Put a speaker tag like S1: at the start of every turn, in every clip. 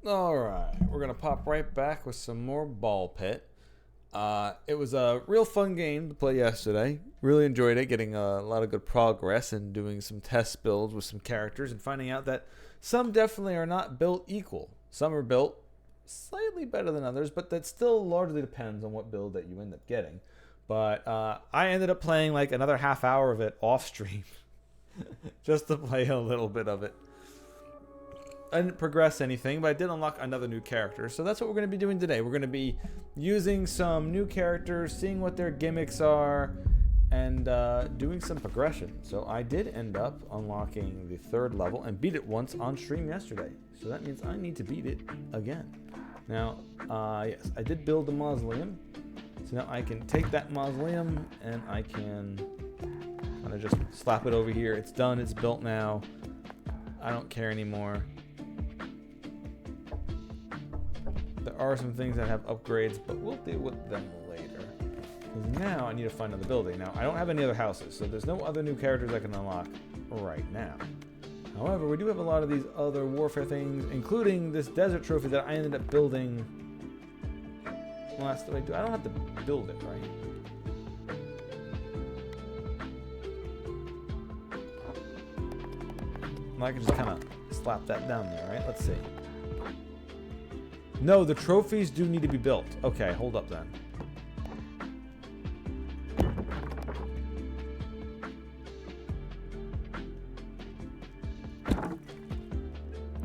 S1: Alright, we're gonna pop right back with some more Ball Pit. It was a real fun game to play yesterday. Really enjoyed it, getting a lot of good progress and doing some test builds with some characters and finding out that some definitely are not built equal. Some are built slightly better than others, but that still largely depends on what build that you end up getting. But I ended up playing like another half hour of it off stream just to play a little bit of it. I didn't progress anything, but I did unlock another new character. So that's what we're going to be doing today. We're going to be using some new characters, seeing what their gimmicks are, and doing some progression. So I did end up unlocking the 3rd level and beat it once on stream yesterday. So that means I need to beat it again. Now, yes, I did build a mausoleum. So now I can take that mausoleum and I can kind of just slap it over here. It's done. It's built now. I don't care anymore. There are some things that have upgrades, but we'll deal with them later. Because now I need to find another building. Now, I don't have any other houses, so there's no other new characters I can unlock right now. However, we do have a lot of these other warfare things, including this desert trophy that I ended up building last time. I don't have to build it, right? I can just kind of slap that down there, right? Let's see. No, the trophies do need to be built. Okay, hold up then.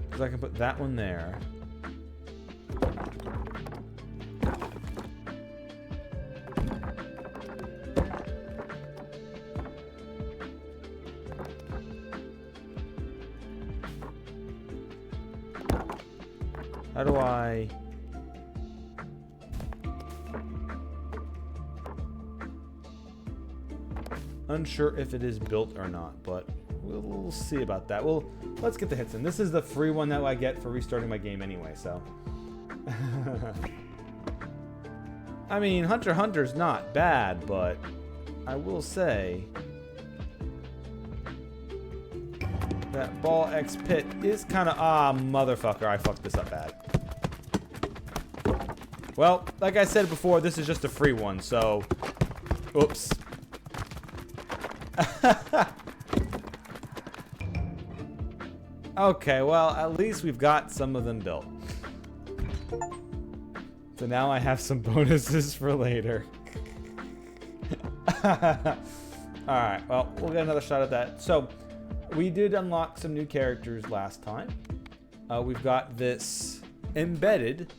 S1: Because I can put that one there. How do I... Unsure if it is built or not, but we'll see about that. Well, let's get the hits in. This is the free one that I get for restarting my game anyway, so... I mean, Hunter x Hunter's not bad, but I will say... that Ball X Pit is kind of... Ah, motherfucker, I fucked this up bad. Well, like I said before, this is just a free one, so... Oops. Okay, well, at least we've got some of them built. So now I have some bonuses for later. Alright, well, we'll get another shot at that. So, we did unlock some new characters last time. We've got this Embedded.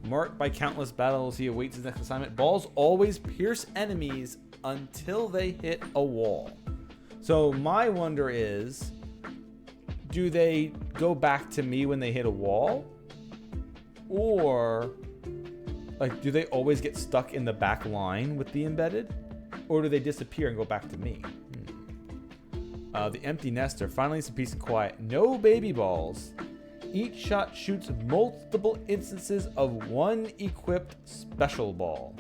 S1: Marked by countless battles, he awaits his next assignment. Balls always pierce enemies until they hit a wall. So my wonder is, do they go back to me when they hit a wall? Or, like, do they always get stuck in the back line with the Embedded? Or do they disappear and go back to me? The Empty Nester, finally some peace and quiet. No baby balls. Each shot shoots multiple instances of one equipped special ball.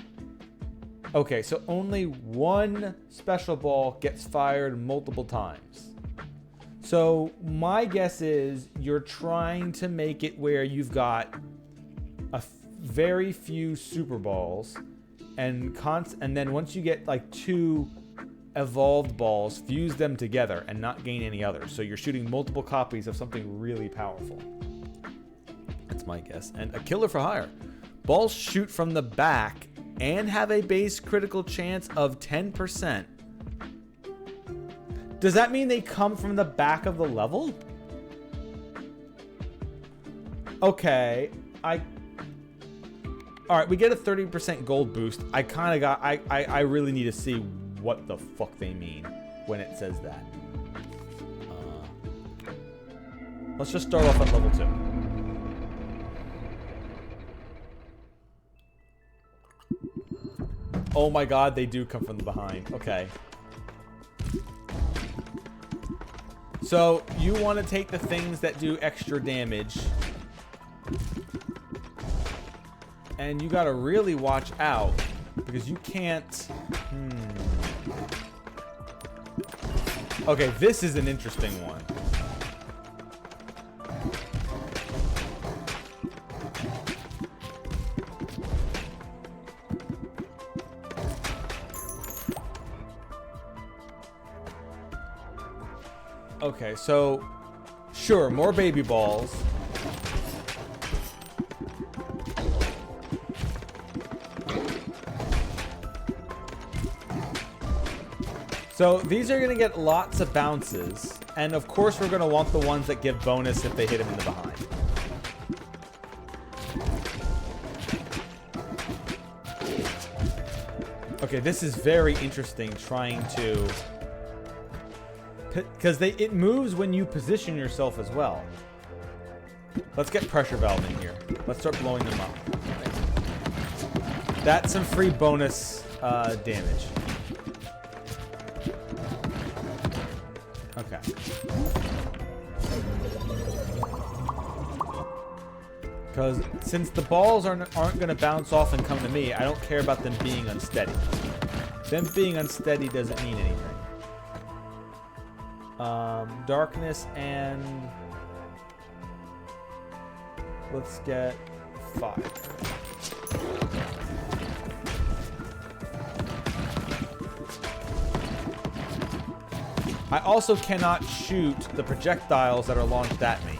S1: Okay, so only one special ball gets fired multiple times. So my guess is you're trying to make it where you've got very few super balls, and then once you get like 2 evolved balls, fuse them together and not gain any others. So you're shooting multiple copies of something really powerful. That's my guess. And a killer for hire. Balls shoot from the back and have a base critical chance of 10%. Does that mean they come from the back of the level? Okay. Alright, we get a 30% gold boost. I really need to see what the fuck they mean when it says that. Let's just start off at level 2. Oh my god, they do come from the behind. Okay. So, you want to take the things that do extra damage. And you gotta really watch out. Because you can't... Okay, this is an interesting one. Okay, so sure, more baby balls. So these are going to get lots of bounces. And of course we're going to want the ones that give bonus if they hit him in the behind. Okay, this is very interesting trying to... Because it moves when you position yourself as well. Let's get pressure valve in here. Let's start blowing them up. That's some free bonus damage. Okay. Because since the balls aren't going to bounce off and come to me, I don't care about them being unsteady. Them being unsteady doesn't mean anything. Darkness and... Let's get 5. I also cannot shoot the projectiles that are launched at me.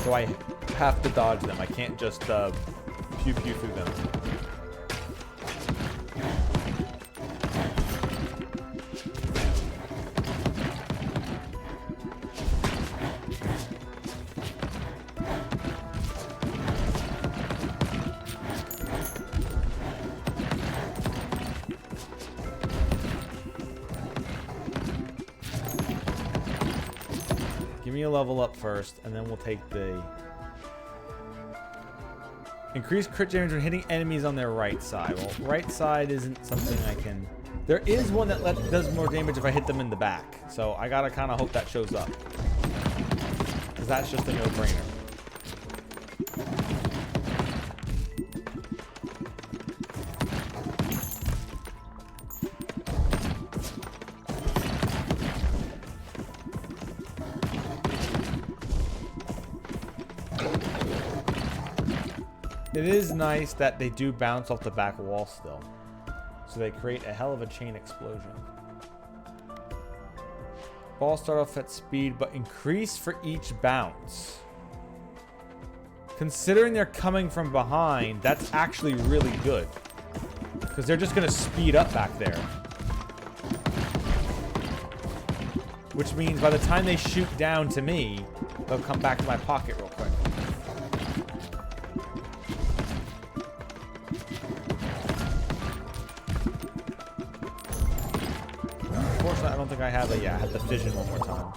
S1: So I have to dodge them. I can't just pew pew through them. Give me a level up first, and then we'll take the... Increase crit damage when hitting enemies on their right side. Well, right side isn't something I can... There is one that does more damage if I hit them in the back. So I gotta kind of hope that shows up. Because that's just a no-brainer. It is nice that they do bounce off the back wall still. So they create a hell of a chain explosion. Balls start off at speed, but increase for each bounce. Considering they're coming from behind, that's actually really good. Because they're just going to speed up back there. Which means by the time they shoot down to me, they'll come back to my pocket real quick. I don't think I have it. Yeah, I have the fission one more time.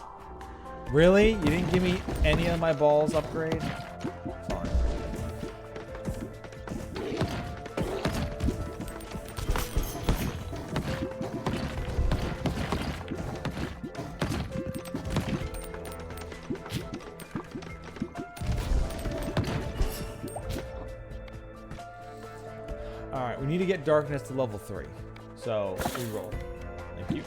S1: Really? You didn't give me any of my balls upgrade? Fine. Alright, we need to get darkness to level 3. So, reroll. Thank you.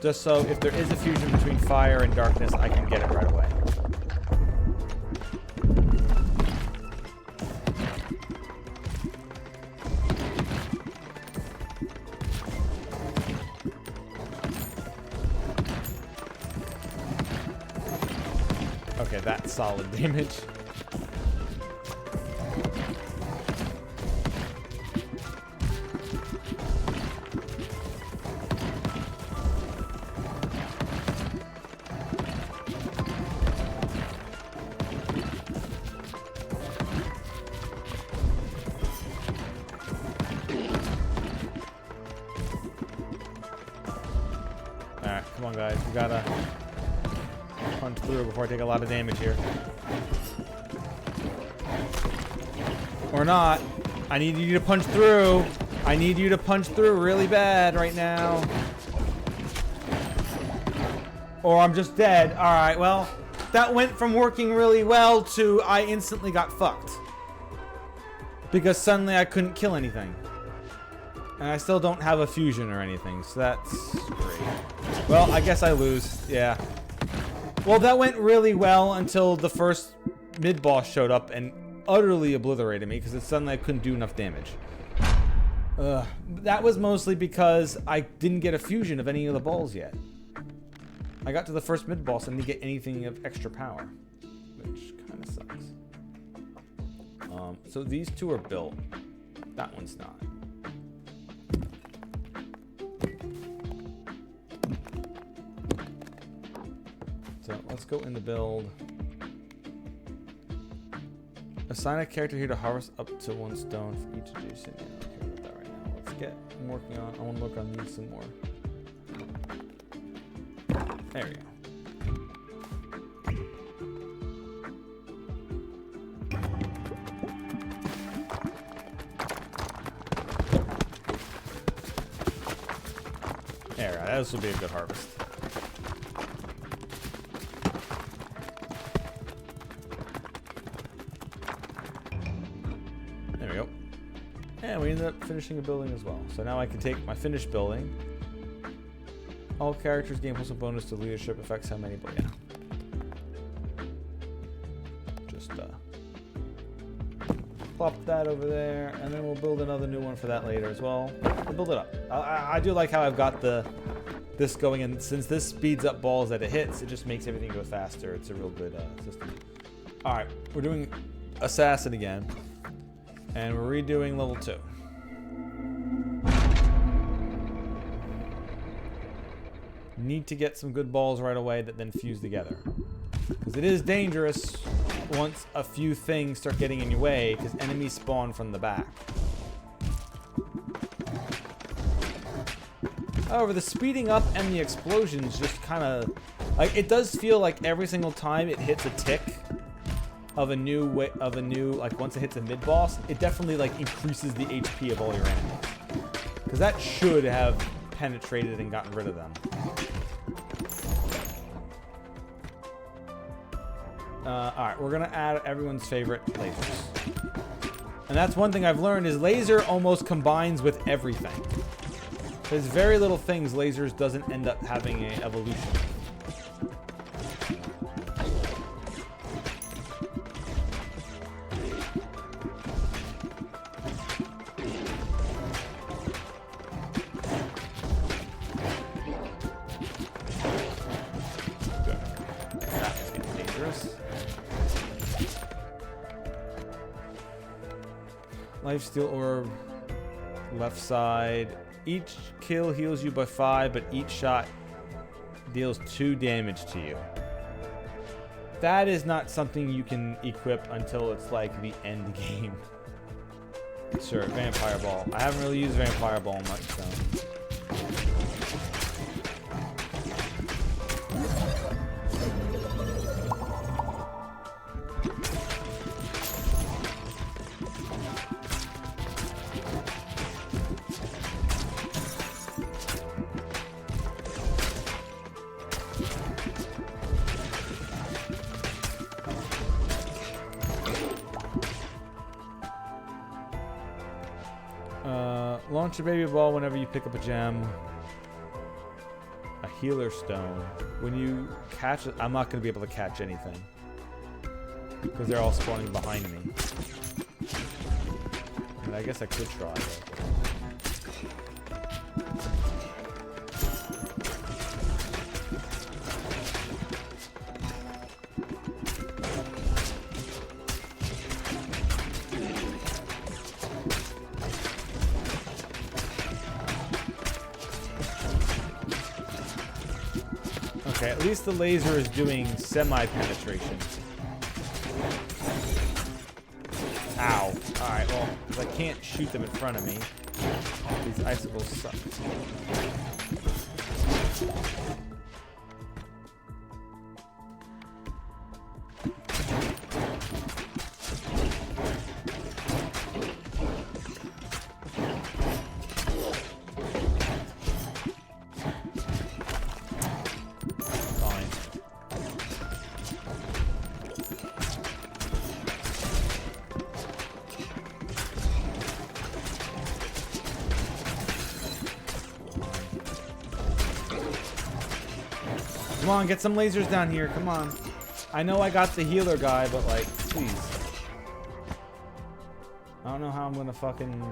S1: Just so if there is a fusion between fire and darkness, I can get it right away. Okay, that's solid damage. Alright, come on guys, we gotta punch through before I take a lot of damage here. Or not. I need you to punch through. I need you to punch through really bad right now. Or I'm just dead. Alright, well, that went from working really well to I instantly got fucked. Because suddenly I couldn't kill anything. And I still don't have a fusion or anything, so that's great. Well, I guess I lose. Yeah. Well, that went really well until the first mid-boss showed up and utterly obliterated me because suddenly I couldn't do enough damage. That was mostly because I didn't get a fusion of any of the balls yet. I got to the first mid-boss and didn't get anything of extra power, which kind of sucks. So these two are built. That one's not. So let's go in the build. Assign a character here to harvest up to 1 stone for each adjacent. Yeah, I don't care about that right now. Let's get working on. I want to work on these some more. There we go. There, this will be a good harvest. There we go. And we ended up finishing a building as well. So now I can take my finished building. All characters gain plus a bonus to leadership, affects how many, but yeah. Just plop that over there, and then we'll build another new one for that later as well. We'll build it up. I do like how I've got this going, and since this speeds up balls that it hits, it just makes everything go faster. It's a real good system. Alright, we're doing Assassin again, and we're redoing level 2. Need to get some good balls right away that then fuse together, because it is dangerous once a few things start getting in your way, because enemies spawn from the back. However, the speeding up and the explosions just kind of, like, it does feel like every single time it hits a tick of a new like, once it hits a mid boss, it definitely like increases the HP of all your enemies, because that should have penetrated and gotten rid of them. Alright, we're gonna add everyone's favorite lasers. And that's one thing I've learned, is laser almost combines with everything. There's very little things lasers doesn't end up having an evolution. Lifesteal orb, left side. Each kill heals you by 5, but each shot deals 2 damage to you. That is not something you can equip until it's like the end game. Sure, Vampire Ball. I haven't really used Vampire Ball much, so. Launch a baby ball whenever you pick up a gem. A healer stone. When you catch it, I'm not going to be able to catch anything, because they're all spawning behind me. And I guess I could try, but... Okay, at least the laser is doing semi-penetration. Ow. Alright, well, because I can't shoot them in front of me. These icicles suck. Come on, get some lasers down here. Come on. I know I got the healer guy, but like, please. I don't know how I'm gonna fucking...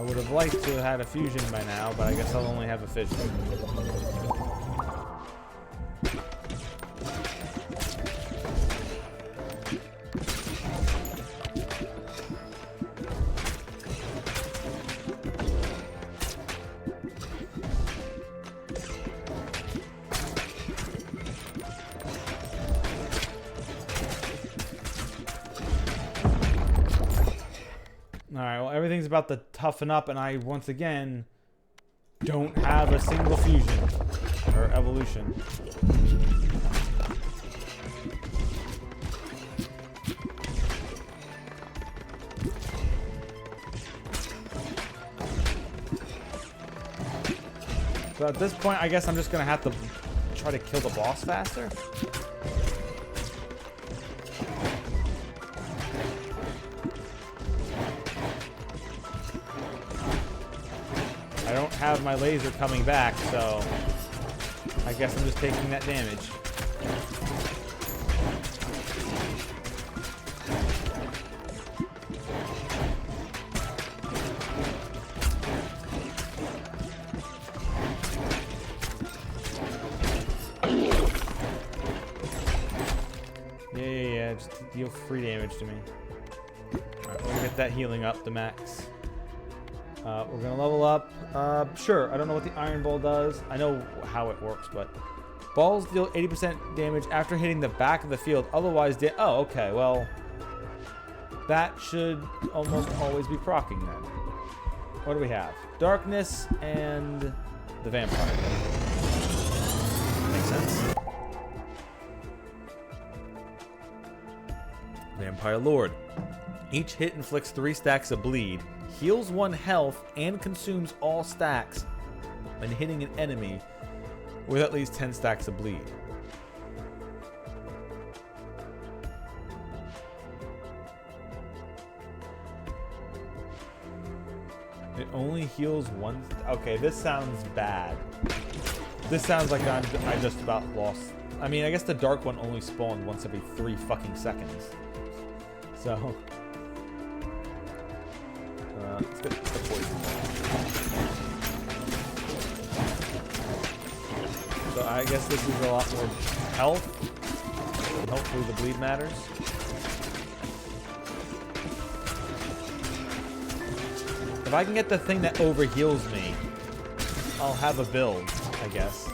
S1: I would have liked to have had a fusion by now, but I guess I'll only have a fission. Alright, well, everything's about to toughen up, and I, once again, don't have a single fusion. Or evolution. So at this point, I guess I'm just gonna have to try to kill the boss faster. I don't have my laser coming back, so I guess I'm just taking that damage. Yeah, just deal free damage to me. Alright, we're gonna get that healing up to max. We're gonna level up. Sure, I don't know what the Iron Ball does. I know how it works, but balls deal 80% damage after hitting the back of the field. Otherwise, oh, okay. Well, that should almost always be proccing then. What do we have? Darkness and the Vampire. Makes sense. Vampire Lord. Each hit inflicts 3 stacks of bleed, heals 1 health, and consumes all stacks when hitting an enemy with at least 10 stacks of bleed. It only heals 1. Okay, this sounds bad. This sounds like I just about lost. I mean, I guess the dark one only spawned once every 3 fucking seconds. So. Let's get the poison. So I guess this is a lot more health. And hopefully the bleed matters. If I can get the thing that overheals me, I'll have a build, I guess.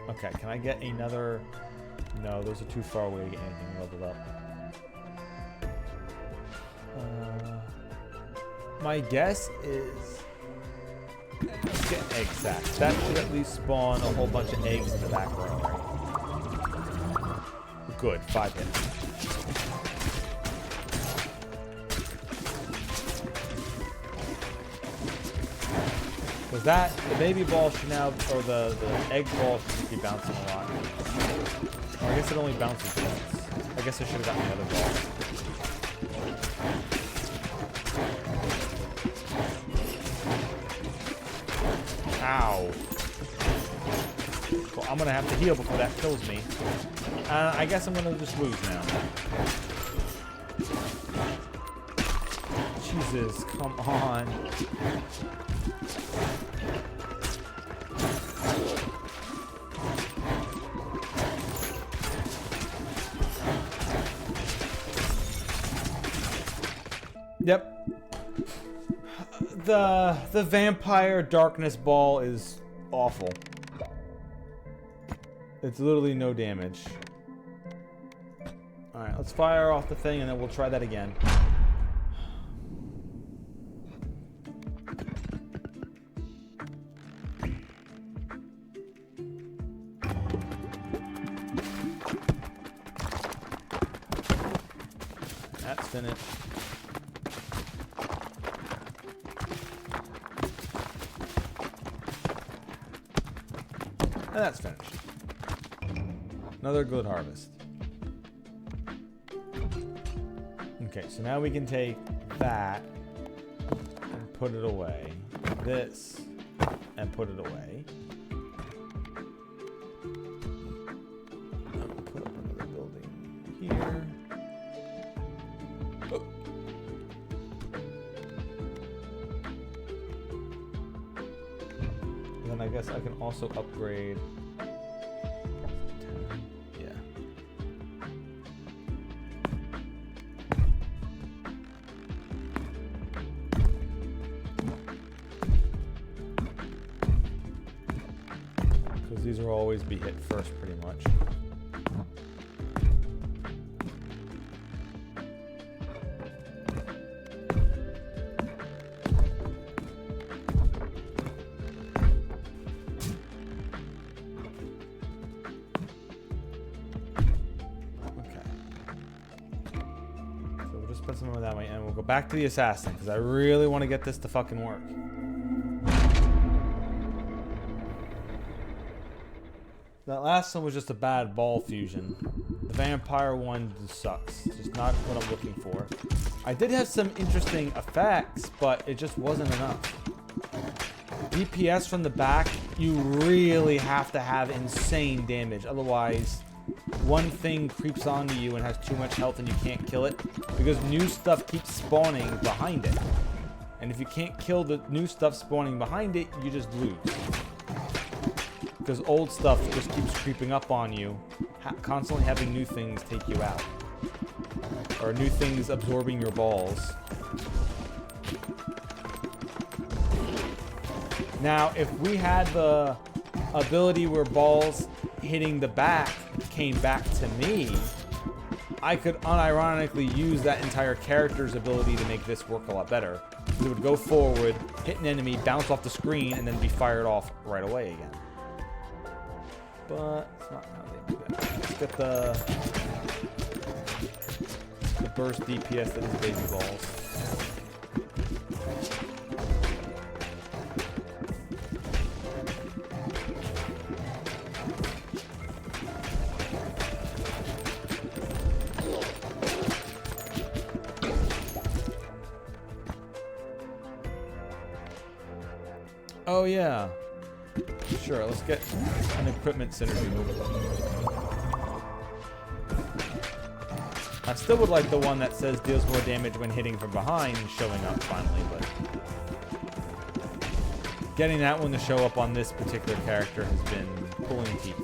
S1: Okay, can I get another? No, those are too far away to get anything leveled up. My guess is let's get egg sack. That should at least spawn a whole bunch of eggs in the back row, right? Good, 5 hits. Because the baby ball should now, or the egg ball should be bouncing a lot. Or I guess it only bounces once. I guess I should have gotten the other ball. Ow. Well, I'm gonna have to heal before that kills me. I guess I'm gonna just lose now. Jesus, come on. Yep. The vampire darkness ball is awful. It's literally no damage. Alright, let's fire off the thing and then we'll try that again. That's finished. And that's finished. Another good harvest. Okay, so now we can take that and put it away. This and put it away. Put up another building here. Oh. And then I guess I can also upgrade. Yeah. Because these will always be hit first, pretty much. Spend some more that way, and we'll go back to the assassin because I really want to get this to fucking work. That last one was just a bad ball fusion. The vampire one just sucks. It's just not what I'm looking for. I did have some interesting effects, but it just wasn't enough. DPS from the back, you really have to have insane damage, otherwise one thing creeps onto you and has too much health and you can't kill it because new stuff keeps spawning behind it. And if you can't kill the new stuff spawning behind it, you just lose. Because old stuff just keeps creeping up on you, constantly having new things take you out. Or new things absorbing your balls. Now, if we had the ability where balls hitting the back came back to me, I could unironically use that entire character's ability to make this work a lot better. It would go forward, hit an enemy, bounce off the screen, and then be fired off right away again. But it's not how they do that. Let's get the burst DPS that is baby balls. Oh yeah. Sure, let's get an equipment synergy moving. I still would like the one that says deals more damage when hitting from behind showing up finally, but getting that one to show up on this particular character has been pulling teeth.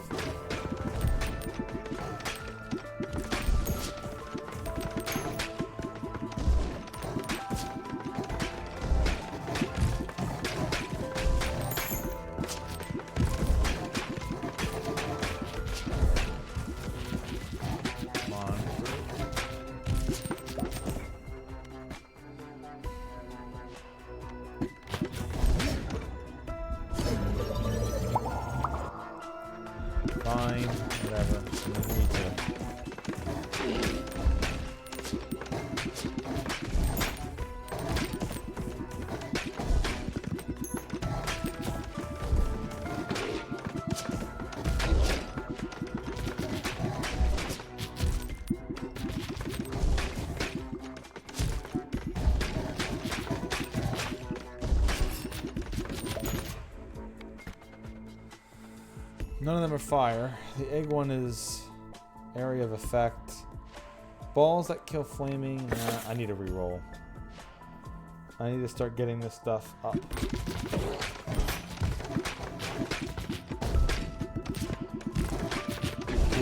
S1: Fine, whatever. Me too. None of them are fire. The egg one is area of effect. Balls that kill flaming. Nah, I need a reroll. I need to start getting this stuff up. To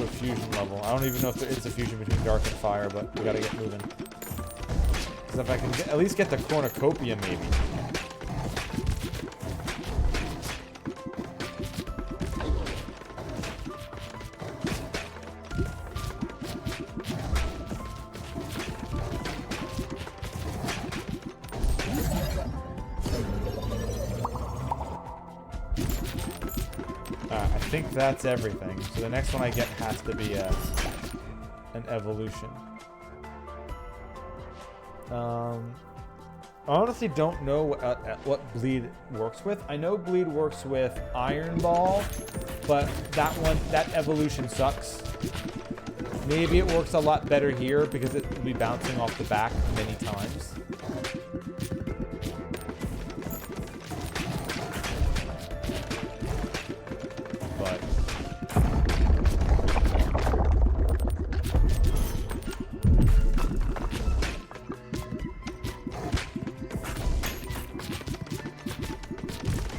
S1: a fusion level. I don't even know if there is a fusion between dark and fire, but we gotta get moving. Because if I can at least get the cornucopia, maybe. I think that's everything. So the next one I get has to be an evolution. I honestly don't know what bleed works with. I know bleed works with Iron Ball, but that evolution sucks. Maybe it works a lot better here because it will be bouncing off the back many times. But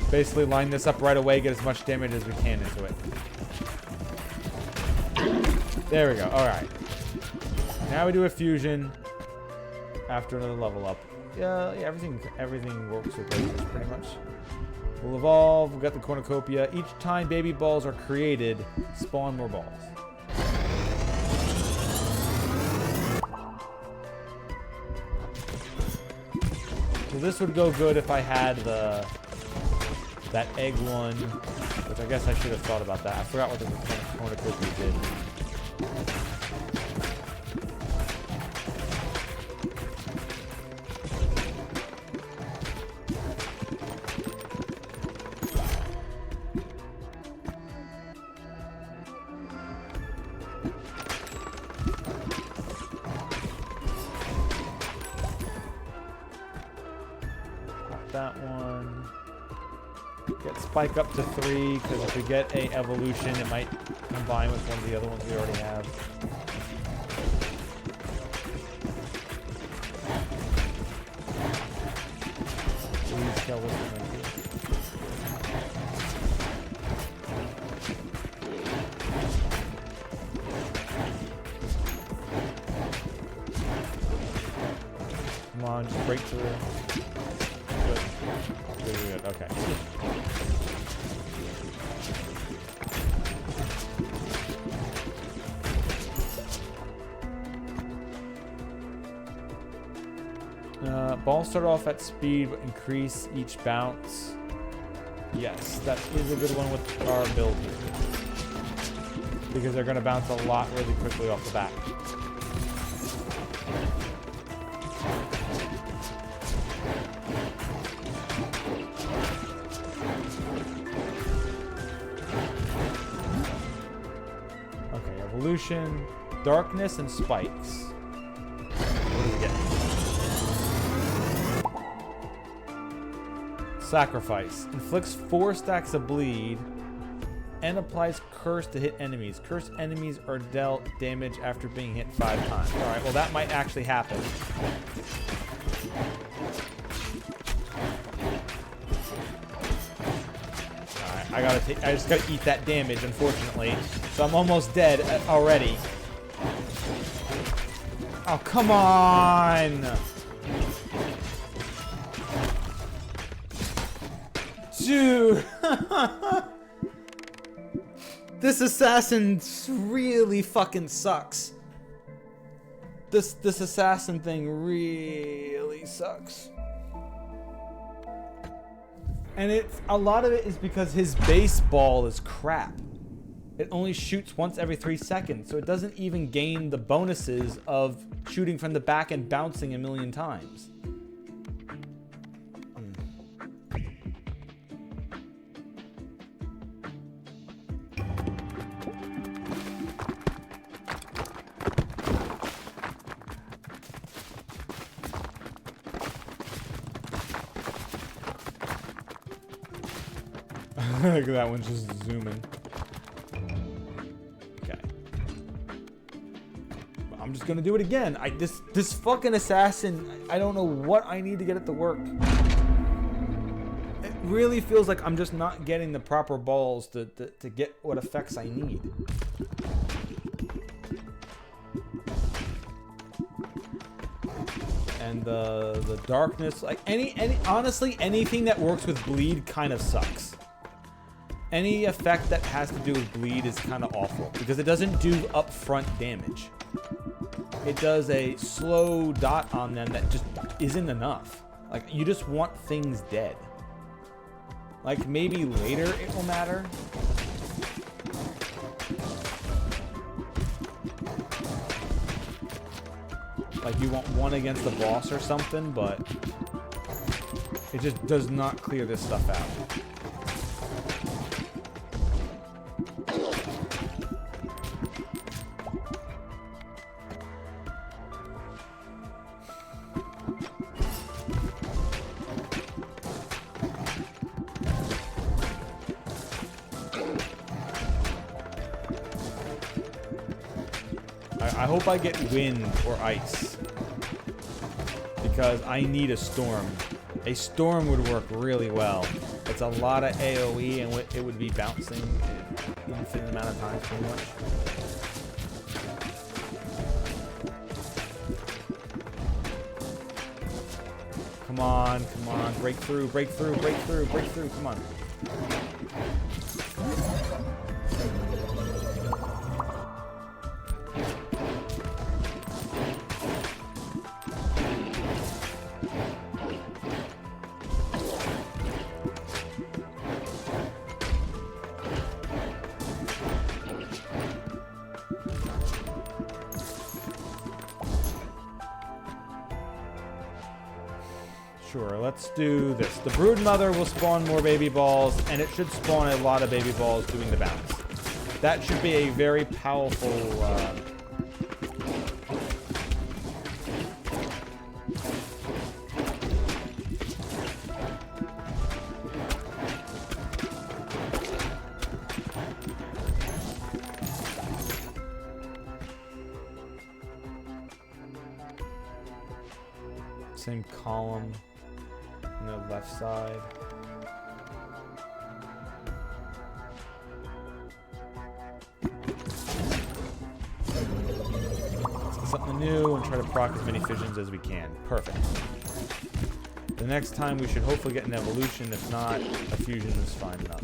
S1: basically line this up right away, get as much damage as we can into it. There we go. Alright. Now we do a fusion after another level up. Yeah, everything works with lasers pretty much. We'll evolve. We've got the cornucopia. Each time baby balls are created, spawn more balls. So this would go good if I had that egg one, which I guess I should have thought about that. I forgot what the cornucopia did. That one. Get Spike up to 3, because if we get a evolution, it might combine with one of the other ones we already have. Please kill this one. Come on, just break through. Good. Okay. Balls start off at speed, but increase each bounce. Yes, that is a good one with our build here. Because they're going to bounce a lot really quickly off the bat. Evolution, darkness, and spikes. What do we get? Sacrifice. Inflicts 4 stacks of bleed and applies curse to hit enemies. Cursed enemies are dealt damage after being hit 5 times. Alright, well that might actually happen. Alright, I just gotta eat that damage, unfortunately. So I'm almost dead already. Oh, come on! Dude! This assassin really fucking sucks. This assassin thing really sucks. And a lot of it is because his base ball is crap. It only shoots once every 3 seconds, so it doesn't even gain the bonuses of shooting from the back and bouncing a million times. Look at that one just zooming. Okay. I'm just gonna do it again. This fucking assassin, I don't know what I need to get it to work. It really feels like I'm just not getting the proper balls to get what effects I need. And the darkness, like honestly, anything that works with bleed kind of sucks. Any effect that has to do with bleed is kind of awful because it doesn't do upfront damage. It does a slow dot on them that just isn't enough. Like, you just want things dead. Like, maybe later it will matter. Like, you want one against the boss or something, but it just does not clear this stuff out. I hope I get wind or ice. Because I need a storm. A storm would work really well. It's a lot of AoE and it would be bouncing an infinite amount of times pretty much. Come on, come on. Break through, break through, break through, break through. Come on. Sure, let's do this. The brood mother will spawn more baby balls, and it should spawn a lot of baby balls doing the bounce. That should be a very powerful... same column. On the left side. Let's get something new and try to proc as many fissions as we can. Perfect. The next time we should hopefully get an evolution. If not, a fusion is fine enough.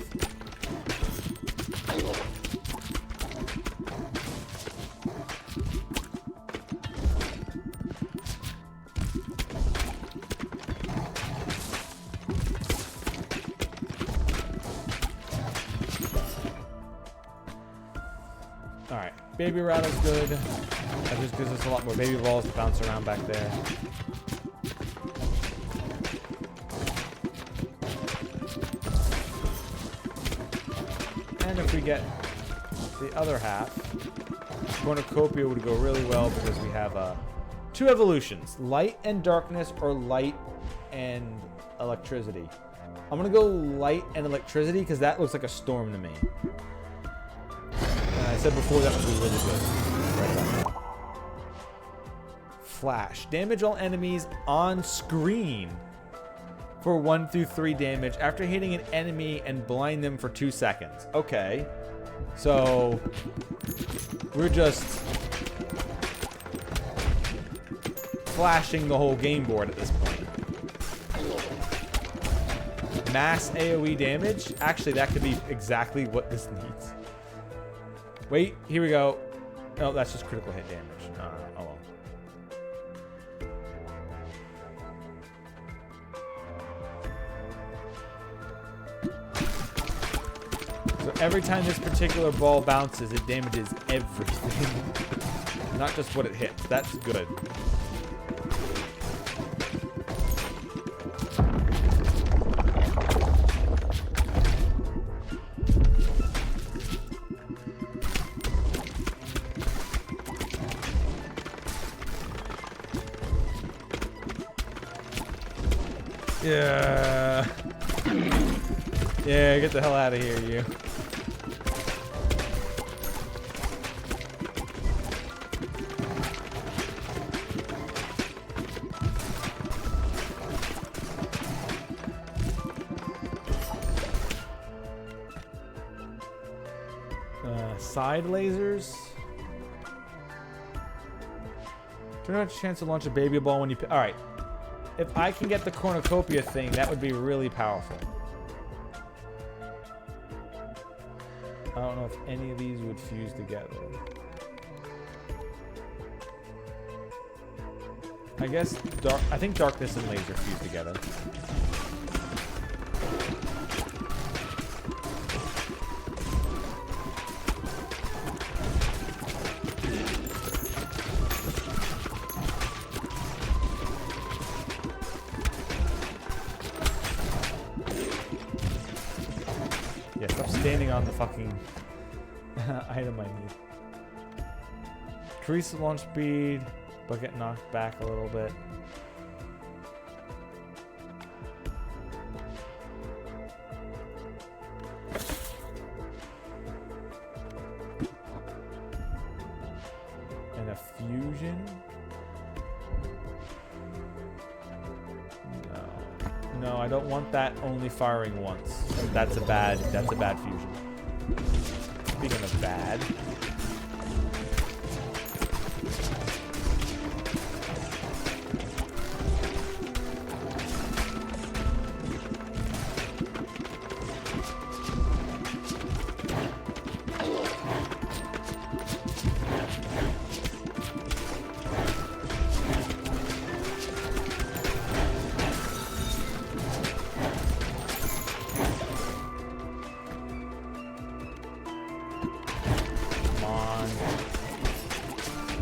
S1: Alright, baby rattle's good. That just gives us a lot more baby balls to bounce around back there. And if we get the other half, Cornucopia would go really well because we have two evolutions. Light and darkness or light and electricity. I'm going to go light and electricity because that looks like a storm to me. I said before that would be really good. Right about now. Flash. Damage all enemies on screen for 1 through 3 damage after hitting an enemy and blind them for 2 seconds. Okay. So we're just flashing the whole game board at this point. Mass AoE damage? Actually, that could be exactly what this needs. Wait, here we go. Oh, that's just critical hit damage. Oh well. So every time this particular ball bounces, it damages everything. Not just what it hits. That's good. Yeah. Yeah, get the hell out of here, you. Side lasers. Turn out a chance to launch a baby ball when you... Alright. If I can get the Cornucopia thing, that would be really powerful. I don't know if any of these would fuse together. I guess I think darkness and laser fuse together. Standing on the fucking item I need. Increase the launch speed, but get knocked back a little bit. And a want that only firing once. That's a bad fusion. Speaking of bad.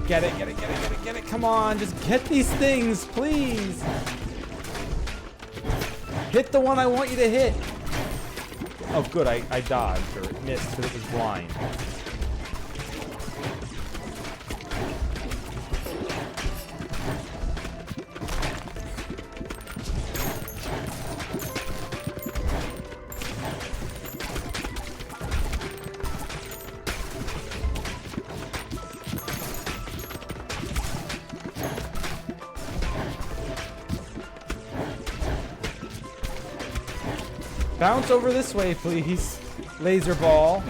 S1: Get it, get it, get it, get it, get it. Come on, just get these things, please. Hit the one I want you to hit. Oh, good, I dodged or missed because it was blind. Bounce over this way, please. Laser ball.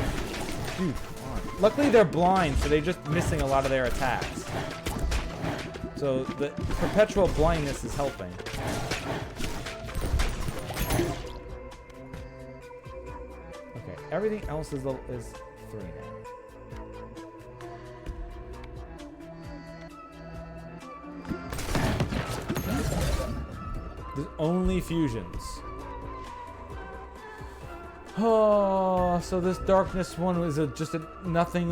S1: Dude, come on. Luckily, they're blind, so they're just missing a lot of their attacks. So the perpetual blindness is helping. Okay, everything else is 3 now. There's only fusions. Oh, so this darkness one was just a nothing.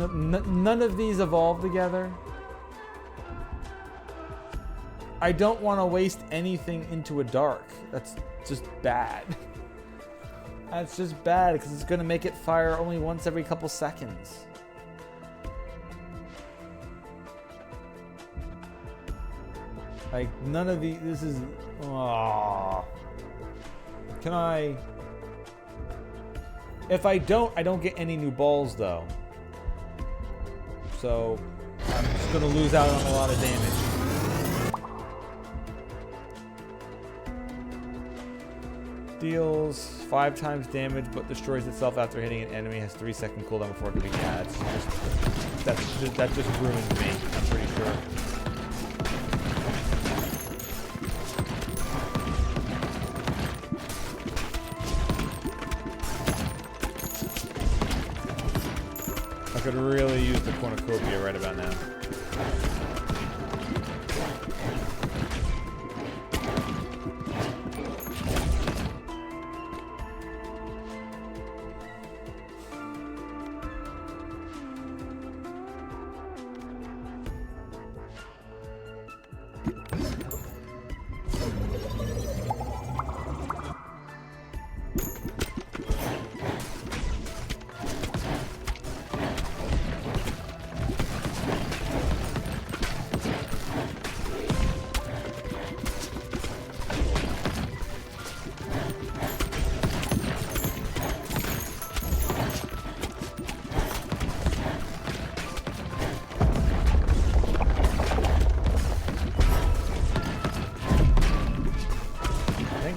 S1: None of these evolved together. I don't want to waste anything into a dark. That's just bad. That's just bad because it's going to make it fire only once every couple seconds. Like, none of these. This is. Oh. Can I. If I don't get any new balls, though. So, I'm just going to lose out on a lot of damage. Deals 5 times damage, but destroys itself after hitting an enemy. Has 3-second cooldown before it can be added. That just ruined me, I'm pretty sure. I could really use the cornucopia right about now.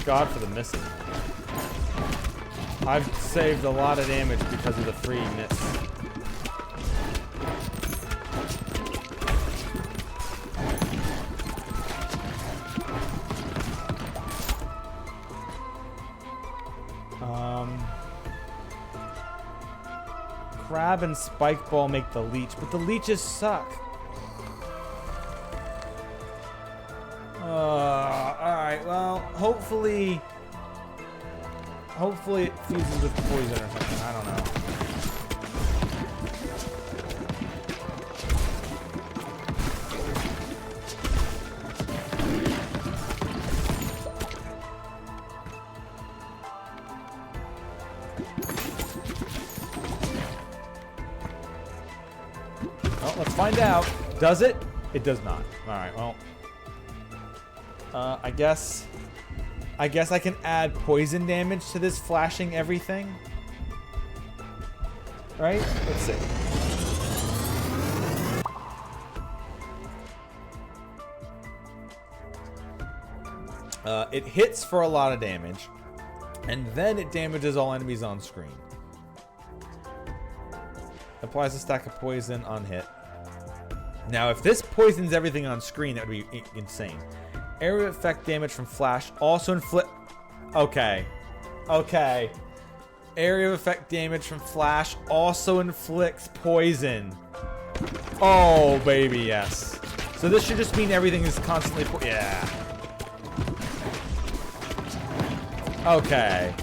S1: God for the missing. I've saved a lot of damage because of the free miss. Crab and Spike Ball make the leech, but the leeches suck. Alright, well, hopefully it fuses with poison or something, I don't know. Well, let's find out. Does it? It does not. Alright, well. I guess I can add poison damage to this flashing everything. Right? Let's see. It hits for a lot of damage. And then it damages all enemies on screen. Applies a stack of poison on hit. Now, if this poisons everything on screen, that would be insane. Area effect damage from flash also inflict... Okay. Okay. Area of effect damage from flash also inflicts poison. Oh, baby, yes. So this should just mean everything is constantly... Yeah. Okay.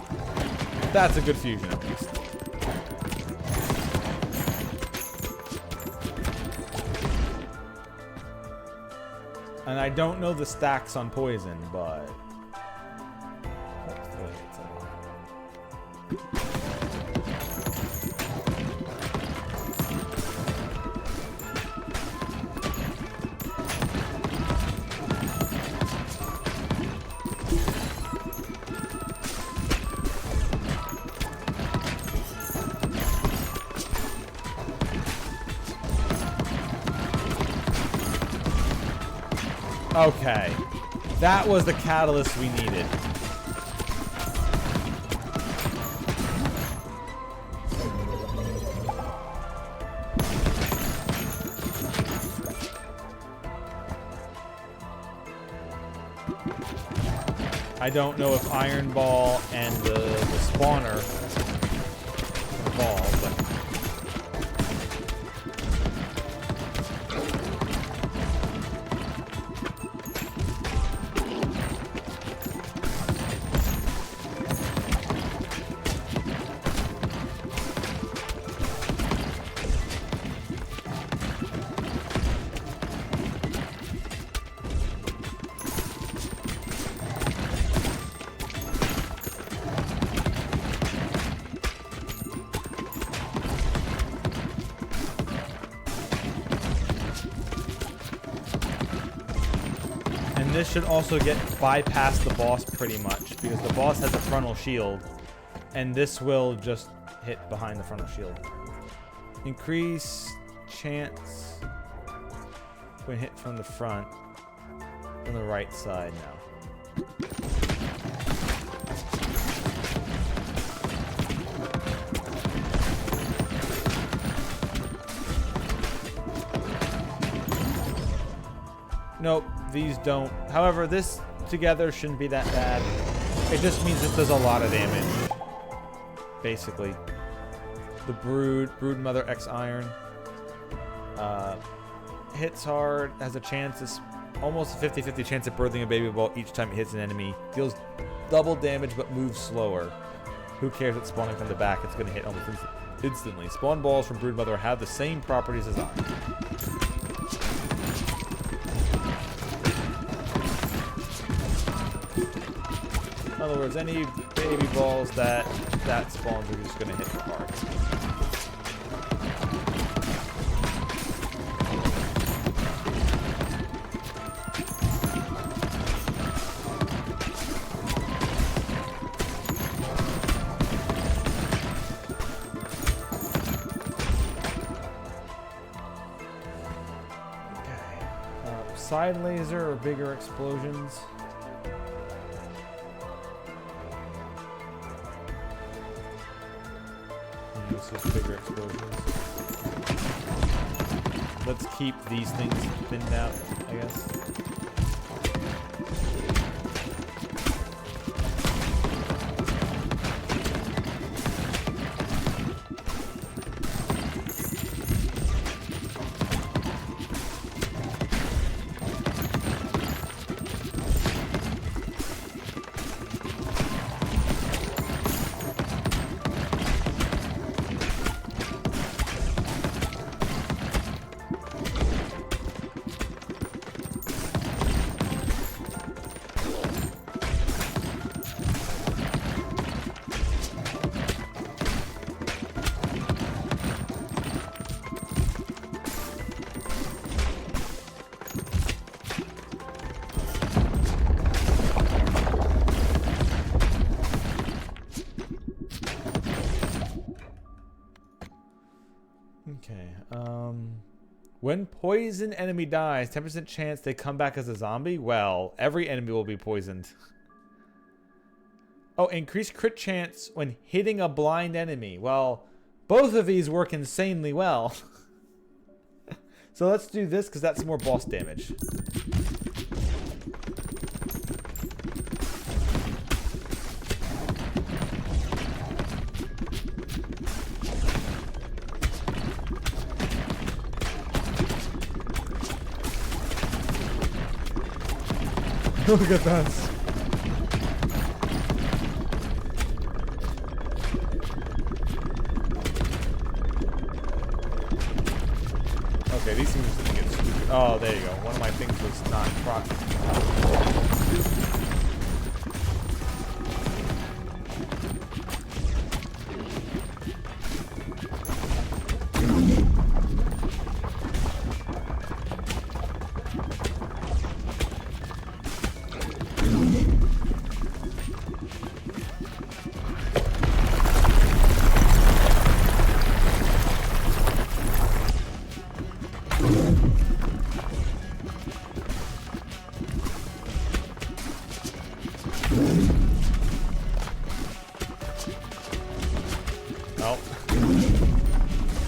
S1: That's a good fusion, at least. And I don't know the stacks on poison, but... hopefully it's a lot. Okay. That was the catalyst we needed. I don't know if Iron Ball and the spawner evolve, but... This should also get bypass the boss pretty much, because the boss has a frontal shield, and this will just hit behind the frontal shield. Increase chance when hit from the front, on the right side now. Nope, these don't. However, this together shouldn't be that bad. It just means it does a lot of damage. Basically. The Brood Mother X Iron. Hits hard, has a chance, it's almost a 50-50 chance of birthing a baby ball each time it hits an enemy. Deals double damage but moves slower. Who cares it's spawning from the back, it's going to hit almost instantly. Spawn balls from Brood Mother have the same properties as Iron. In other words, any baby balls that spawns are just going to hit hard. Okay. Side laser or bigger explosions. Bigger explosions. Let's keep these things thinned out, I guess. When poison enemy dies, 10% chance they come back as a zombie? Well, every enemy will be poisoned. Oh, increase crit chance when hitting a blind enemy. Well, both of these work insanely well. So let's do this because that's more boss damage. Look at that. Okay, these things didn't get stupid. Oh, there you go. One of my things was not proc.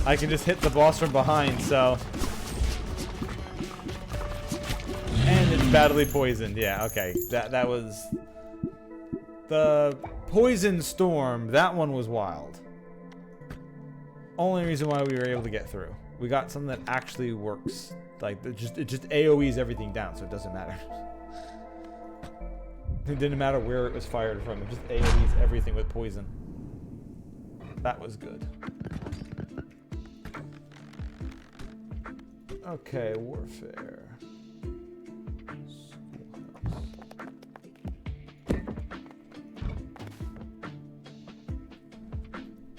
S1: I can just hit the boss from behind, so. And it's badly poisoned. Yeah, okay. That was the poison storm. That one was wild. Only reason why we were able to get through. We got something that actually works. Like it just AoEs everything down, so it doesn't matter. It didn't matter where it was fired from. It just AoEs everything with poison. That was good. Okay, warfare. Schoolhouse.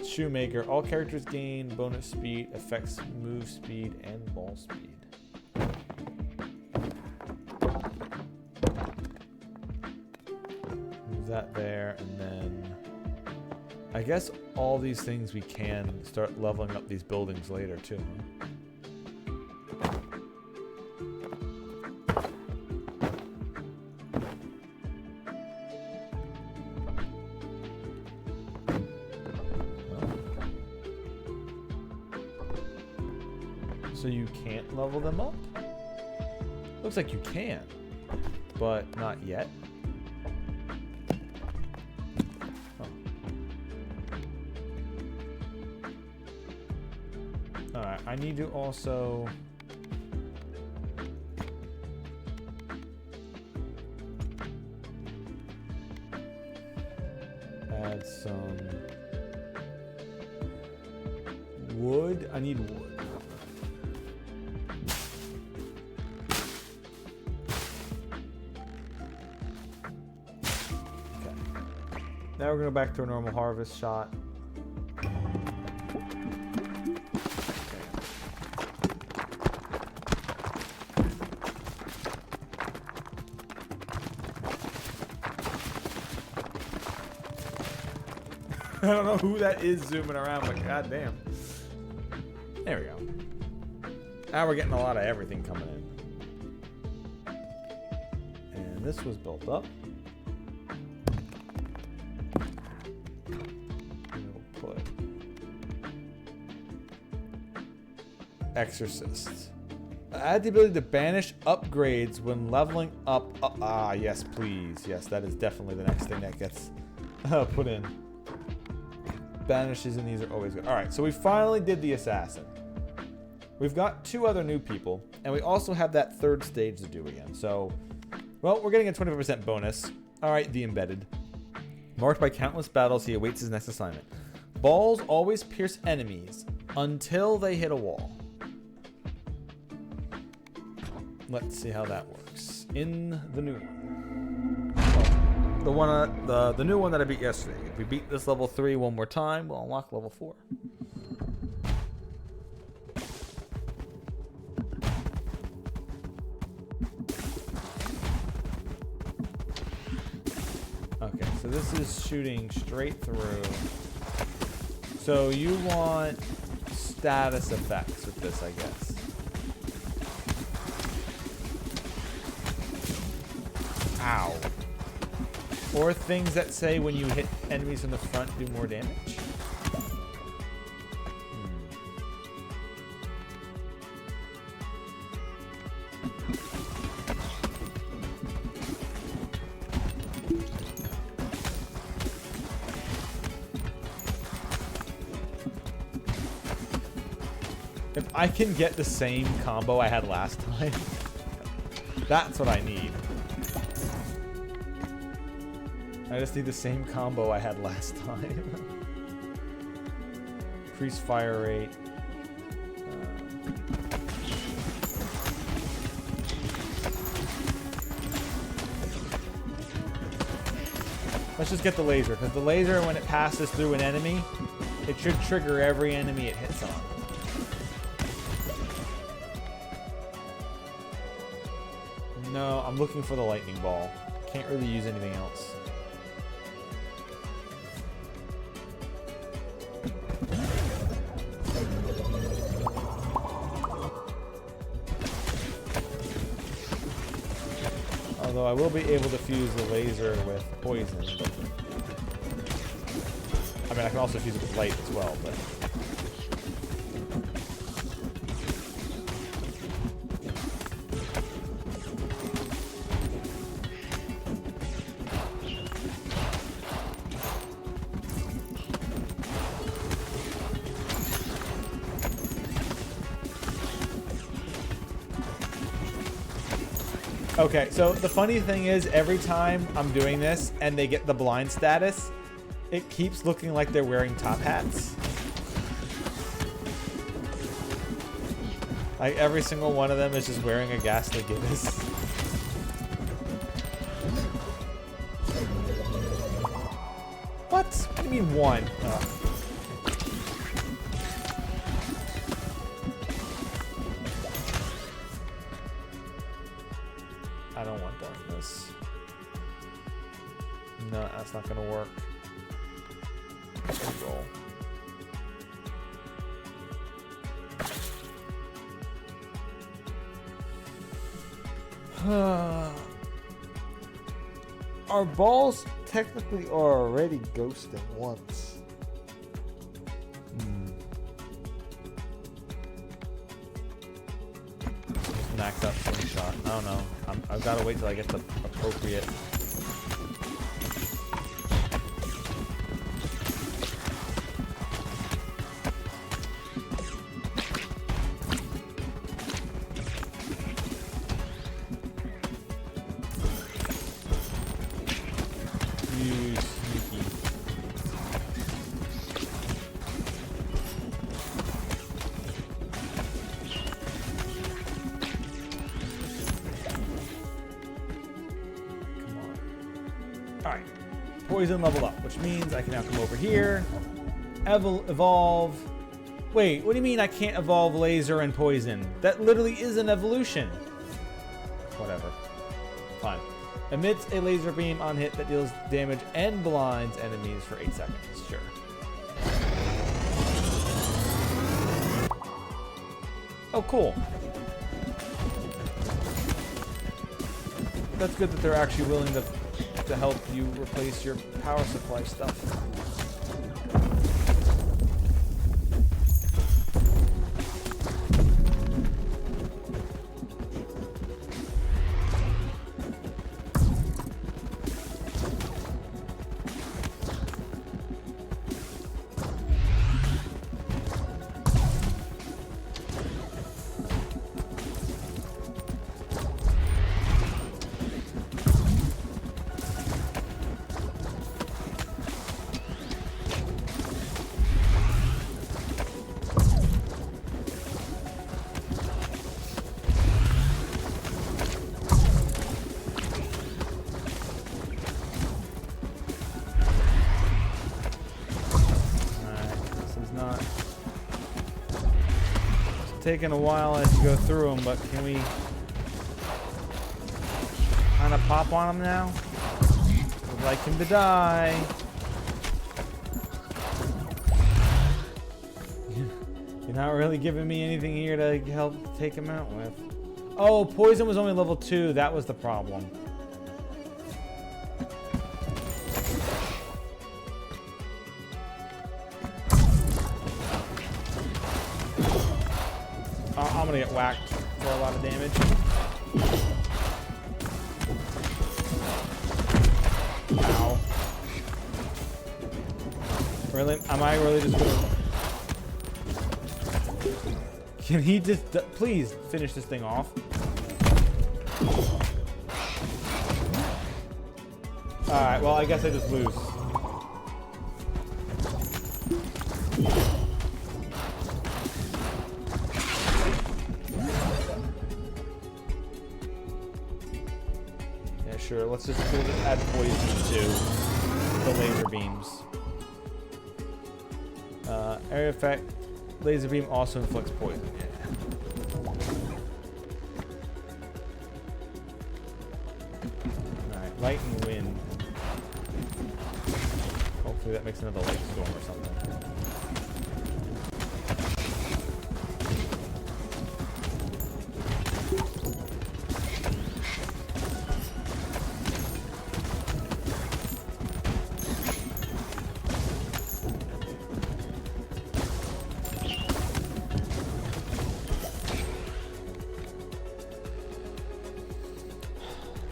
S1: Shoemaker. All characters gain bonus speed, affects move speed, and ball speed. Move that there, and then I guess all these things we can start leveling up these buildings later too. So you can't level them up? Looks like you can, but not yet. Oh. Alright, I need to also add some wood. I need wood. Now we're going to go back to a normal harvest shot. I don't know who that is zooming around, but goddamn. There we go. Now we're getting a lot of everything coming in. And this was built up. Exorcists. Add the ability to banish upgrades when leveling up. Yes, please. Yes, that is definitely the next thing that gets put in. Banishes in these are always good. Alright, so we finally did the assassin. We've got 2 other new people, and we also have that 3rd stage to do again. So, well, we're getting a 25% bonus. Alright, the embedded. Marked by countless battles, he awaits his next assignment. Balls always pierce enemies until they hit a wall. Let's see how that works in the new one. The new one that I beat yesterday. If we beat this level 3 one more time, we'll unlock level 4. Okay, so this is shooting straight through. So you want status effects with this, I guess. Ow. Or things that say when you hit enemies from the front do more damage? If I can get the same combo I had last time, that's what I need. I just need the same combo I had last time. Increase fire rate. Let's just get the laser, because the laser, when it passes through an enemy, it should trigger every enemy it hits on. No, I'm looking for the lightning ball. Can't really use anything else. Although I will be able to fuse the laser with poison. But I mean, I can also fuse it with light as well, but... Okay, so the funny thing is, every time I'm doing this and they get the blind status, it keeps looking like they're wearing top hats. Like, every single one of them is just wearing a Ghastly Gibbous. What? What do you mean one? Ugh. I don't want darkness. No, that's not gonna work. Roll. Our balls technically are already ghosting once. Max up slingshot. I don't know. I've got to wait till I get the appropriate. You sneaky. Alright, poison leveled up, which means I can now come over here, evolve. Wait, what do you mean I can't evolve laser and poison? That literally is an evolution. Whatever. Fine. Emits a laser beam on hit that deals damage and blinds enemies for 8 seconds. Sure. Oh, cool. That's good that they're actually willing to help you replace your power supply stuff. Taking a while as you go through them, but can we kind of pop on them now? I'd like him to die. You're not really giving me anything here to help take him out with. Oh, poison was only level 2. That was the problem. I'm gonna get whacked for a lot of damage. Ow. Really? Am I really just gonna... Can he just... Please finish this thing off. Alright, well, I guess I just lose. Yeah, sure. We'll just add poison to the laser beams. Area effect. Laser beam also inflicts poison. Yeah. Alright, light and wind. Hopefully that makes another light storm or something.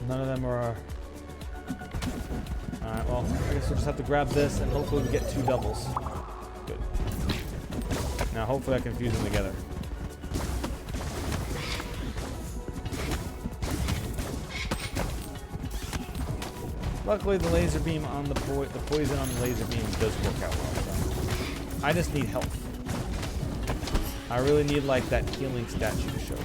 S1: None of them are... Alright, well, I guess we'll just have to grab this and hopefully we get 2 doubles. Good. Now hopefully I can fuse them together. Luckily the laser beam on the poison on the laser beam does work out well. So. I just need health. I really need like that healing statue to show up.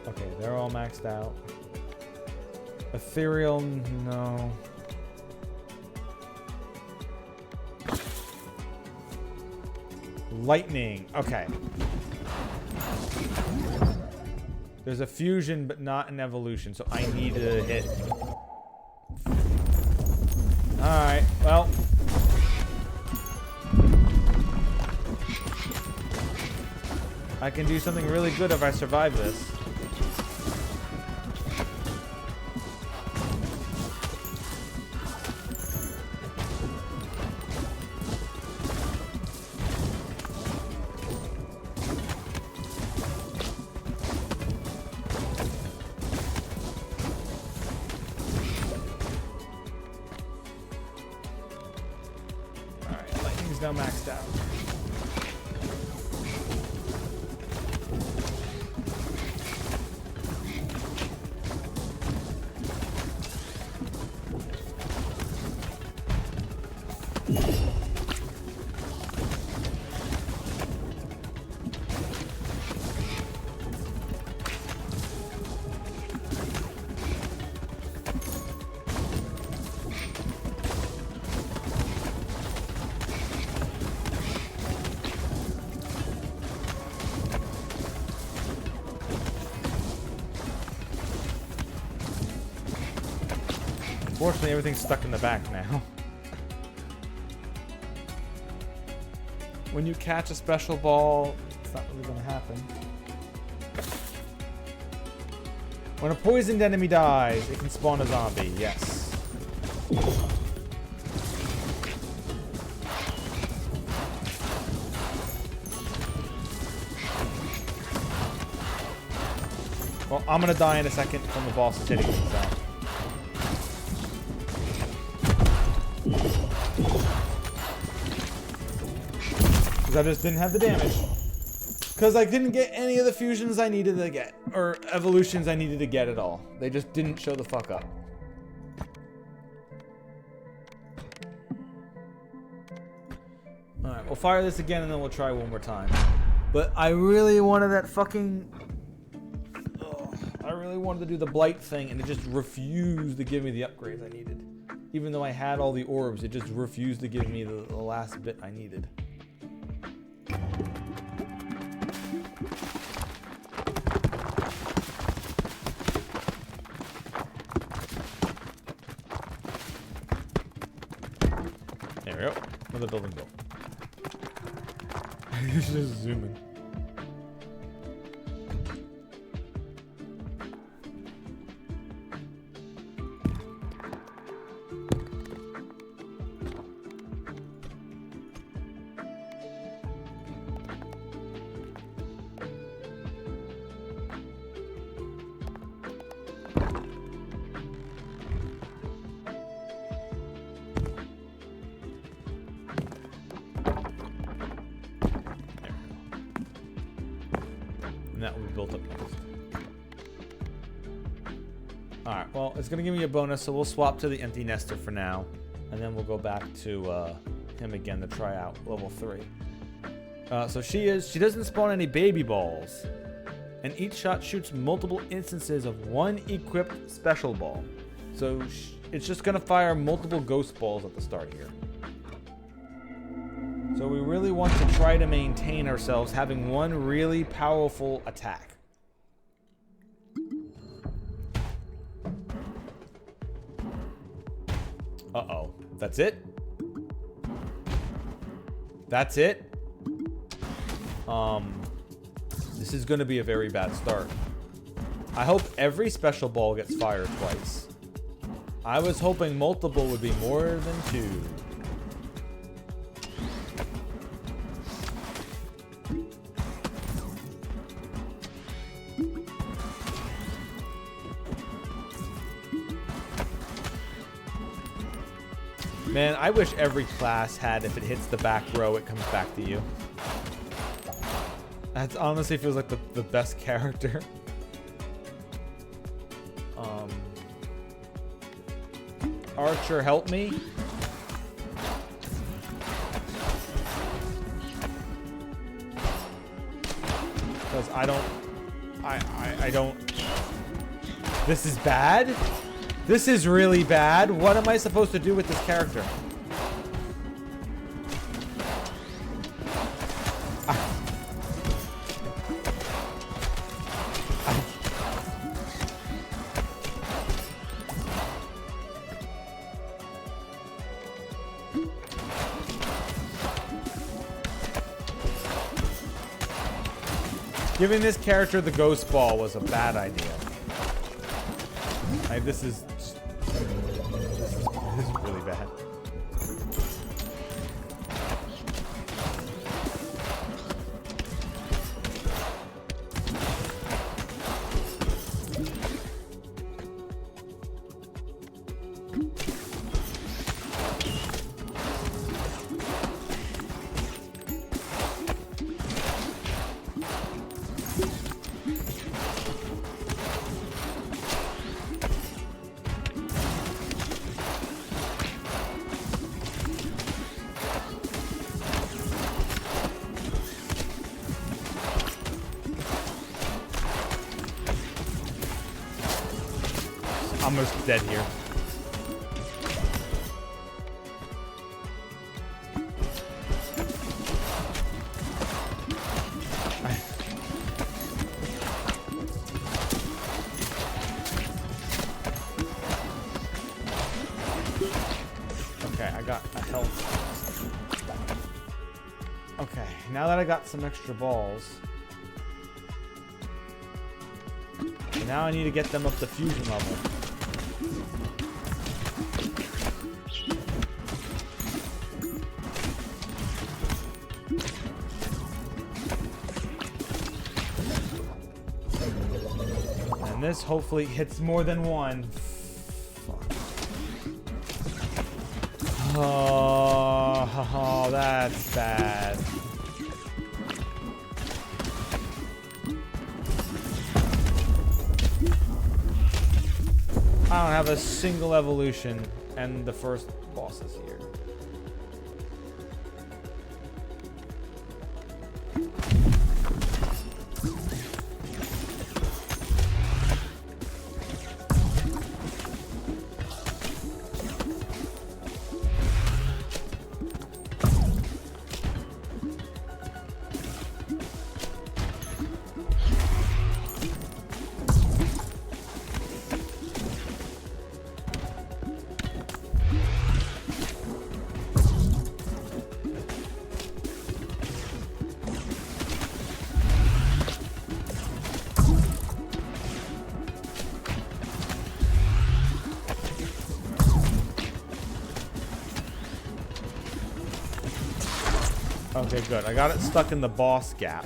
S1: Okay, they're all maxed out. Ethereal, no. Lightning, okay. There's a fusion, but not an evolution, so I need to hit. Alright, well. I can do something really good if I survive this. Now maxed out. Unfortunately, everything's stuck in the back now. When you catch a special ball, it's not really going to happen. When a poisoned enemy dies, it can spawn a zombie. Yes. Well, I'm going to die in a second from the boss is hitting me, so. I just didn't have the damage. Because I didn't get any of the fusions I needed to get. Or evolutions I needed to get at all. They just didn't show the fuck up. Alright, we'll fire this again and then we'll try one more time. But I really wanted that fucking... I really wanted to do the blight thing and it just refused to give me the upgrades I needed. Even though I had all the orbs, it just refused to give me the last bit I needed. Another building built. Just zooming. That we built up next. Alright, well, it's going to give me a bonus, so we'll swap to the empty nester for now. And then we'll go back to him again to try out level 3. So she doesn't spawn any baby balls. And each shot shoots multiple instances of one equipped special ball. So it's just going to fire multiple ghost balls at the start here. So we really want to try to maintain ourselves having one really powerful attack. Uh-oh. That's it? That's it? This is going to be a very bad start. I hope every special ball gets fired twice. I was hoping multiple would be more than 2. Man, I wish every class had, if it hits the back row, it comes back to you. That honestly feels like the best character. Archer, help me. Because I don't... This is bad? This is really bad. What am I supposed to do with this character? Giving this character the ghost ball was a bad idea. Like, this is really bad. I'm almost dead here. Okay, I got a health. Okay, now that I got some extra balls, now I need to get them up to fusion level. And this hopefully hits more than one. Fuck. Oh, that's bad. I don't have a single evolution, and the first boss is here. Okay, good. I got it stuck in the boss gap.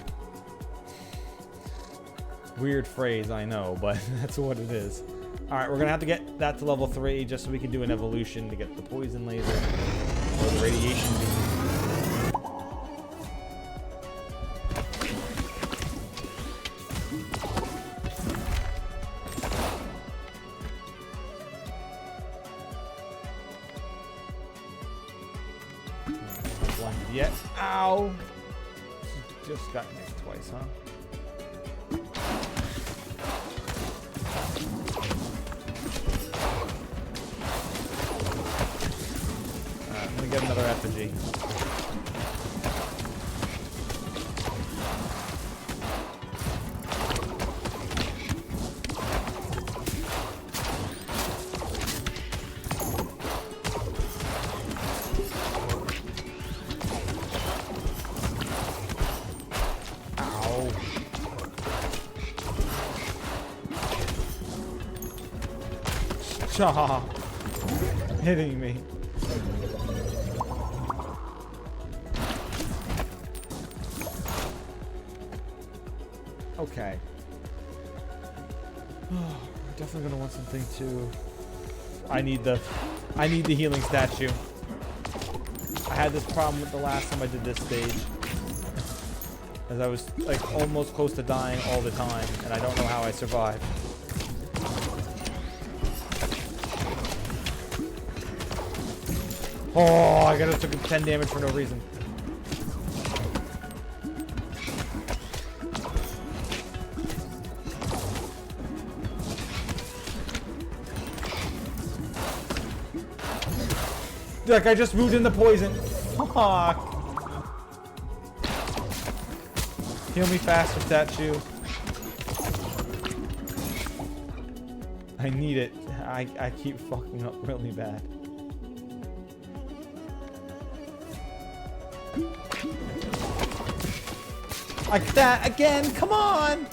S1: Weird phrase, I know, but that's what it is. Alright, we're gonna have to get that to level 3 just so we can do an evolution to get the poison laser or the radiation beam. Blinded yet. Ow! Just got nicked twice, huh? I'm gonna get another effigy. Ow. Stop hitting me. Okay. We're definitely gonna want something to. I need the healing statue. I had this problem with the last time I did this stage, as I was like almost close to dying all the time, and I don't know how I survived. Oh, I gotta took 10 damage for no reason. Like, I just moved in the poison. Fuck. Heal me faster, statue. I need it. I keep fucking up really bad. Like that again, come on!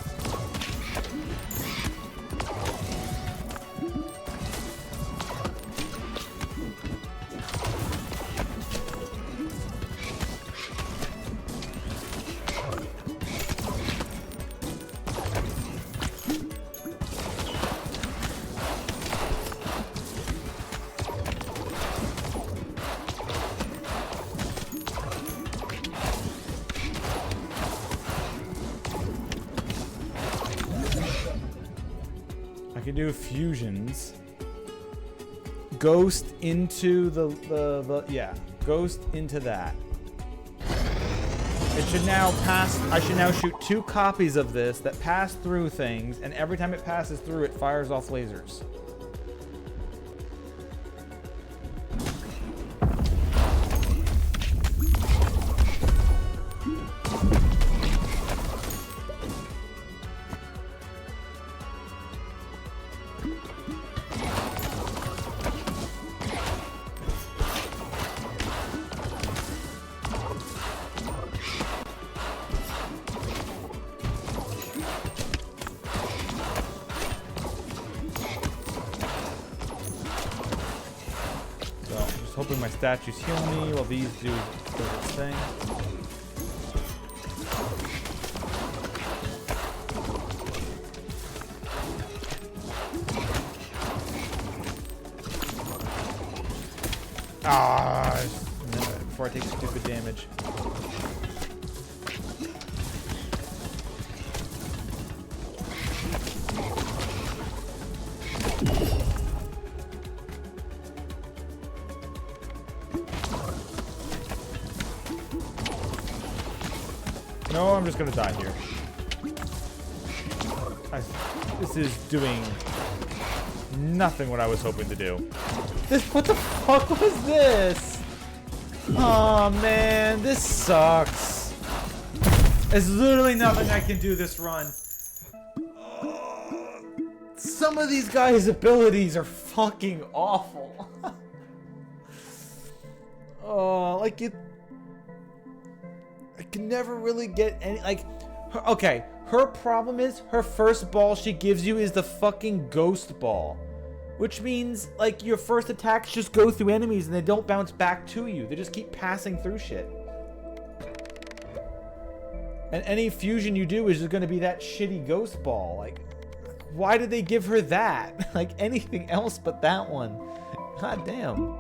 S1: I can do fusions. Ghost into the yeah. Ghost into that. It should now pass. I should now shoot 2 copies of this that pass through things, and every time it passes through, it fires off lasers. Hoping my statues heal me while these do their thing. Ah, before I take stupid damage. No, I'm just gonna die here. This is doing nothing what I was hoping to do. What the fuck was this? Oh man, this sucks. There's literally nothing I can do this run. Some of these guys' abilities are fucking awful. Oh, like it. I can never really get any, like, okay, her problem is her first ball she gives you is the fucking ghost ball, which means, like, your first attacks just go through enemies and they don't bounce back to you. They just keep passing through shit. And any fusion you do is just going to be that shitty ghost ball. Like, why did they give her that? Like, anything else but that one. God damn.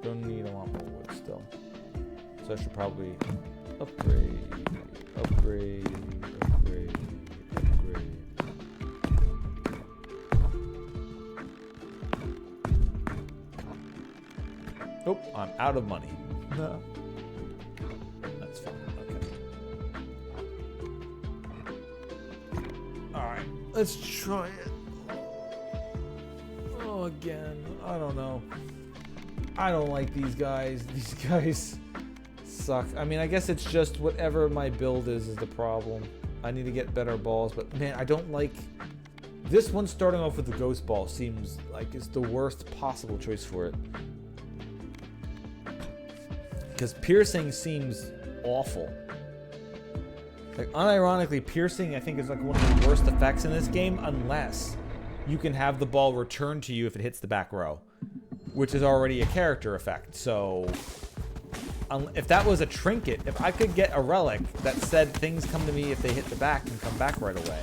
S1: Don't need a lot more wood still. So I should probably upgrade, upgrade, upgrade, upgrade. Nope, I'm out of money. No. That's fine, okay. Alright, let's try it. Oh, again, I don't know. I don't like these guys. These guys suck. I mean, I guess it's just whatever my build is the problem. I need to get better balls, but man, I don't like... This one starting off with the ghost ball seems like it's the worst possible choice for it. Because piercing seems awful. Like, unironically, piercing I think is like one of the worst effects in this game, unless you can have the ball return to you if it hits the back row, which is already a character effect. So if that was a trinket, if I could get a relic that said things come to me if they hit the back and come back right away.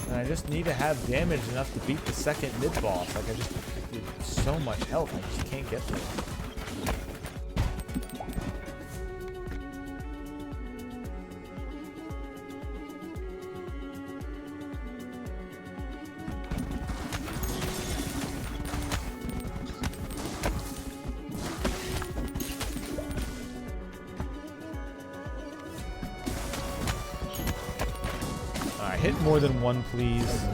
S1: And I just need to have damage enough to beat the second mid-boss. Like, I just did so much health, I just can't get through it. Hit more than one, please.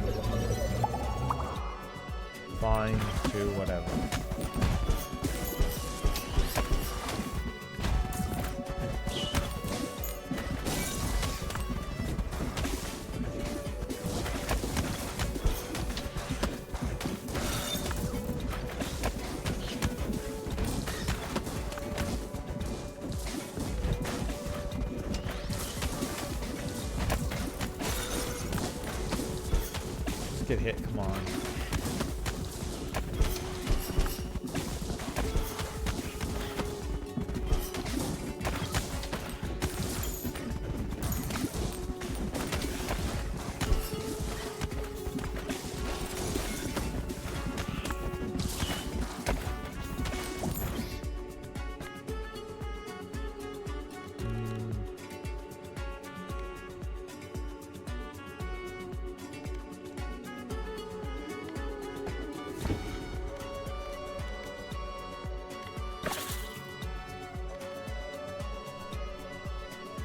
S1: Fine, two, whatever. Get hit, come on.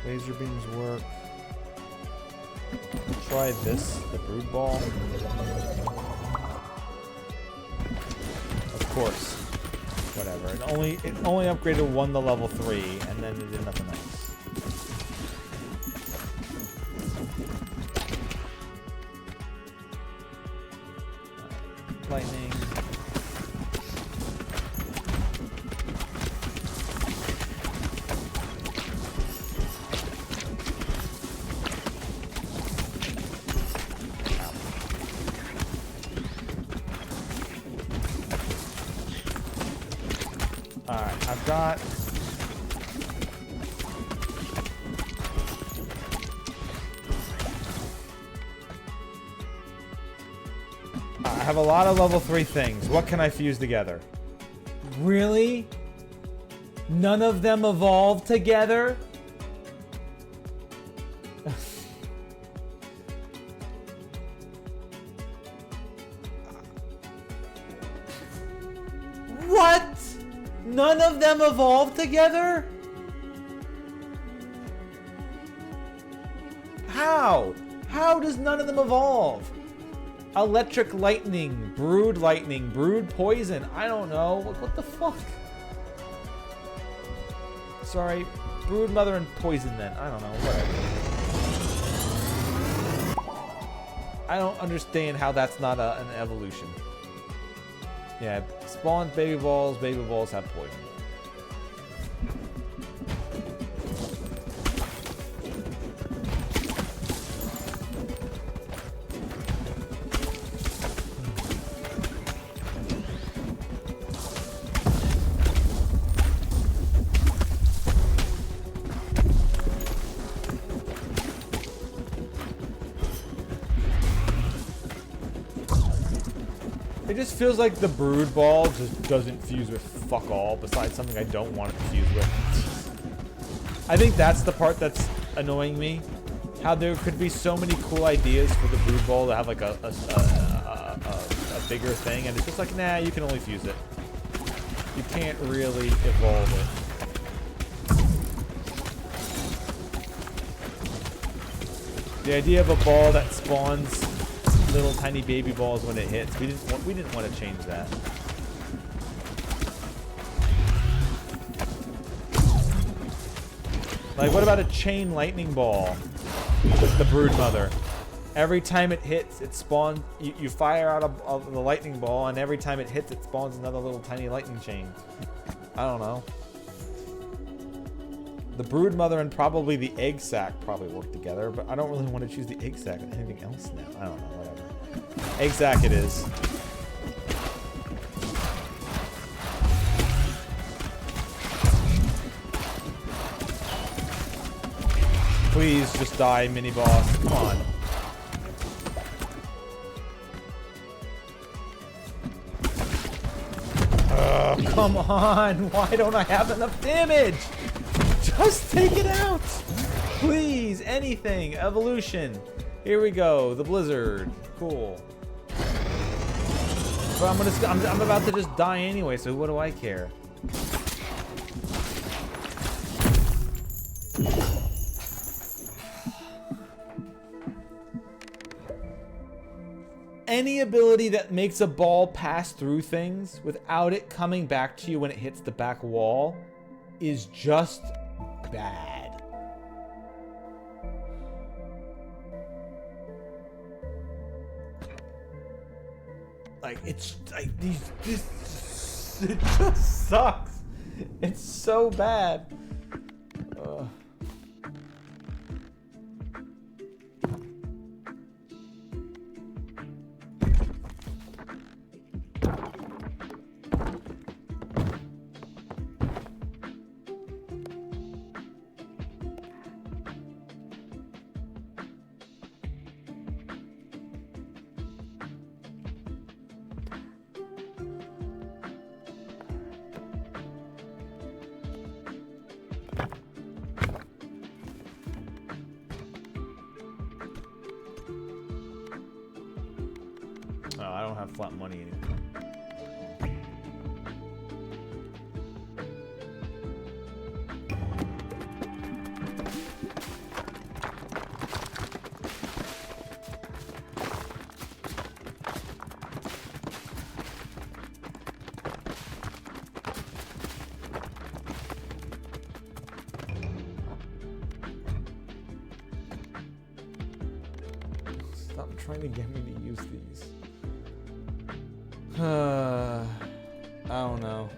S1: Laser beams work. Try this, the brood ball. Of course. Whatever. It only upgraded one to level 3, and then it did nothing else. Lightning. Alright, I've got... I have a lot of level 3 things. What can I fuse together? Really? None of them evolved together? What? None of them evolved together? How? How does none of them evolve? Electric lightning, brood poison. I don't know. What the fuck? Sorry, brood mother and poison then. I don't know. Whatever. I don't understand how that's not an evolution. Yeah, spawns baby balls have poison. It just feels like the brood ball just doesn't fuse with fuck all besides something I don't want it to fuse with. I think that's the part that's annoying me. How there could be so many cool ideas for the brood ball to have like a bigger thing, and it's just like, nah, you can only fuse it. You can't really evolve it. The idea of a ball that spawns little tiny baby balls when it hits. We didn't want to change that. Like, what about a chain lightning ball with the brood mother? Every time it hits, it spawns. You fire out of the lightning ball, and every time it hits, it spawns another little tiny lightning chain. I don't know. The brood mother and probably the egg sac probably work together, but I don't really want to choose the egg sac and anything else now. I don't know, whatever. Egg sac it is. Please just die, mini boss. Come on. Come on. Why don't I have enough damage? Just take it out. Please, anything. Evolution. Here we go. The blizzard. Cool. But I'm about to just die anyway, so what do I care? Any ability that makes a ball pass through things without it coming back to you when it hits the back wall is just bad. Like, it's like this it just sucks. It's so bad. Ugh. Oh, I don't have flat money anymore. Stop trying to get me to use these. I don't know.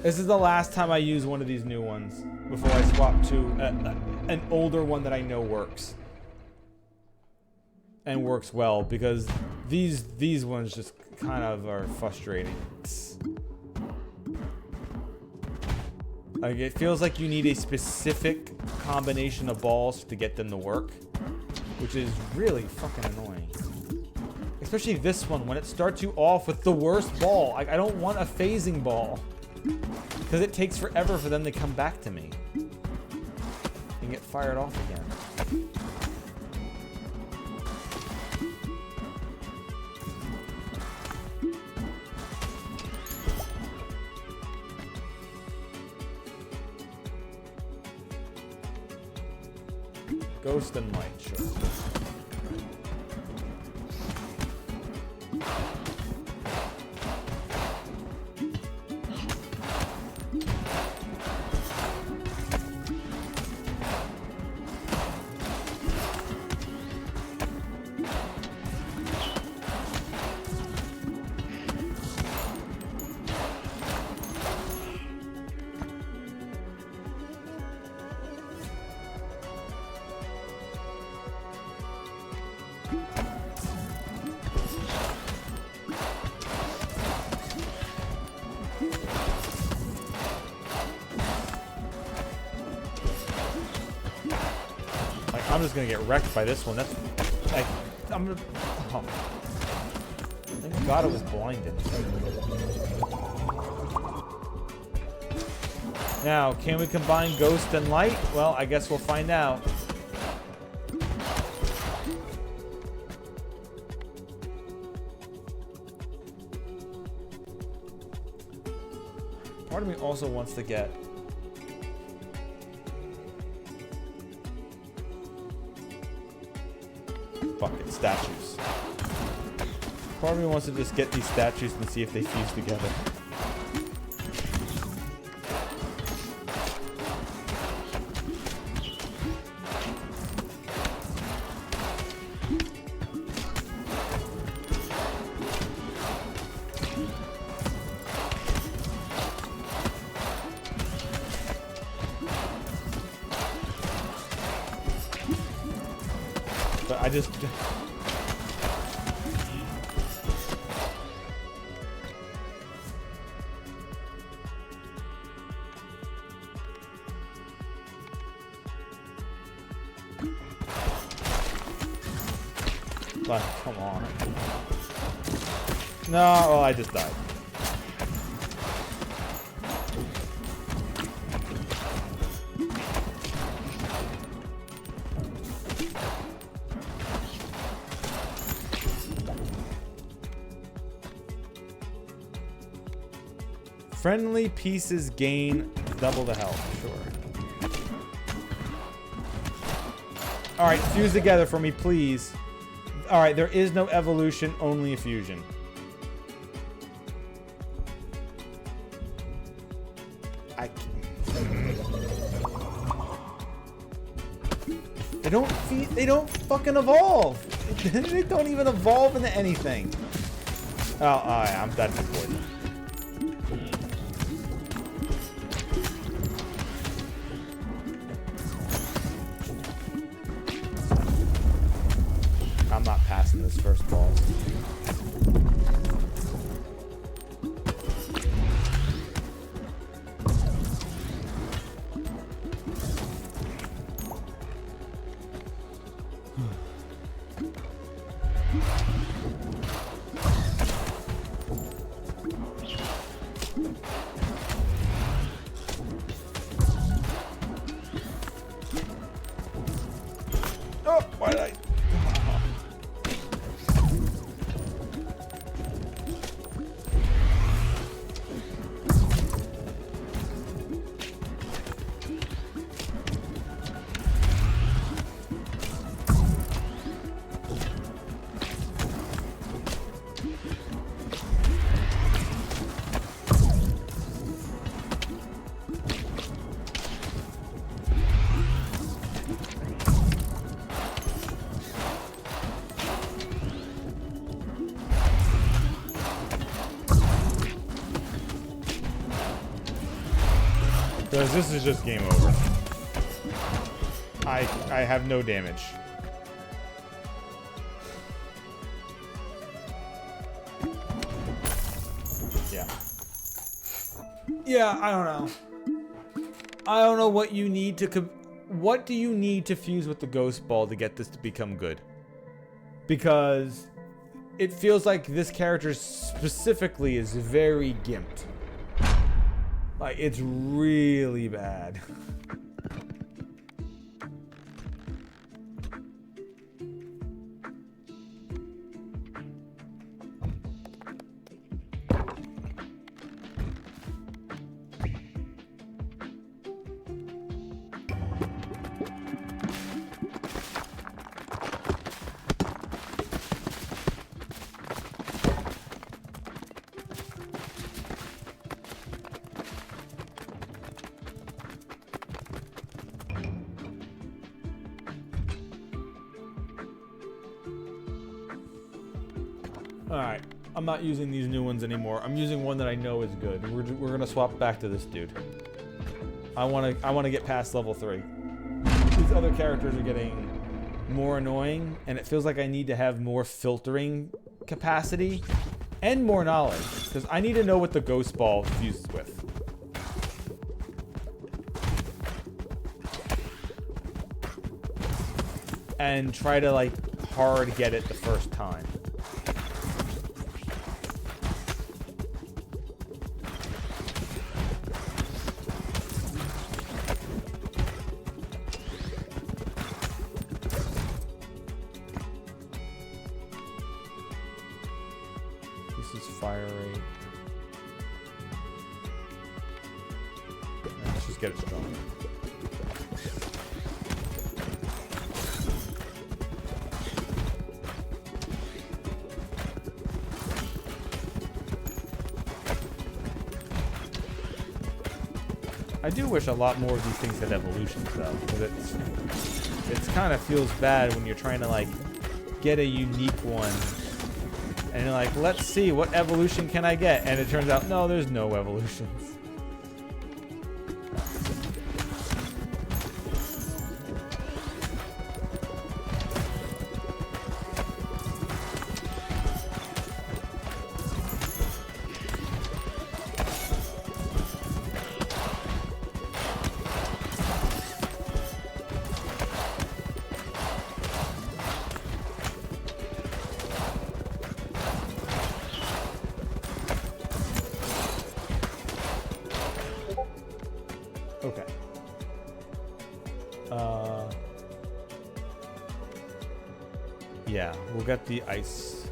S1: This is the last time I use one of these new ones before I swap to an older one that I know works. And works well, because these ones just kind of are frustrating. Like, it feels like you need a specific combination of balls to get them to work, which is really fucking annoying. Especially this one, when it starts you off with the worst ball. I don't want a phasing ball. Because it takes forever for them to come back to me. And get fired off again. Ghost and Light, sure. I'm just gonna get wrecked by this one. That's like, I'm gonna. Oh. Thank God it was blinded. Now, can we combine Ghost and Light? Well, I guess we'll find out. Part of me also wants to get. Bucket statues. Part of me wants to just get these statues and see if they fuse together. But I just... But, come on. No, well, I just died. Friendly pieces gain double the health, sure. Alright, fuse together for me, please. Alright, there is no evolution, only a fusion. They don't fucking evolve. They don't even evolve into anything. Oh, yeah, that's important. I'm not passing this first ball. Oh, why did I? Because this is just game over. I have no damage. Yeah. Yeah, I don't know. I don't know what you need to... What do you need to fuse with the Ghost Ball to get this to become good? Because it feels like this character specifically is very gimped. Like, it's really bad. Alright, I'm not using these new ones anymore. I'm using one that I know is good. We're gonna swap back to this dude. I wanna get past level 3. These other characters are getting more annoying, and it feels like I need to have more filtering capacity and more knowledge, because I need to know what the ghost ball fuses with. And try to, like, hard get it the first time. This is fire rate. Let's just get it stronger. I do wish a lot more of these things had evolutions, though, because it's kind of feels bad when you're trying to, like, get a unique one, and you're like, let's see, what evolution can I get? And it turns out, no, there's no evolutions. Okay. Yeah, we'll get the ice.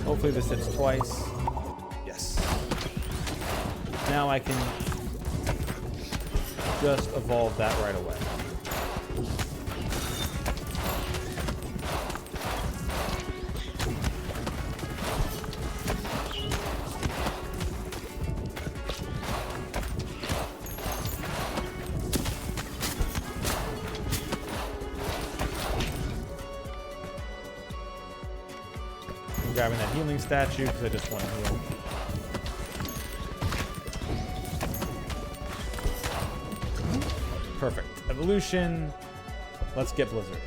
S1: Hopefully this hits twice. Yes. Now I can just evolve that right away. Grabbing that healing statue because I just want to heal. Perfect. Evolution. Let's get Blizzard.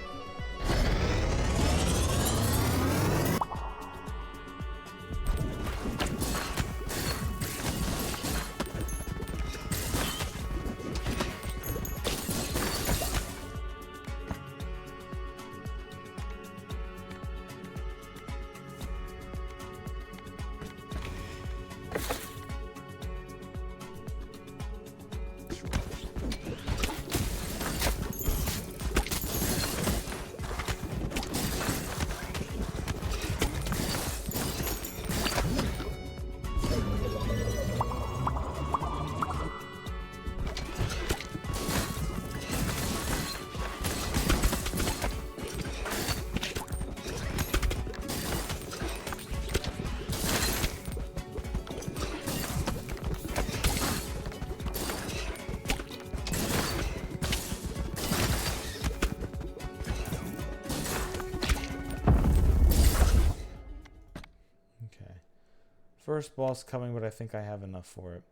S1: First boss coming, but I think I have enough for it.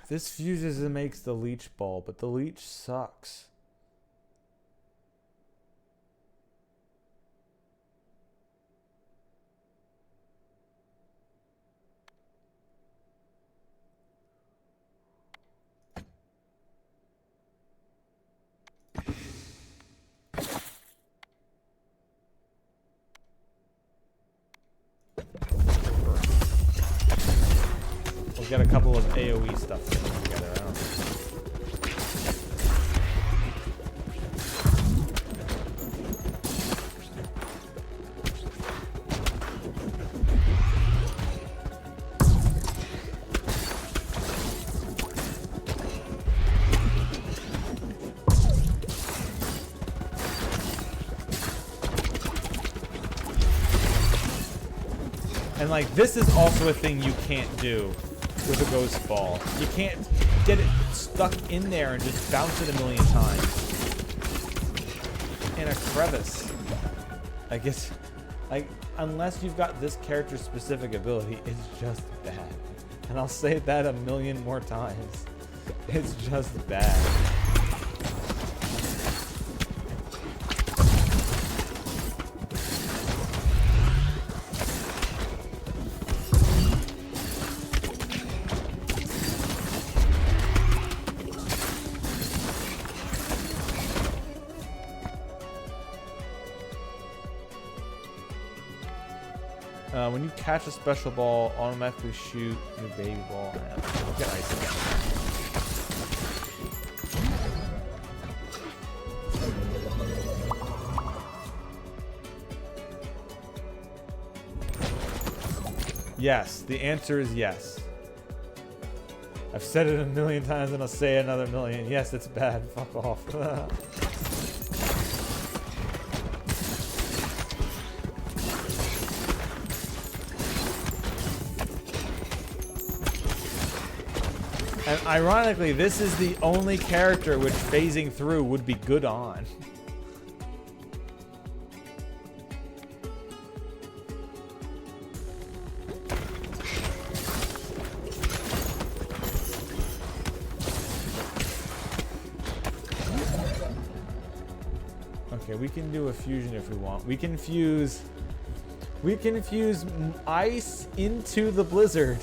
S1: This fuses and makes the leech ball, but the leech sucks. He's got a couple of AoE stuff sticking together. I don't know. And like, this is also a thing you can't do with a ghost ball. You can't get it stuck in there and just bounce it a million times in a crevice. I guess, like, unless you've got this character's specific ability, it's just bad. And I'll say that a million more times. It's just bad. When you catch a special ball, automatically shoot your baby ball. Look at ice again. Yes, the answer is yes. I've said it a million times and I'll say it another million. Yes, it's bad. Fuck off. And ironically, this is the only character which phasing through would be good on. Okay, we can do a fusion if we want. We can fuse ice into the blizzard.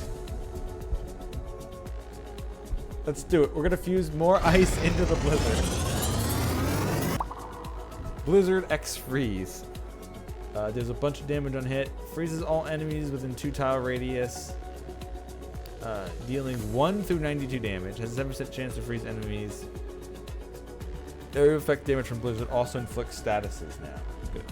S1: Let's do it. We're gonna fuse more ice into the blizzard. Blizzard X freeze. There's a bunch of damage on hit. Freezes all enemies within 2 tile radius. Dealing 1 through 92 damage. Has a 7% chance to freeze enemies. Area effect damage from blizzard also inflicts statuses now. Good.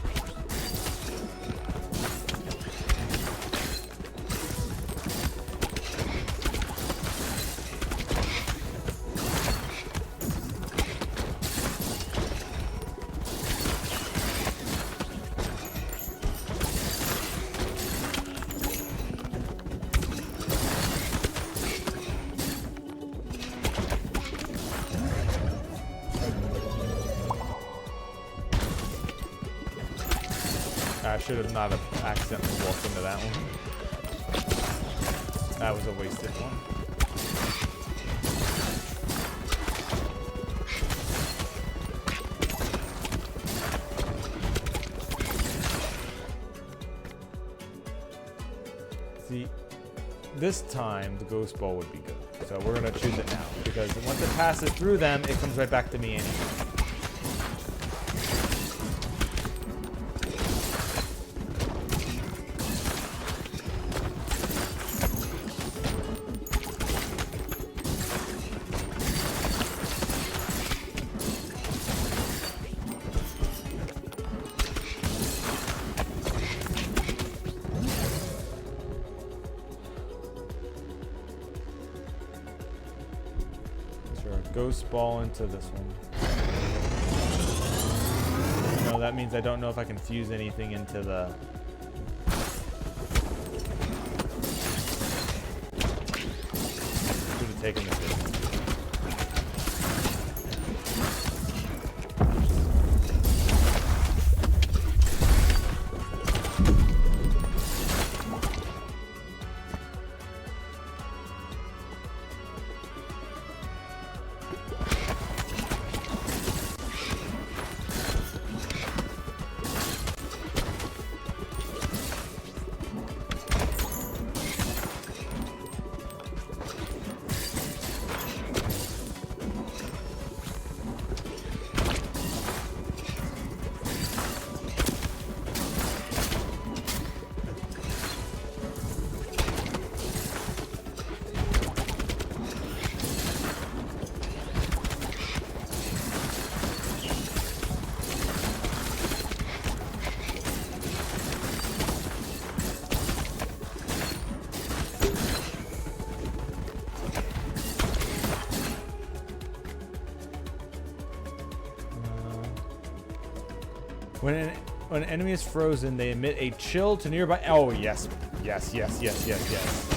S1: I should have not have accidentally walked into that one. That was a wasted one. See, this time the ghost ball would be good. So we're gonna choose it now because once it passes through them, it comes right back to me anyway. Ghost ball into this one. No, that means I don't know if I can fuse anything into the... Should have taken this. When an enemy is frozen, they emit a chill to nearby. Oh yes, yes, yes, yes, yes, yes.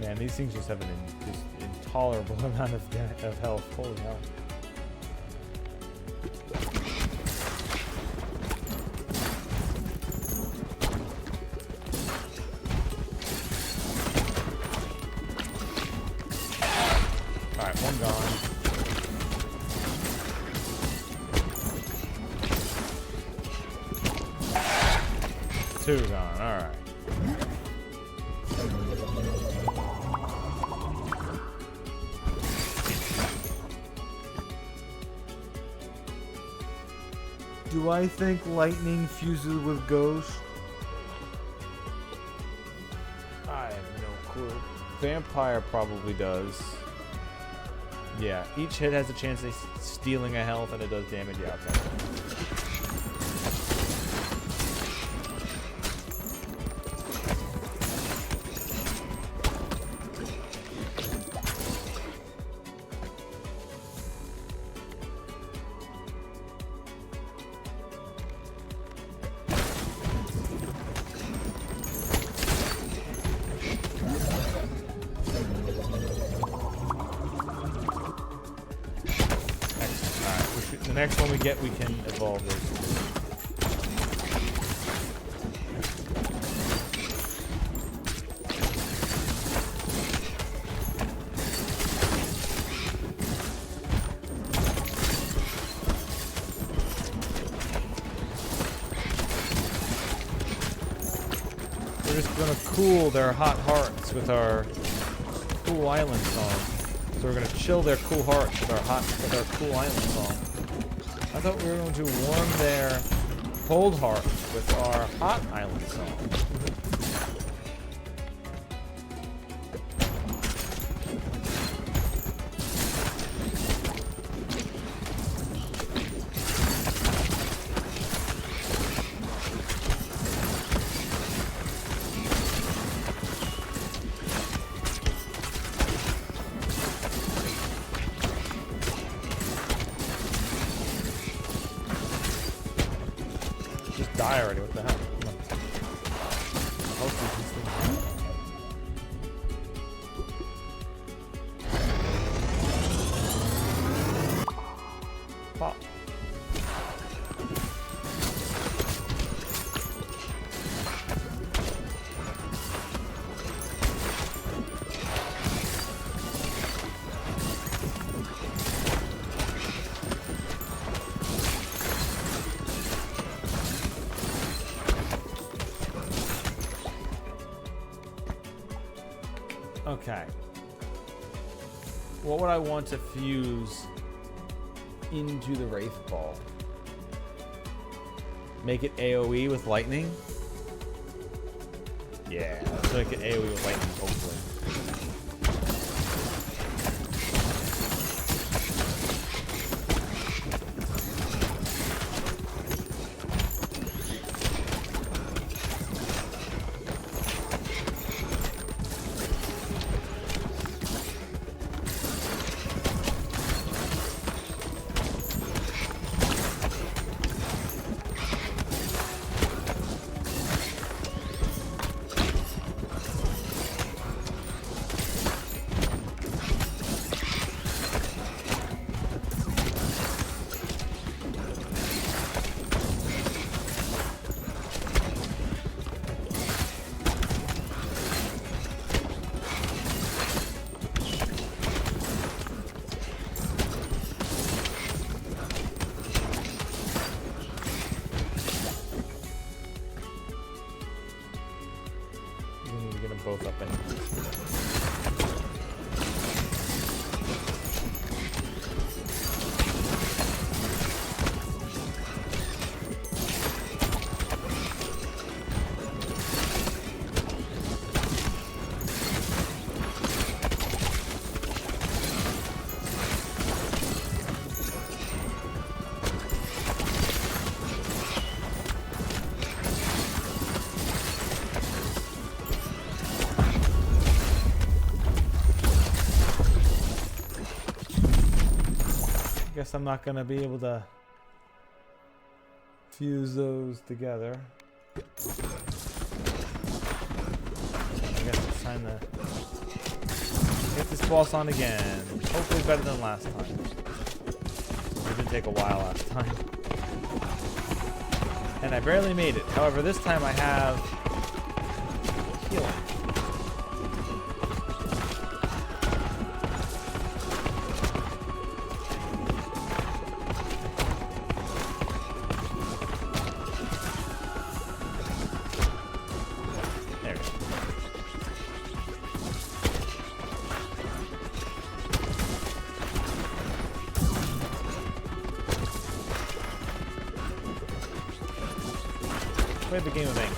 S1: Man, these things just have an just intolerable amount of health. Holy hell. Alright, one gone. Two gone, alright. Do I think lightning fuses with ghost? I have no clue. Vampire probably does. Yeah, each hit has a chance of stealing a health and it does damage. Yeah, okay. The next one we get, we can evolve this. We're just gonna cool their hot hearts with our cool island song. So we're gonna chill their cool hearts with our cool island song. I thought we were going to warm their cold hearts with our hot island song. Die already, what the hell? Come on. Pop. Okay. What would I want to fuse into the Wraith Ball? Make it AoE with lightning? Yeah, let's make it AoE with lightning, hopefully. Both up in. guess I'm not going to be able to fuse those together. I guess it's time to get this boss on again. Hopefully better than last time. It did take a while last time. And I barely made it. However, this time I have healing. Play the game of ink.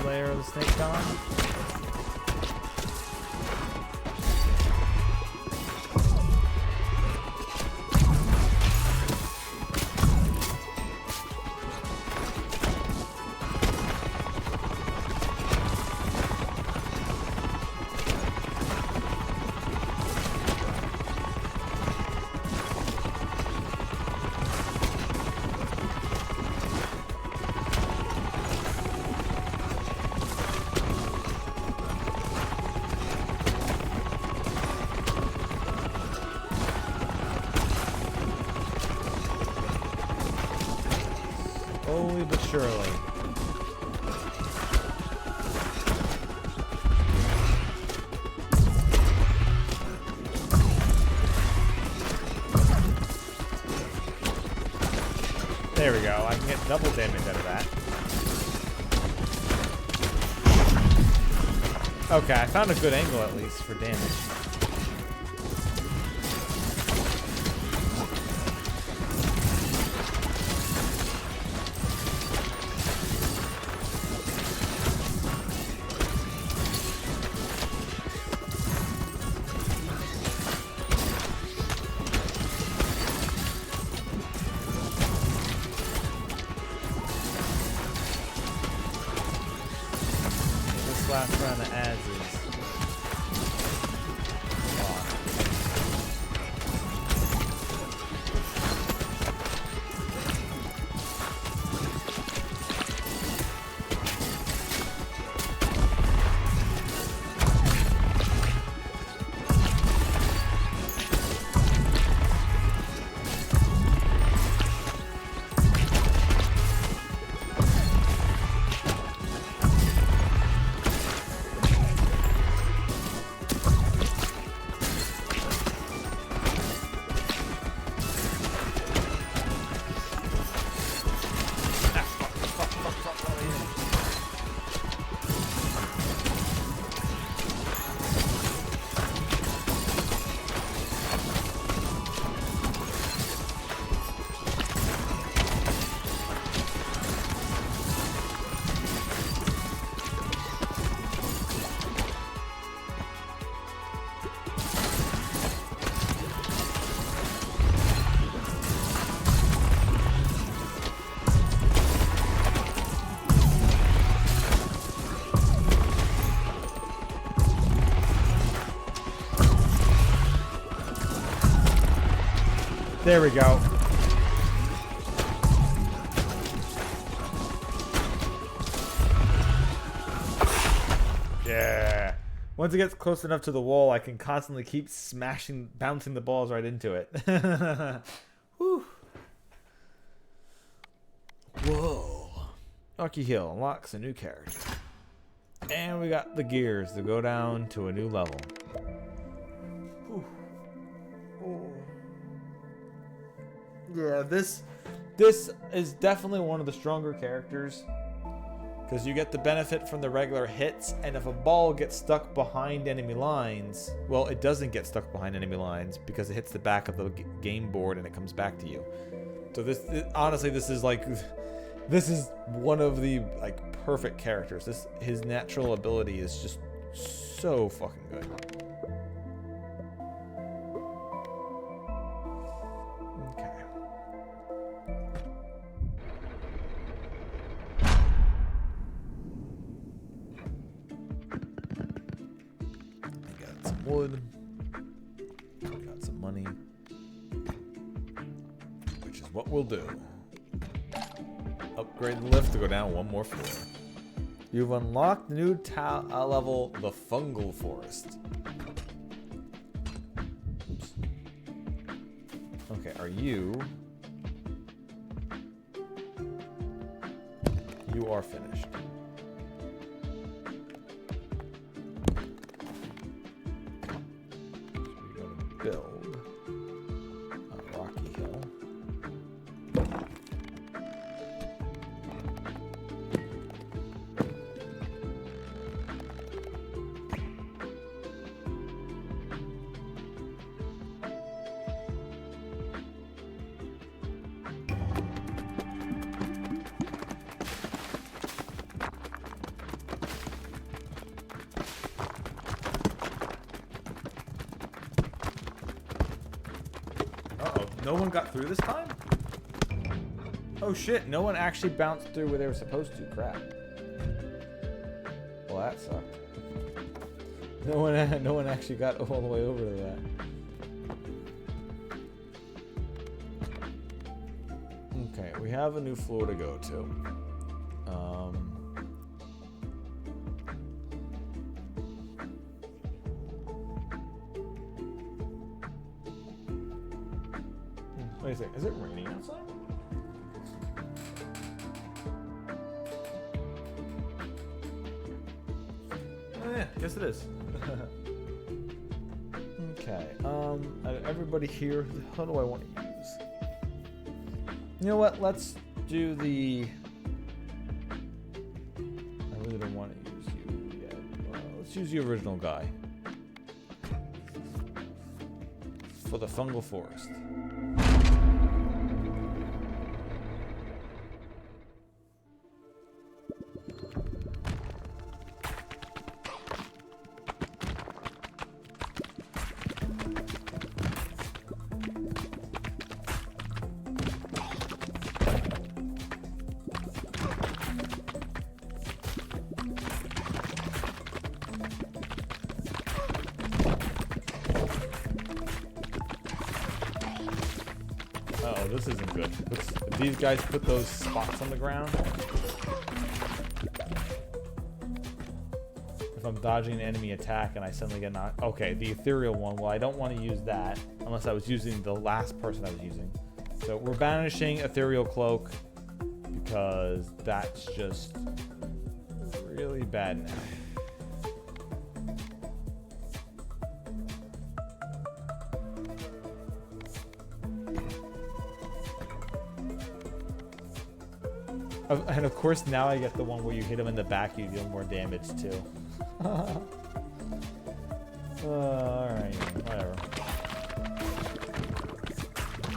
S1: Layer of the snake gone. Slowly but surely. There we go. I can get double damage out of that. Okay, I found a good angle at least for damage. Last round of ads is there we go. Once it gets close enough to the wall, I can constantly keep bouncing the balls right into it. Whew. Whoa. Rocky Hill unlocks a new character. And we got the gears to go down to a new level. Whew. Oh. Yeah, this is definitely one of the stronger characters. Because you get the benefit from the regular hits, and if a ball gets stuck behind enemy lines, well, it doesn't get stuck behind enemy lines because it hits the back of the game board and it comes back to you. So honestly, this is one of the perfect characters. His natural ability is just so fucking good. Wood. Got some money, which is what we'll do. Upgrade the lift to go down one more floor. You've unlocked the new level, the Fungal Forest. Oops. Okay, are you? You are finished. Build Rocky Hill. No one got through this time? Oh shit, no one actually bounced through where they were supposed to. Crap. Well, that sucked. No one actually got all the way over to that. Okay, we have a new floor to go to. Wait a second, is it raining outside? Oh yeah, yes it is. Okay, everybody here, how do I want to use? You know what, let's do the... I really don't want to use you yet. Let's use the original guy. For the Fungal Forest. Uh-oh, this isn't good. These guys put those spots on the ground. If I'm dodging an enemy attack and I suddenly get knocked... Okay, the ethereal one. Well, I don't want to use that unless I was using the last person I was using. So we're banishing ethereal cloak because that's just really bad now. And of course, now I get the one where you hit him in the back, you deal more damage too. Alright, whatever.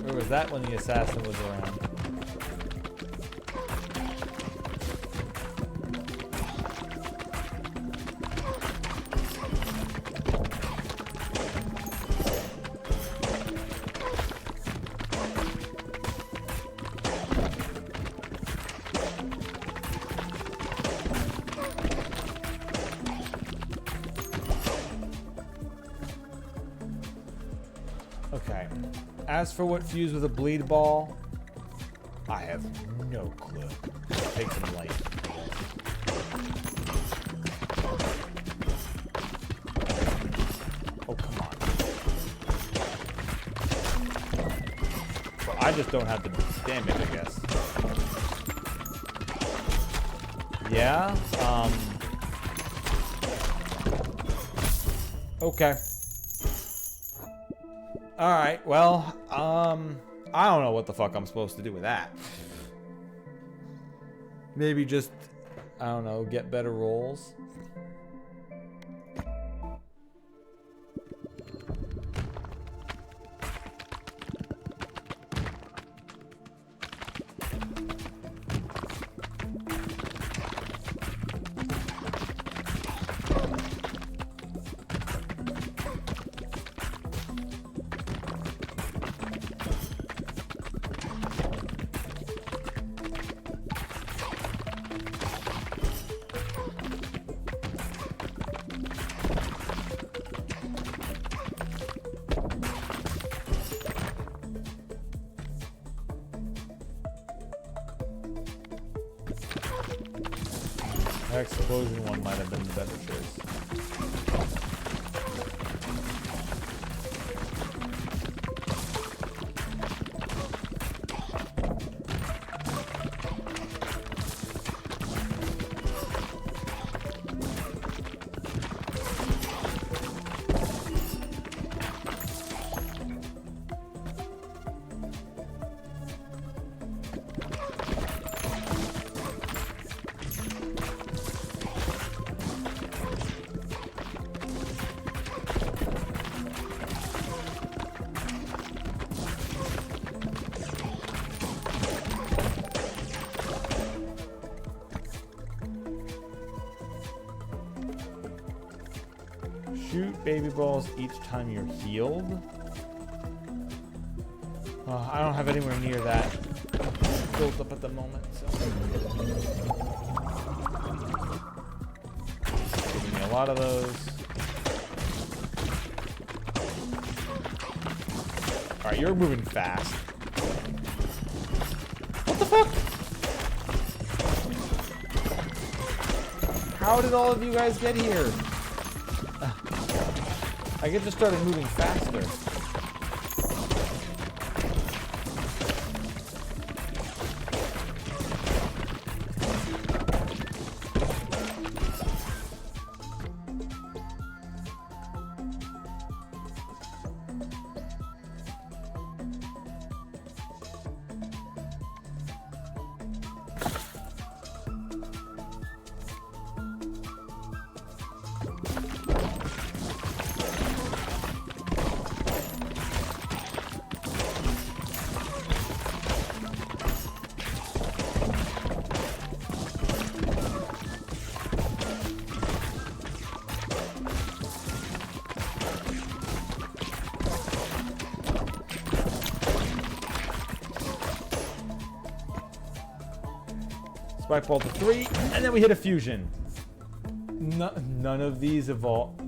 S1: Where was that when the assassin was around? Okay. As for what fused with a bleed ball, I have no clue. Take some light. I just don't have the damage, I guess. Yeah, okay. Alright, well, I don't know what the fuck I'm supposed to do with that. Maybe just, I don't know, get better rolls. That explosion one might have been the better choice. Shoot baby balls each time you're healed. I don't have anywhere near that built up at the moment, so. Giving me a lot of those. Alright, you're moving fast. What the fuck? How did all of you guys get here? I just started moving faster. Spike ball to 3, and then we hit a fusion. None of these evolve.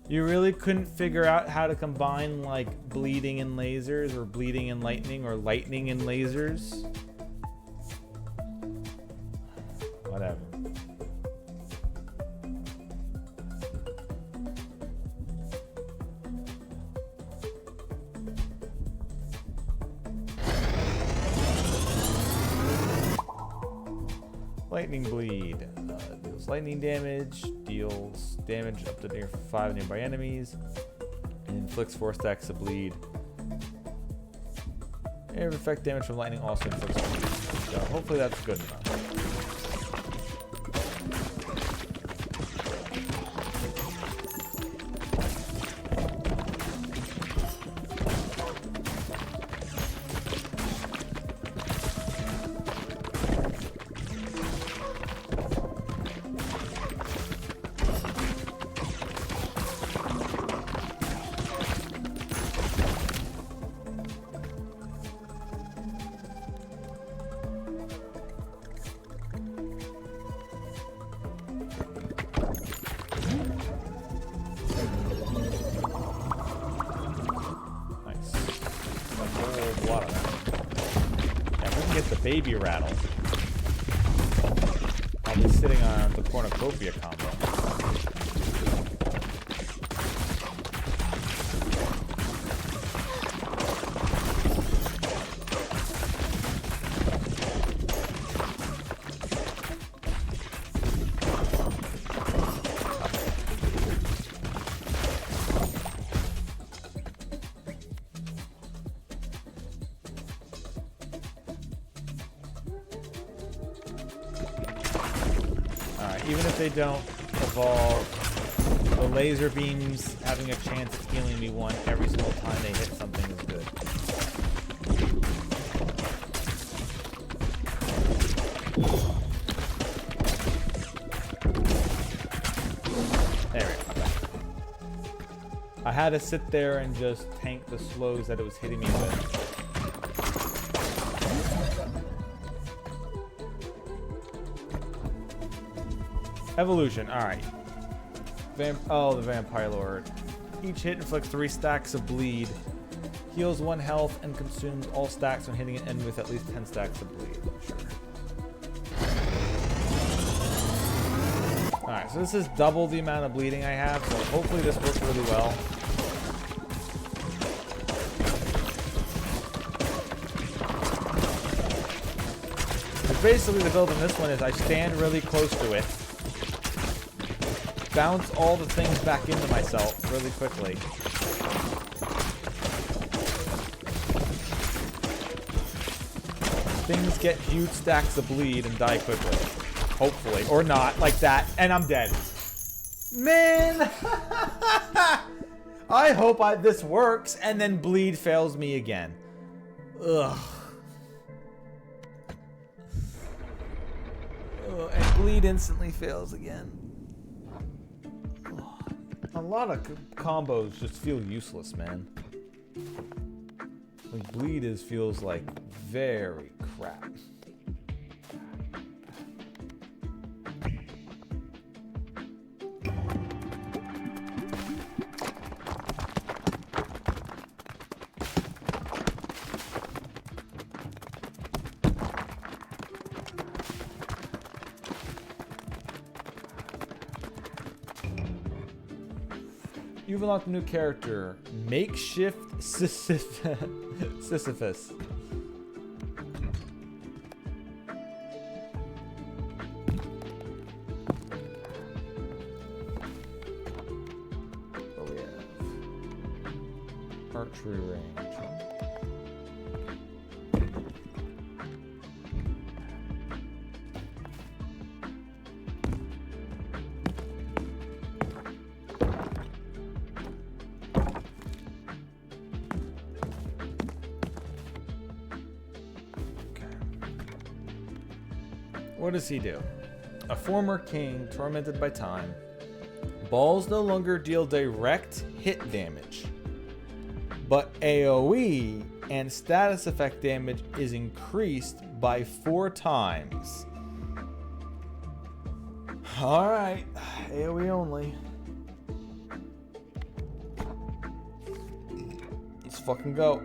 S1: You really couldn't figure out how to combine like bleeding and lasers, or bleeding and lightning, or lightning and lasers? Whatever. Lightning bleed. Deals lightning damage, deals damage up to near 5 nearby enemies, and inflicts 4 stacks of bleed. Area of effect damage from lightning also inflicts bleed. So hopefully that's good enough. Baby rattle. I'll be sitting on the cornucopia combo. if they don't evolve, the laser beams having a chance of healing me one every single time they hit something is good. There we go. Okay. I had to sit there and just tank the slows that it was hitting me with. Evolution, alright. Oh, the Vampire Lord. Each hit inflicts 3 stacks of bleed. Heals 1 health and consumes all stacks when hitting an enemy with at least 10 stacks of bleed. Sure. Alright, so this is double the amount of bleeding I have, so hopefully this works really well. Basically, the build in this one is I stand really close to it, bounce all the things back into myself really quickly. Things get huge stacks of bleed and die quickly. Hopefully. Or not, like that, and I'm dead. Man! I hope this works, and then bleed fails me again. Ugh. And bleed instantly fails again. A lot of combos just feel useless, man. Like bleed feels like very crap. You've unlocked a new character, Makeshift Sisyphus. What do we have? Archery range. What does he do? A former king, tormented by time. Balls no longer deal direct hit damage, but AoE and status effect damage is increased by 4 times. Alright, AoE only. Let's fucking go.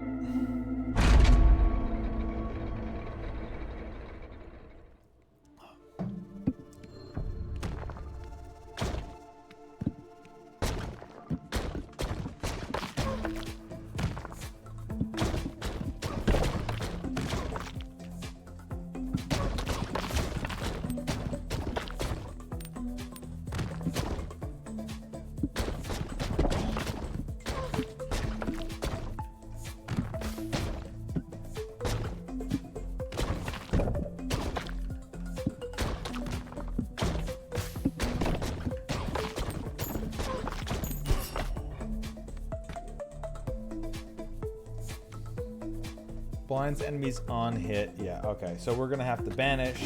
S1: Blinds enemies on hit. Yeah, okay. So we're going to have to banish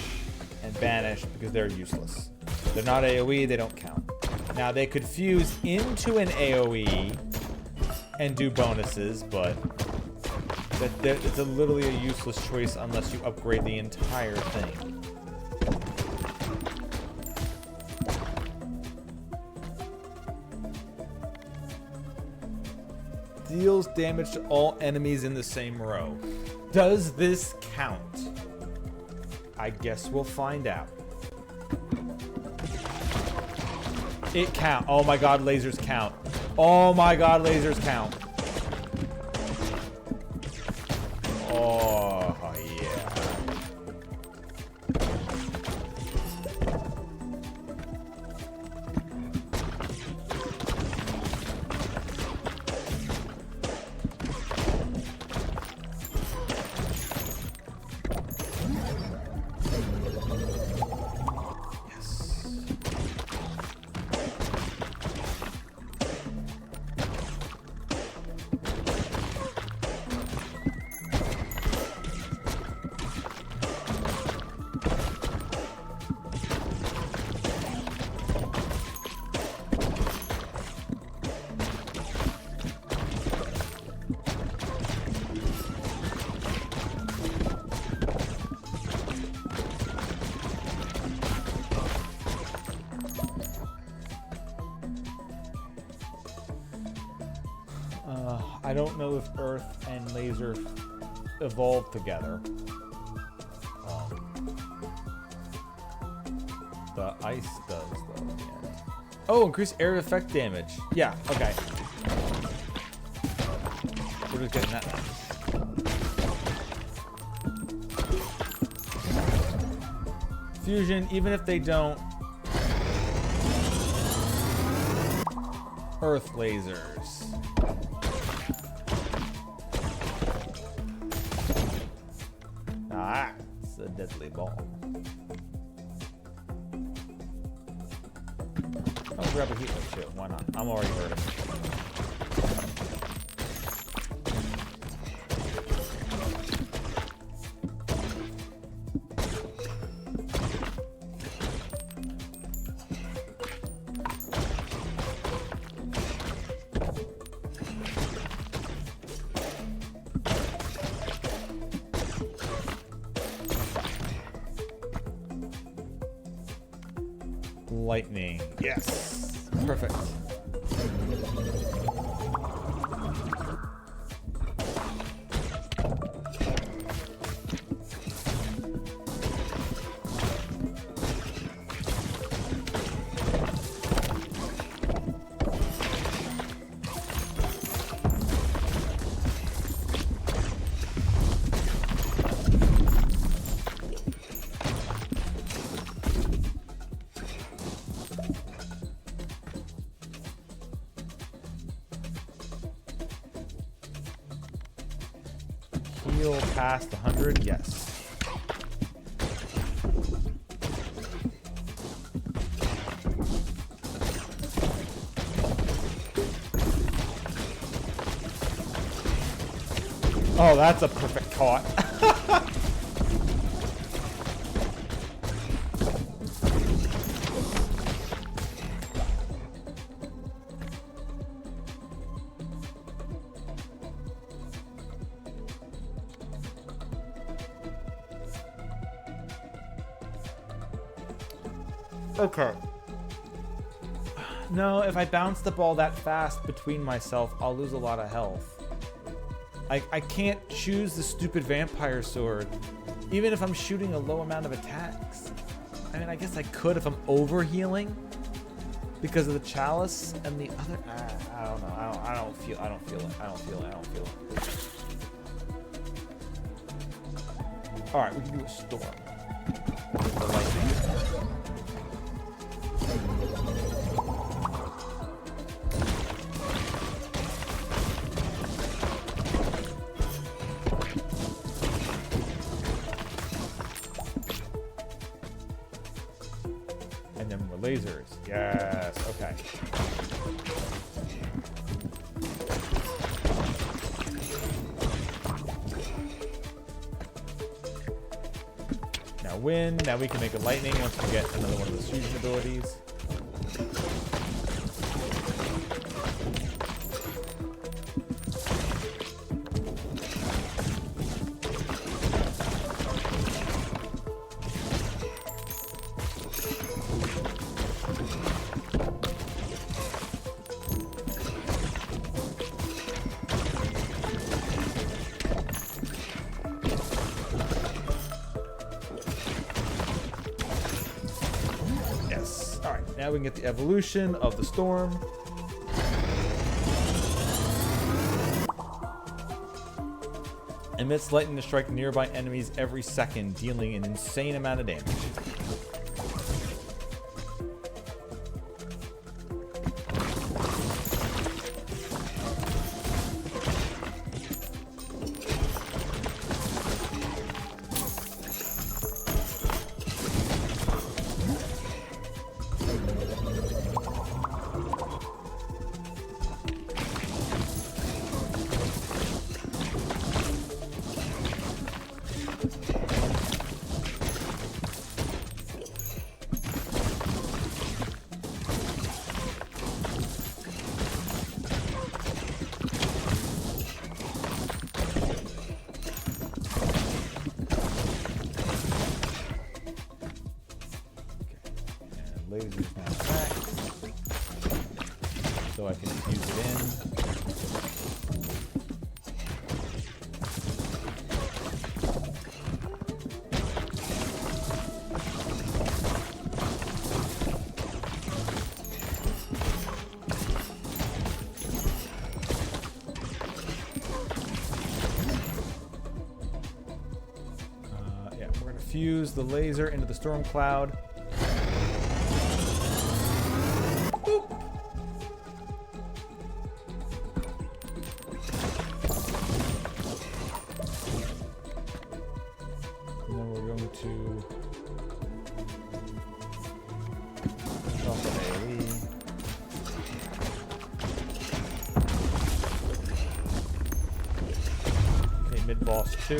S1: and banish because they're useless. They're not AoE, they don't count. Now, they could fuse into an AoE and do bonuses, but it's literally a useless choice unless you upgrade the entire thing. Deals damage to all enemies in the same row. Does this count? I guess we'll find out. It count. Oh my god, lasers count. Oh my god, lasers count. Oh, yeah. I don't know if Earth and Laser evolved together. The ice does, though. Yeah. Oh, increase area effect damage. Yeah, okay. We're just getting that now. Fusion, even if they don't... Earth lasers. Ah, it's a deadly ball. I'll grab a heat ray too. Why not? I'm already hurting. Lightning. Yes. Perfect. Heal past 100, yes. Oh, that's a perfect caught. Okay. No, if I bounce the ball that fast between myself, I'll lose a lot of health. I can't choose the stupid vampire sword, even if I'm shooting a low amount of attacks. I mean, I guess I could if I'm over healing because of the chalice and the other. I don't know. I don't feel it. All right, we can do a storm. The lightning. And then more lasers. Yes. Okay. Now wind. Now we can make a lightning once we get another one of those fusion abilities. Now we can get the evolution of the storm. Emits lightning to strike nearby enemies every second, dealing an insane amount of damage. Lasers now back, so I can fuse it in. fuse the laser into the storm cloud. Boop. And then we're going to drop an AoE. Okay, mid boss 2.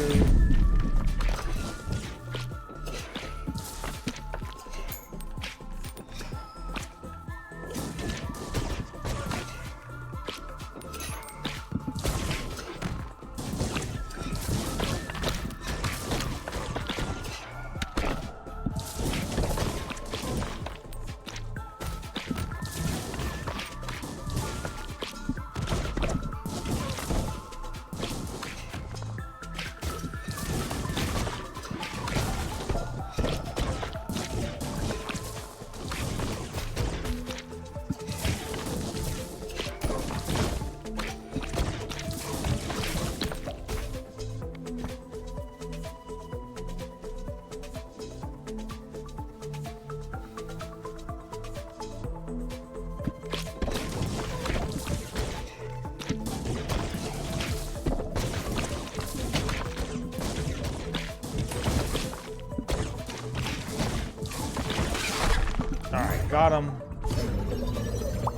S1: Alright, got him.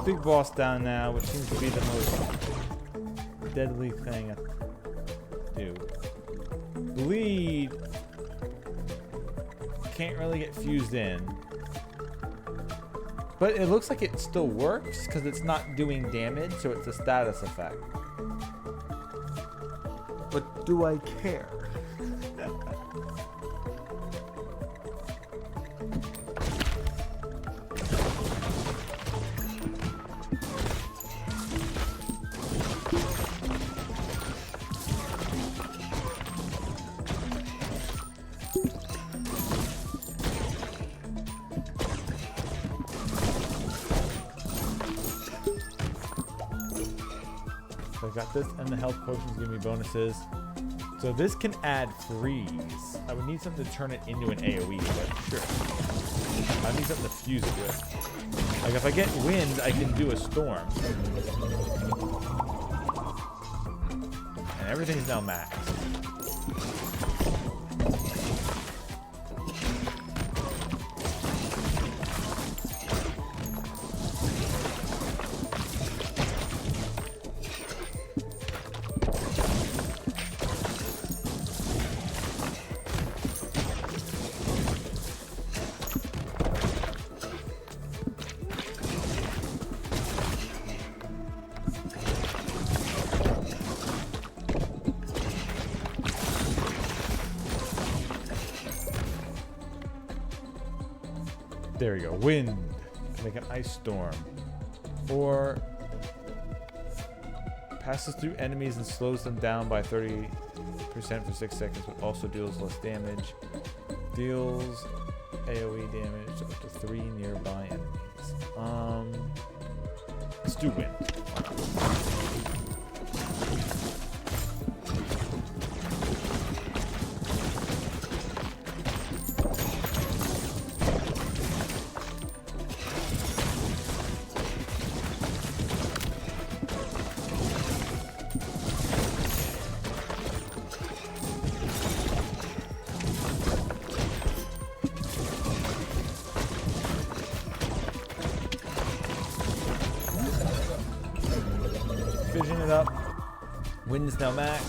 S1: Big boss down now, which seems to be the most deadly thing I do. Bleed can't really get fused in. But it looks like it still works because it's not doing damage, so it's a status effect. But do I care? So I got this, and the health potions give me bonuses. So this can add freeze. I would need something to turn it into an AoE, but sure. I need something to fuse it with. Like if I get wind, I can do a storm. And everything's now maxed. There we go. Wind. Make an ice storm. Or passes through enemies and slows them down by 30% for 6 seconds, but also deals less damage. Deals AoE damage to up to 3 nearby enemies. Let's do wind. Vision it up. Wind is now max.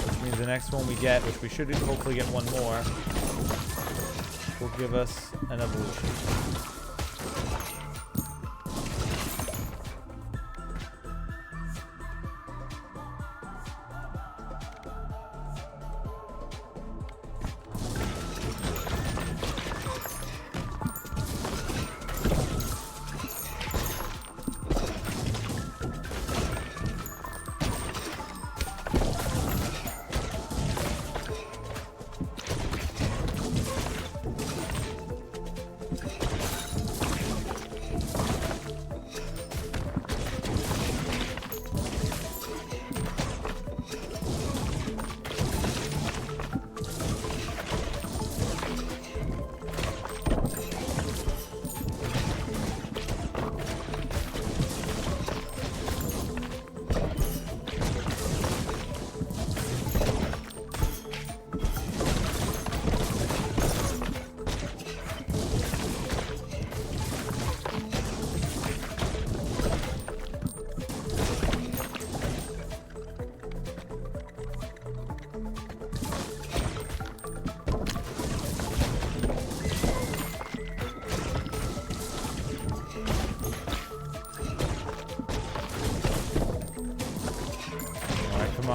S1: Which means the next one we get, which we should hopefully get one more, will give us an evolution.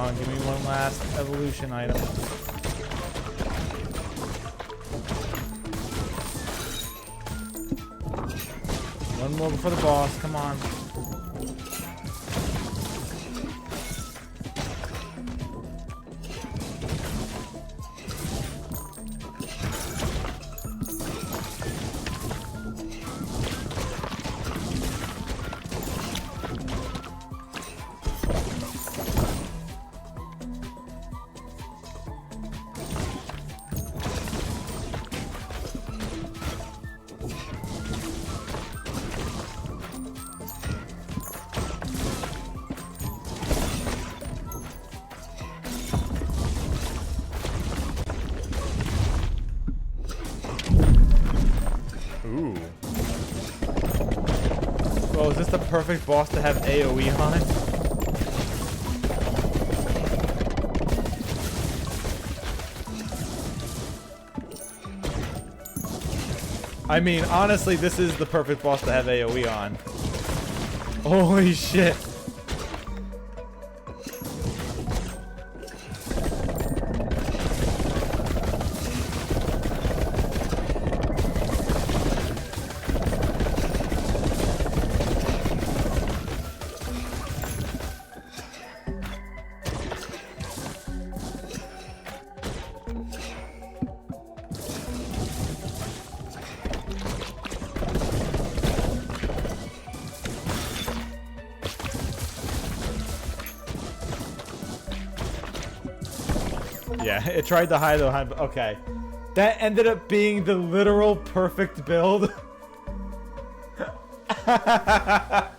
S2: on, give me one last evolution item. One more before the boss, come on.
S1: Ooh.
S2: Oh, is this the perfect boss to have AoE on? I mean, honestly, this is the perfect boss to have AoE on. Holy shit. Yeah, it tried to hide behind, but okay. That ended up being the literal perfect build. That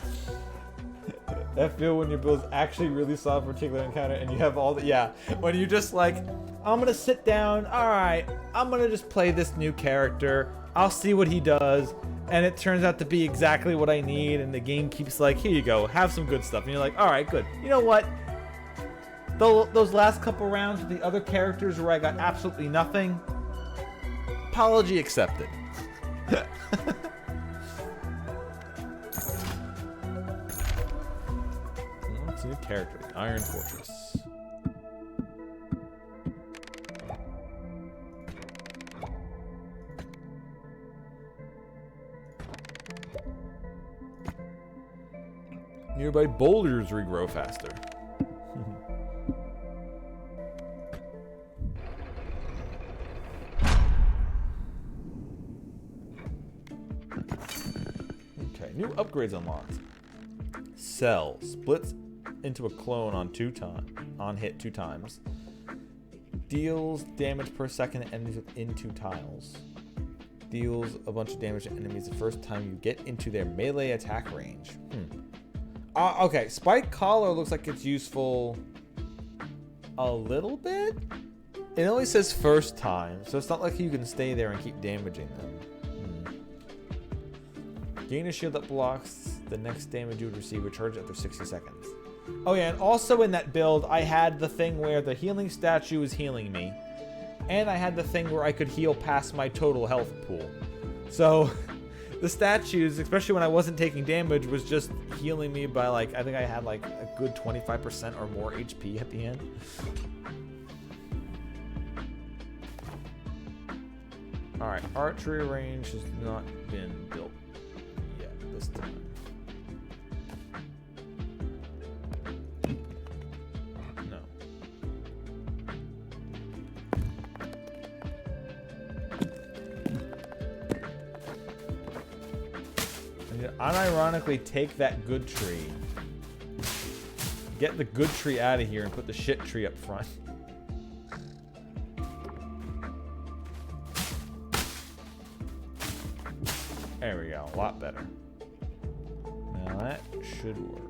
S2: feel when your build's actually really solid for a particular encounter and you have all the, yeah. When you just like, I'm gonna sit down, alright, I'm gonna just play this new character, I'll see what he does, and it turns out to be exactly what I need, and the game keeps like, here you go, have some good stuff, and you're like, alright, good. You know what? Those last couple rounds with the other characters where I got absolutely nothing, apology accepted. What's a new character? Iron Fortress. Nearby boulders regrow faster. New upgrades unlocked. Cell splits into a clone on hit 2 times. Deals damage per second to enemies within 2 tiles. Deals a bunch of damage to enemies the first time you get into their melee attack range. Okay, Spike Collar looks like it's useful a little bit. It only says first time, so it's not like you can stay there and keep damaging them. Gain a shield that blocks the next damage you would receive, recharge after 60 seconds. Oh yeah, and also in that build, I had the thing where the healing statue was healing me. And I had the thing where I could heal past my total health pool. So, the statues, especially when I wasn't taking damage, was just healing me by like, I think I had like a good 25% or more HP at the end. Alright, archery range has not been built. This time. No. And unironically take that good tree. Get the good tree out of here and put the shit tree up front. There we go, a lot better. Now that should work.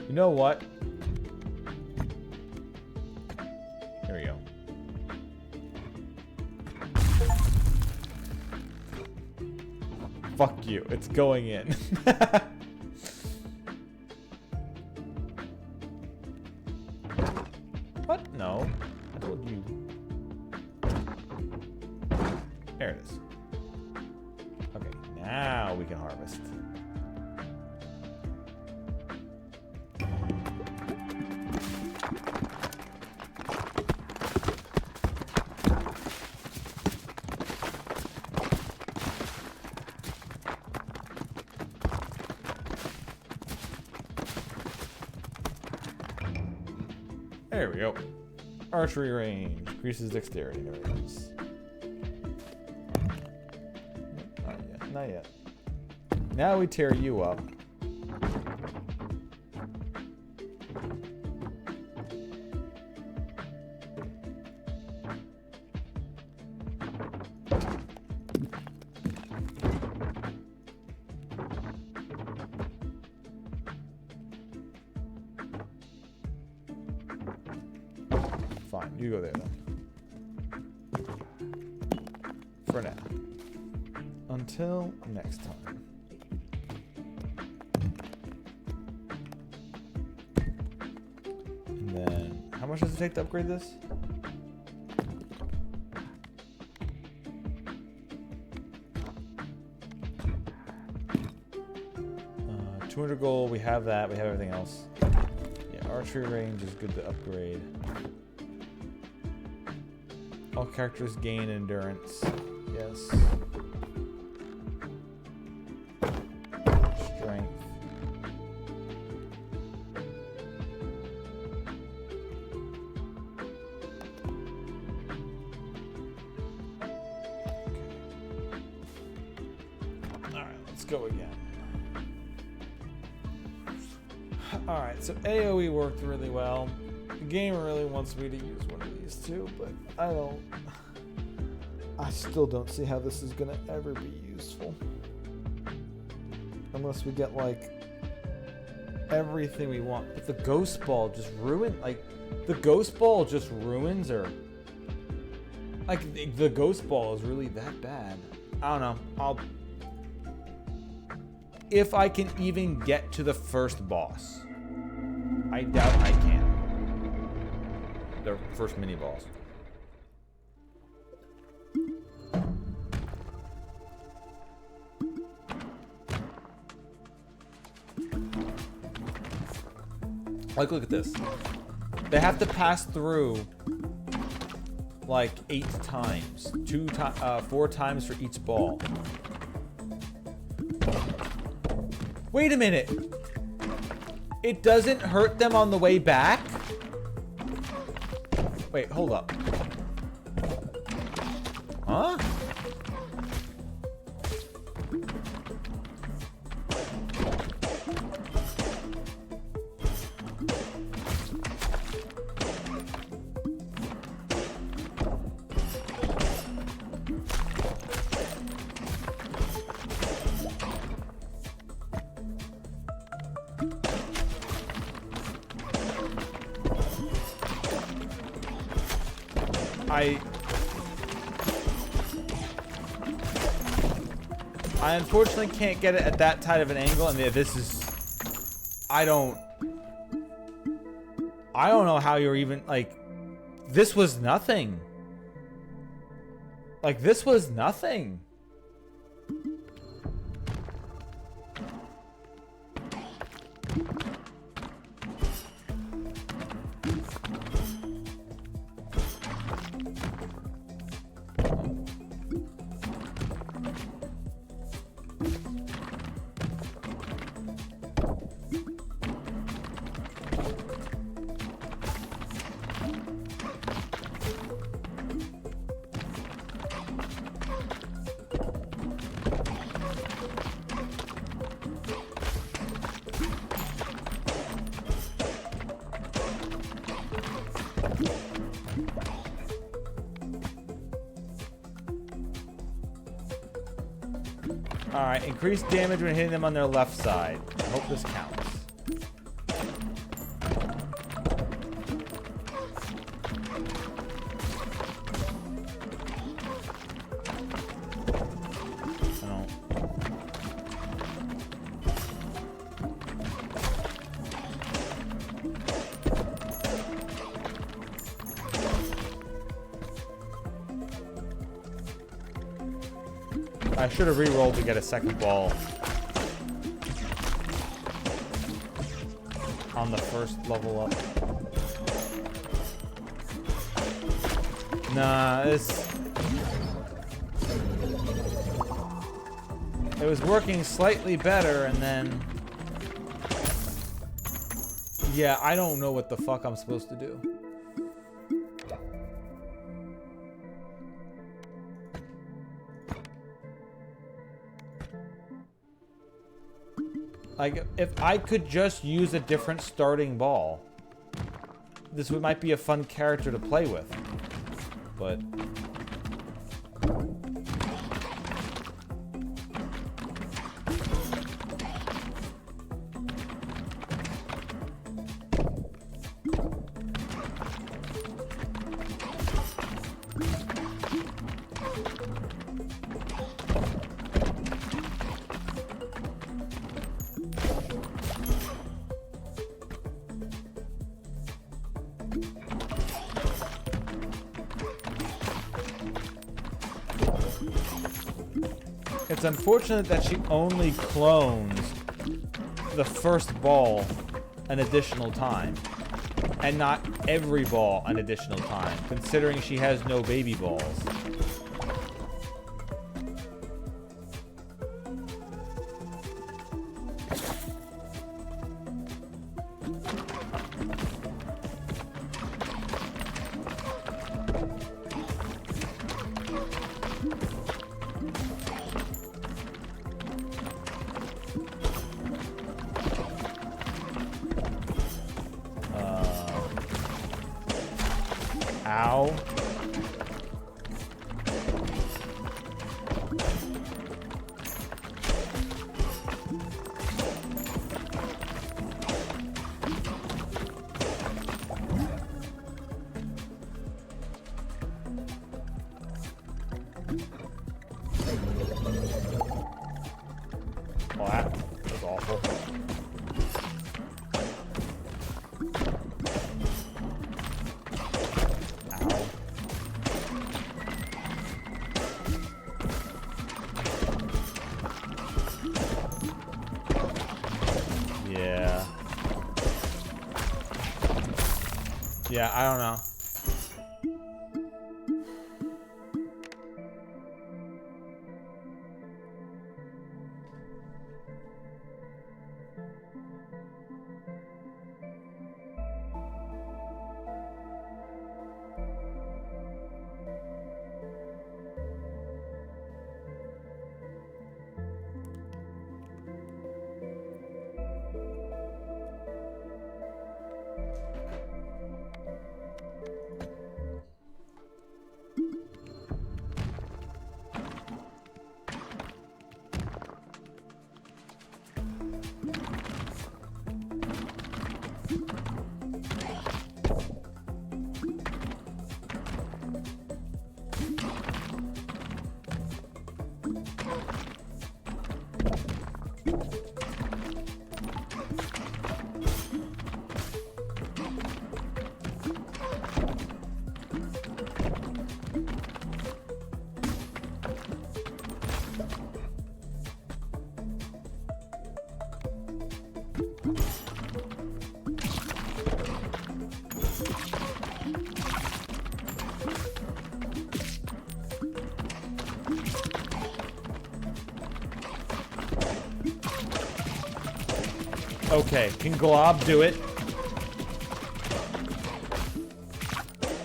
S2: You know what? Here we go. Fuck you, it's going in. What? No. I told you. There it is. Okay, now we can harvest. There we go. Archery range. Increases dexterity. There it is. Not yet. Not yet. Now we tear you up. Fine, you go there then. For now. Until next time. And then, how much does it take to upgrade this? Uh, 200 gold, we have that, we have everything else. Yeah, archery range is good to upgrade. All characters gain endurance. Yes. Strength. Alright, let's go again. Alright, so AoE worked really well. The game really wants me to use one of these two, but I still don't see how this is gonna ever be useful. Unless we get like everything we want. But the ghost ball just ruins her. Like the ghost ball is really that bad. I don't know. If I can even get to the first boss. I doubt I can. The first mini boss. Like, look at this. They have to pass through like 8 times, 4 times for each ball. Wait a minute. It doesn't hurt them on the way back? Wait, hold up. Huh? I unfortunately can't get it at that tight of an angle, and this is... I don't know how you're even, like... This was nothing. Like, this was nothing. Alright, increase damage when hitting them on their left side. I hope this counts.
S1: I should have re-rolled to get a second ball on the first level up. Nah, this... It was working slightly better, and then... Yeah, I don't know what the fuck I'm supposed to do. Like, if I could just use a different starting ball, this might be a fun character to play with. But... It's unfortunate that she only clones the first ball an additional time, and not every ball an additional time, considering she has no baby balls. Ow. Oh, that was awful. Yeah, I don't know. Okay, can Glob do it?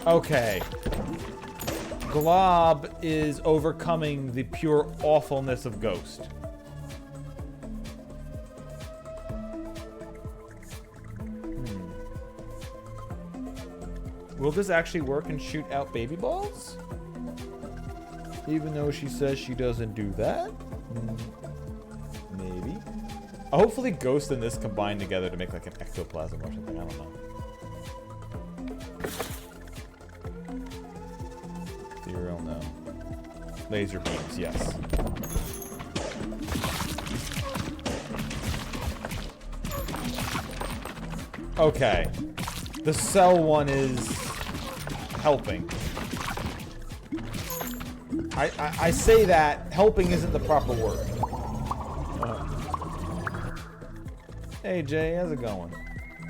S1: Okay. Glob is overcoming the pure awfulness of Ghost. Will this actually work and shoot out baby balls? Even though she says she doesn't do that? Maybe. Hopefully Ghost and this combine together to make like an ectoplasm or something. I don't know. Ethereal, no. Laser beams, yes. Okay. The cell one is helping. I say that helping isn't the proper word. Hey Jay, how's it going?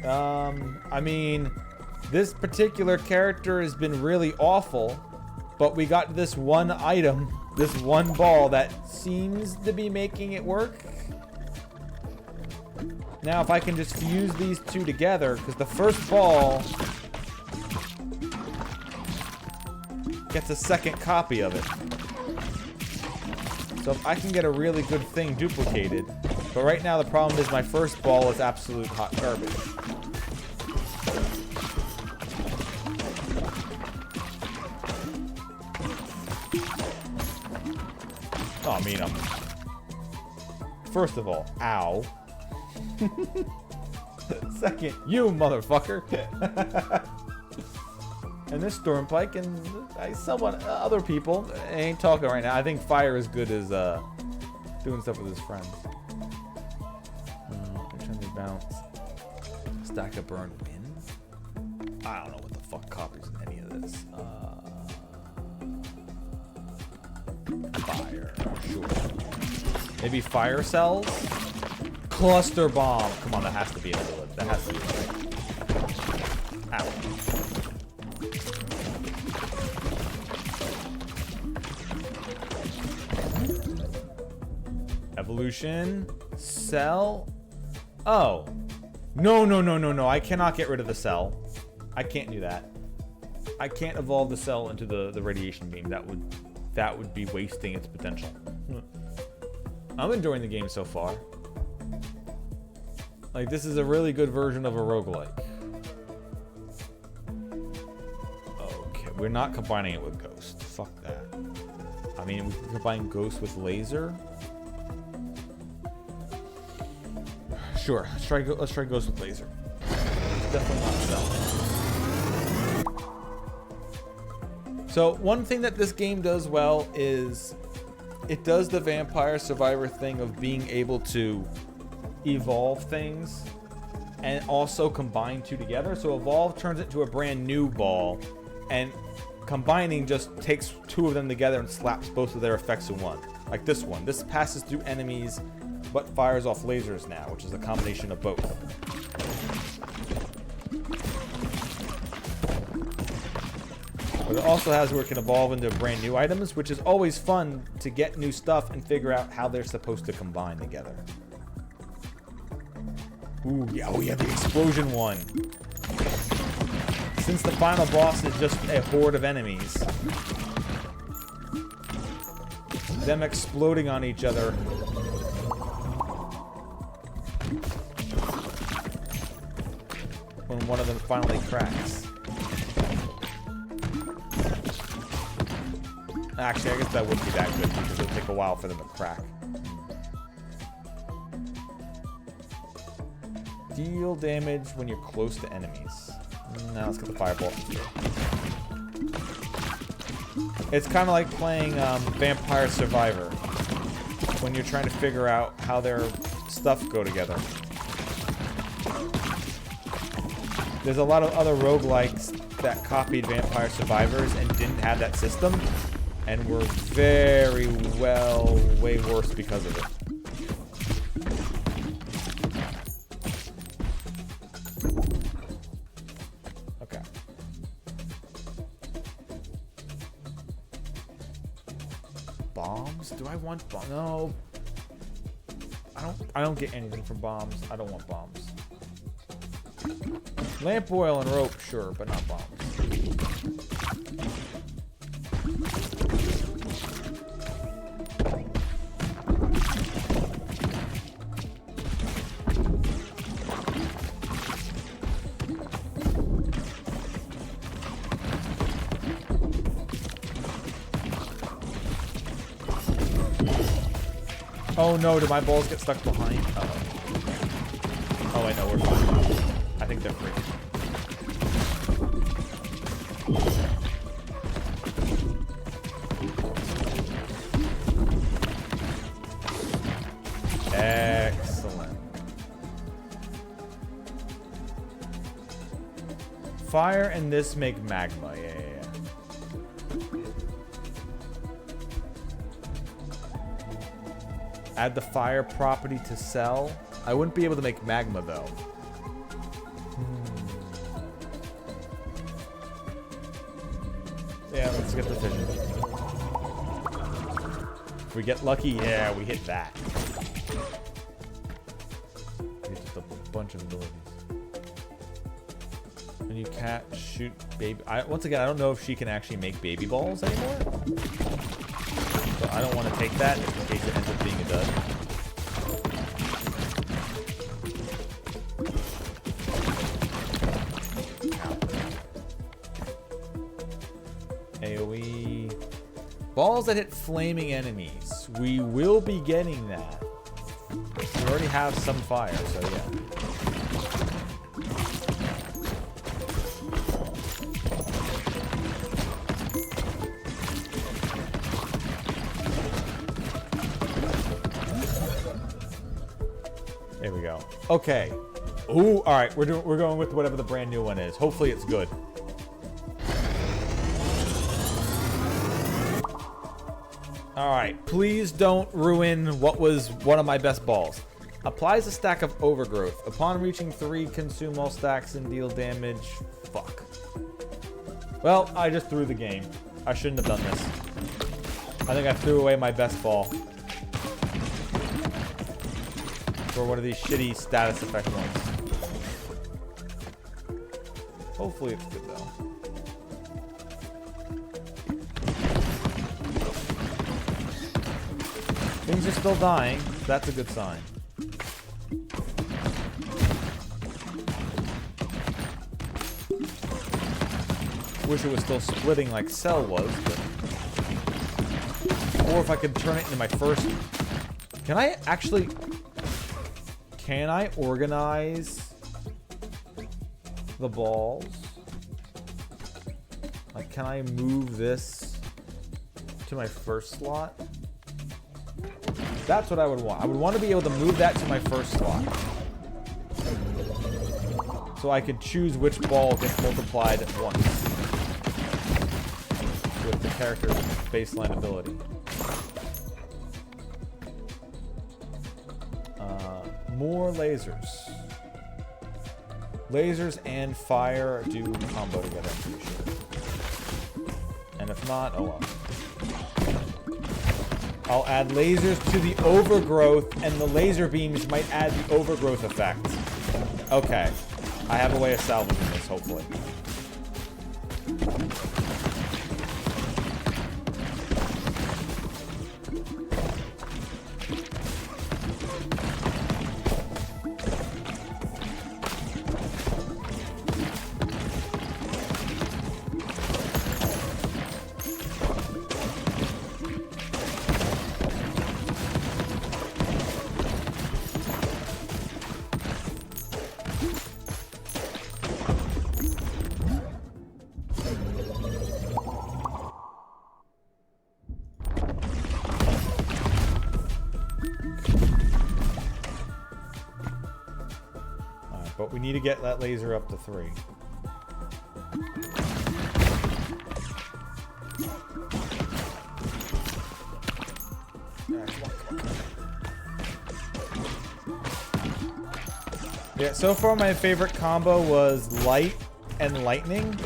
S1: I mean, this particular character has been really awful, but we got this one item, this one ball that seems to be making it work. Now, if I can just fuse these two together, because the first ball gets a second copy of it. So if I can get a really good thing duplicated, but right now the problem is my first ball is absolute hot garbage. Oh, I mean, first of all, ow. Second, you motherfucker. And this Stormpike and other people ain't talking right now. I think Fire is good as doing stuff with his friends. Trying to bounce. Stack of burned wind. I don't know what the fuck copies any of this. Fire, sure. Maybe fire cells. Cluster bomb. Come on, that has to be another one. That has to be right. Ow. Evolution. Cell. Oh. No. I cannot get rid of the cell. I can't do that. I can't evolve the cell into the radiation beam. That would be wasting its potential. I'm enjoying the game so far. Like, this is a really good version of a roguelike. Okay, we're not combining it with Ghost. Fuck that. I mean, we can combine Ghost with Laser. Sure, let's try Ghost with Laser. It's definitely not Cell. So, one thing that this game does well is it does the Vampire Survivor thing of being able to evolve things and also combine two together. So evolve turns it into a brand new ball, and combining just takes two of them together and slaps both of their effects in one. Like this one. This passes through enemies but fires off lasers now, which is a combination of both. But it also has where it can evolve into brand new items, which is always fun to get new stuff and figure out how they're supposed to combine together. Ooh, yeah, we have the explosion one. Since the final boss is just a horde of enemies, them exploding on each other when one of them finally cracks. Actually, I guess that wouldn't be that good because it'll take a while for them to crack. Deal damage when you're close to enemies. Now let's get the fireball. It's kind of like playing Vampire Survivor when you're trying to figure out how their stuff go together. There's a lot of other roguelikes that copied Vampire Survivors and didn't have that system, and were very well, way worse because of it. Okay. Bombs? Do I want bombs? No. I don't get anything from bombs. I don't want bombs. Lamp oil and rope, sure, but not bombs. Oh no, do my balls get stuck behind? Uh-oh. Oh, I know, we're fine. I think they're free. Excellent. Fire and this make magma. Yeah.
S2: Add the fire property to cell. I wouldn't be able to make magma though. Yeah, let's get the fission. If we get lucky, yeah, we hit that. We get just a bunch of abilities. And you can't shoot baby. Once again, I don't know if she can actually make baby balls anymore. So I don't want to take that just in case it ends up being a dud. AoE. Balls that hit flaming enemies. We will be getting that. We already have some fire, so yeah. There we go. Okay. Ooh, all right. We're going with whatever the brand new one is. Hopefully it's good. All right. Please don't ruin what was one of my best balls. Applies a stack of overgrowth. Upon reaching 3, consume all stacks and deal damage. Fuck. Well, I just threw the game. I shouldn't have done this. I think I threw away my best ball. For one of these shitty status effect ones. Hopefully it's good though. Things are still dying. That's a good sign. Wish it was still splitting like Cell was, but... Or if I could turn it into my first... Can I actually... Can I organize the balls? Like, can I move this to my first slot? That's what I would want. I would want to be able to move that to my first slot. So I could choose which ball gets multiplied at once. With the character's baseline ability. More lasers. Lasers and fire do combo together, I'm pretty sure. And if not, oh well. I'll add lasers to the overgrowth, and the laser beams might add the overgrowth effect. Okay. I have a way of salvaging this, hopefully. But we need to get that laser up to 3. Yeah, so far my favorite combo was light and lightning.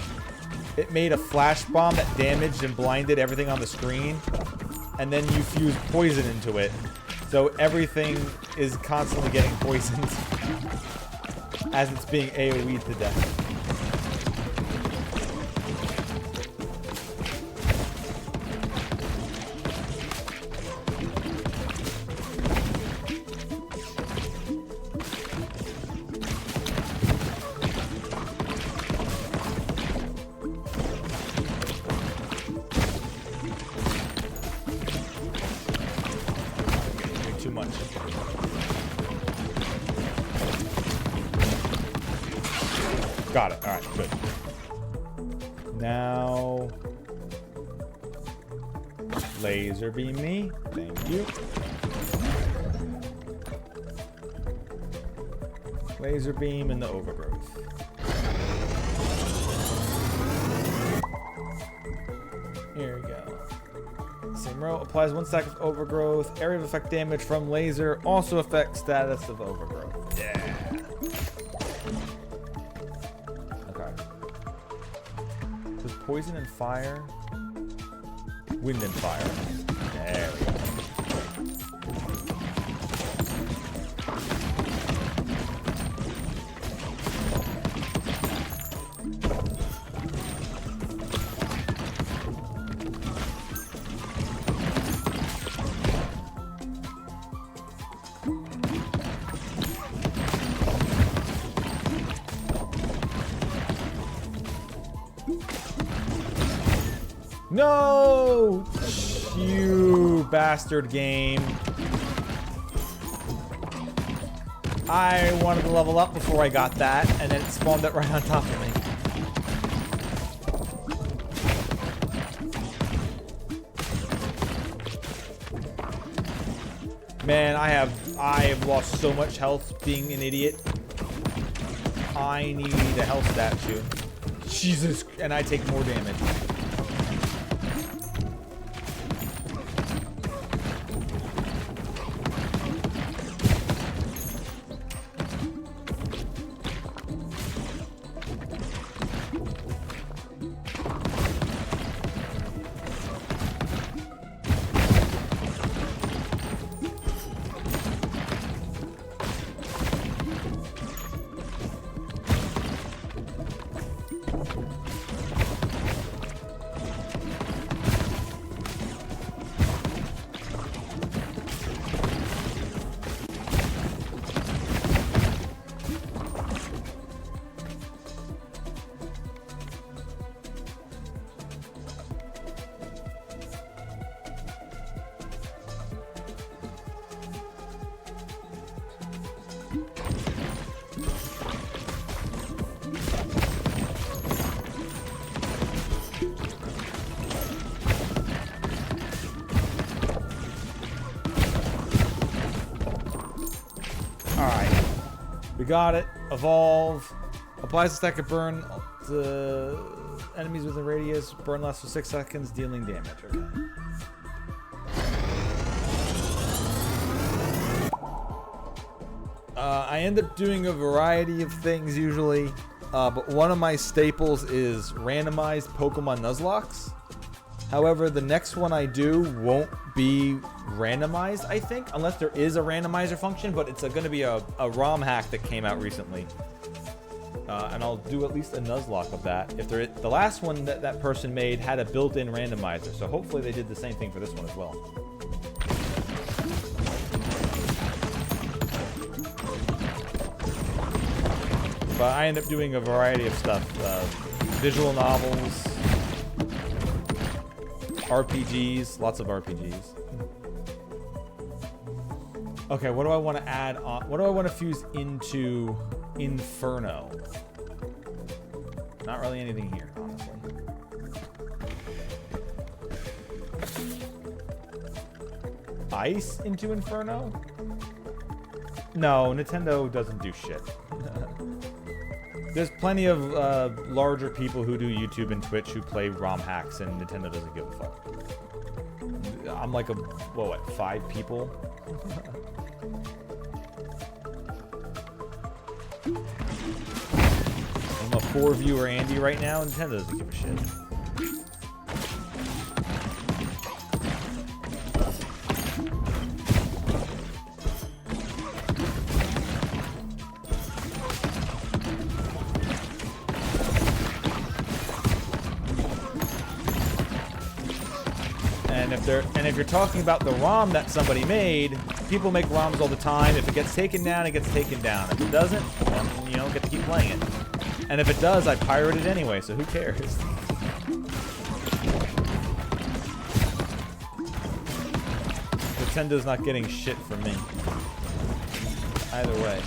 S2: It made a flash bomb that damaged and blinded everything on the screen. And then you fuse poison into it. So everything is constantly getting poisoned. As it's being AoE'd to death. Too much. Got it. All right, good. Now, laser beam me. Thank you. Laser beam and the overgrowth. Here we go. Same
S1: Emerald applies 1 stack of overgrowth. Area of effect damage from laser also affects status of overgrowth. Yeah. Okay. Does poison and fire? Wind and fire. There we go. No! You bastard game. I wanted to level up before I got that, and then it spawned it right on top of me. Man, I have lost so much health being an idiot. I need a health statue. Jesus, and I take more damage. Alright. We got it. Evolve. Applies a stack of burn to enemies within radius. Burn lasts for 6 seconds, dealing damage. Okay. I end up doing a variety of things usually, but one of my staples is randomized Pokemon Nuzlocke. However, the next one I do won't be randomized, I think, unless there is a randomizer function, but it's going to be a ROM hack that came out recently. And I'll do at least a Nuzlocke of that. If there, the last one that person made had a built-in randomizer, so hopefully they did the same thing for this one as well. But I end up doing a variety of stuff. Visual novels, RPGs, lots of RPGs. Okay, what do I want to add on? What do I want to fuse into Inferno? Not really anything here, honestly. Ice into Inferno? No, Nintendo doesn't do shit. There's plenty of larger people who do YouTube and Twitch who play ROM hacks, and Nintendo doesn't give a fuck. I'm like what, 5 people? I'm a 4-viewer Andy right now, and Nintendo doesn't give a shit. And if you're talking about the ROM that somebody made, people make ROMs all the time. If it gets taken down, it gets taken down. If it doesn't, then you don't get to keep playing it. And if it does, I pirate it anyway, so who cares? Nintendo's not getting shit from me. Either way.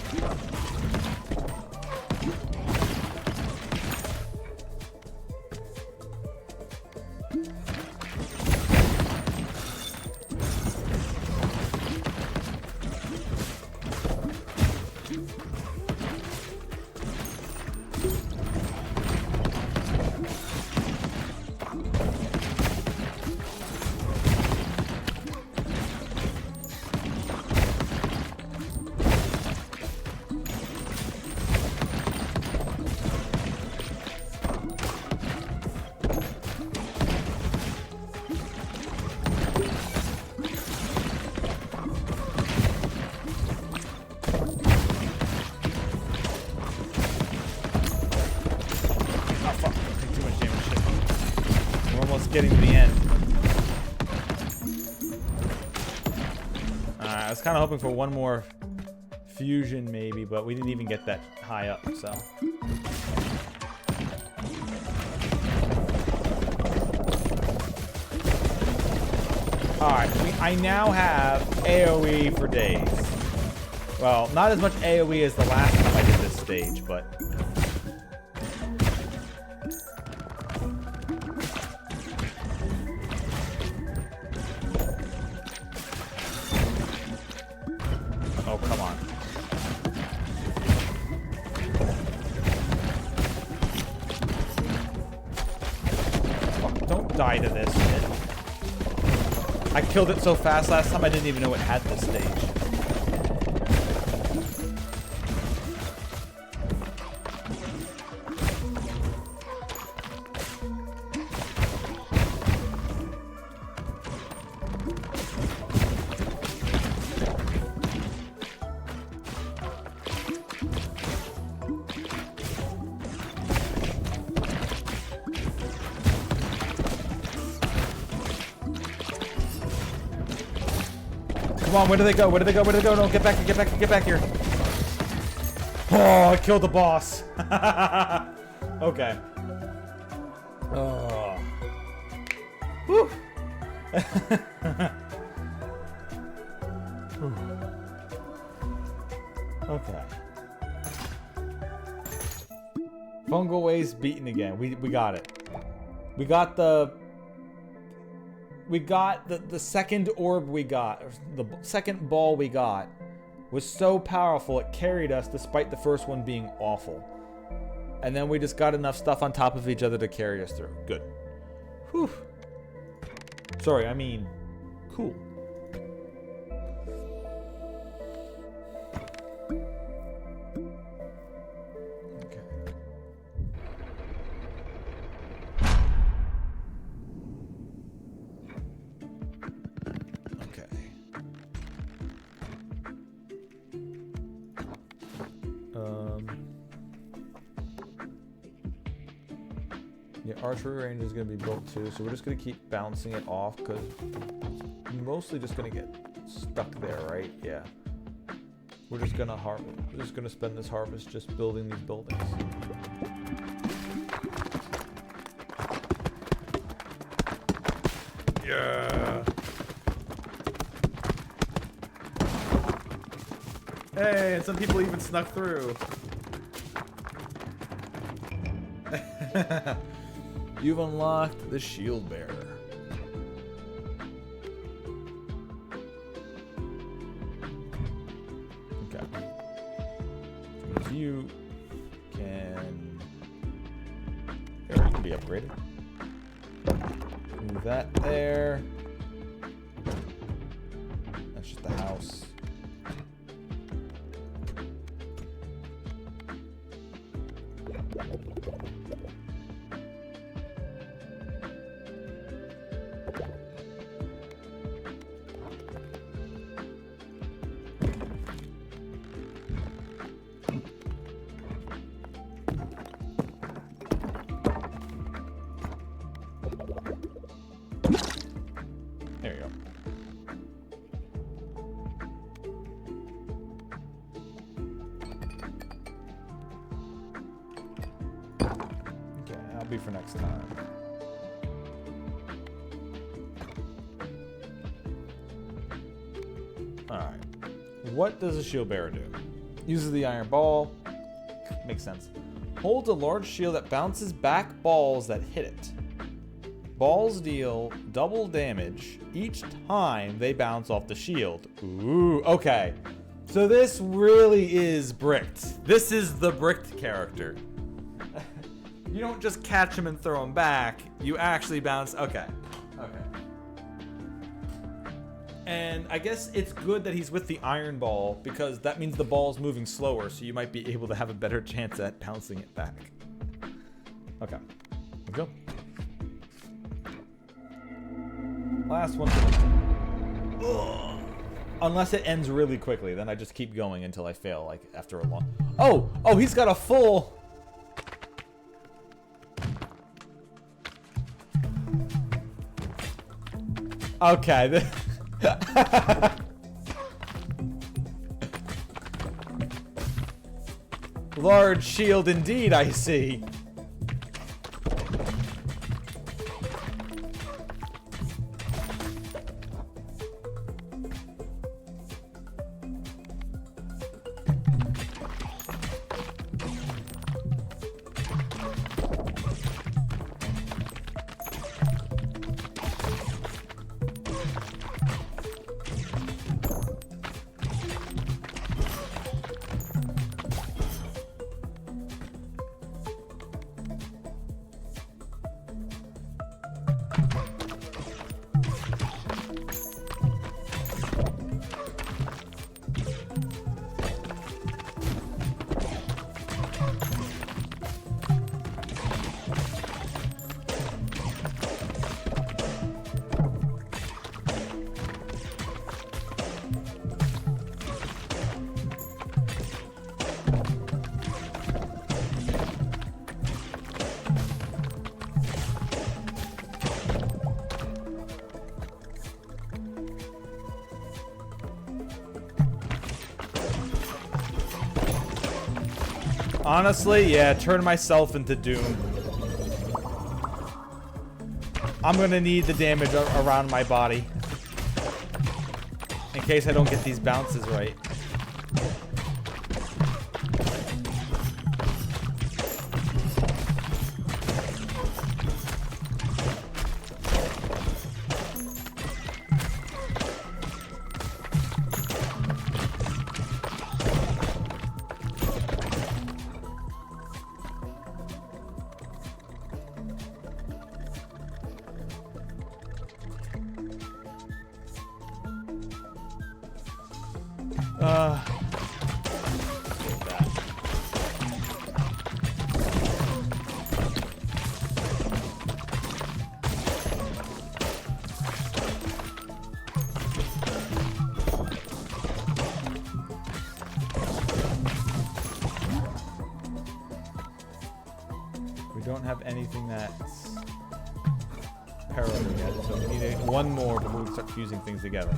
S1: just getting to the end. I was kind of hoping for one more fusion maybe, but we didn't even get that high up, so. Alright, I now have AoE for days. Well, not as much AoE as the last time I did this stage, but... Oh, come on. Fuck, don't die to this shit. I killed it so fast last time I didn't even know it had this stage. Come on, where do they go? Where do they go? Where do they go? No, get back here. Oh, I killed the boss. Okay. Oh. Whew. Okay. Fungal waste beaten again. We got it. We got the second orb we got, or the second ball we got, was so powerful it carried us despite the first one being awful. And then we just got enough stuff on top of each other to carry us through. Good. Whew. Sorry, I mean, cool. Yeah, archery range is going to be built too, so we're just going to keep bouncing it off because I'm mostly just going to get stuck there, right? Yeah. We're just going to spend this harvest just building these buildings. Yeah. Hey, and some people even snuck through. You've unlocked the shield bearer. Okay. So you can... There, you can be upgraded. Move that there. That's just the house. There you go. Okay, that'll be for next time. Alright. What does a shield bearer do? Uses the iron ball. Makes sense. Holds a large shield that bounces back balls that hit it. Balls deal double damage each time they bounce off the shield. Ooh, okay. So this really is bricked. This is the bricked character. You don't just catch him and throw him back. You actually bounce. Okay. Okay. And I guess it's good that he's with the iron ball because that means the ball's moving slower, so you might be able to have a better chance at bouncing it back. Okay. Let's go. Last one. Ugh. Unless it ends really quickly, then I just keep going until I fail, like after a long. Oh, he's got a full. Okay. Large shield indeed, I see. Honestly, yeah, turn myself into Doom. I'm gonna need the damage around my body. In case I don't get these bounces right. We don't have anything that's parallel yet, so we need one more before we start fusing things together.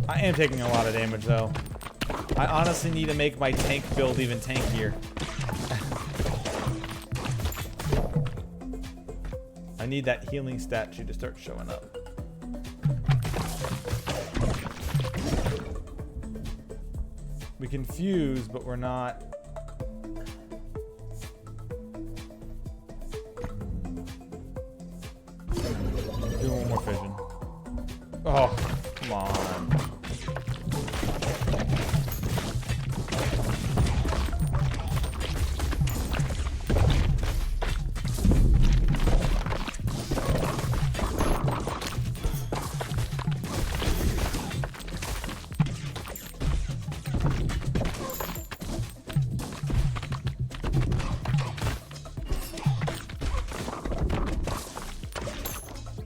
S1: I am taking a lot of damage, though. I honestly need to make my tank build even tankier. I need that healing statue to start showing up. We can fuse, but we're not... Do one more fission. Oh, come on.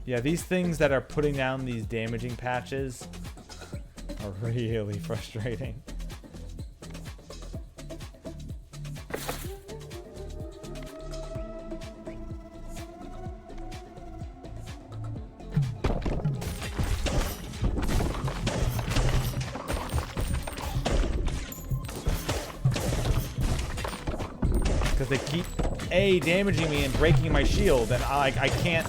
S1: Yeah, these things that are putting down these damaging patches are really frustrating. Because they keep damaging me and breaking my shield, and I can't.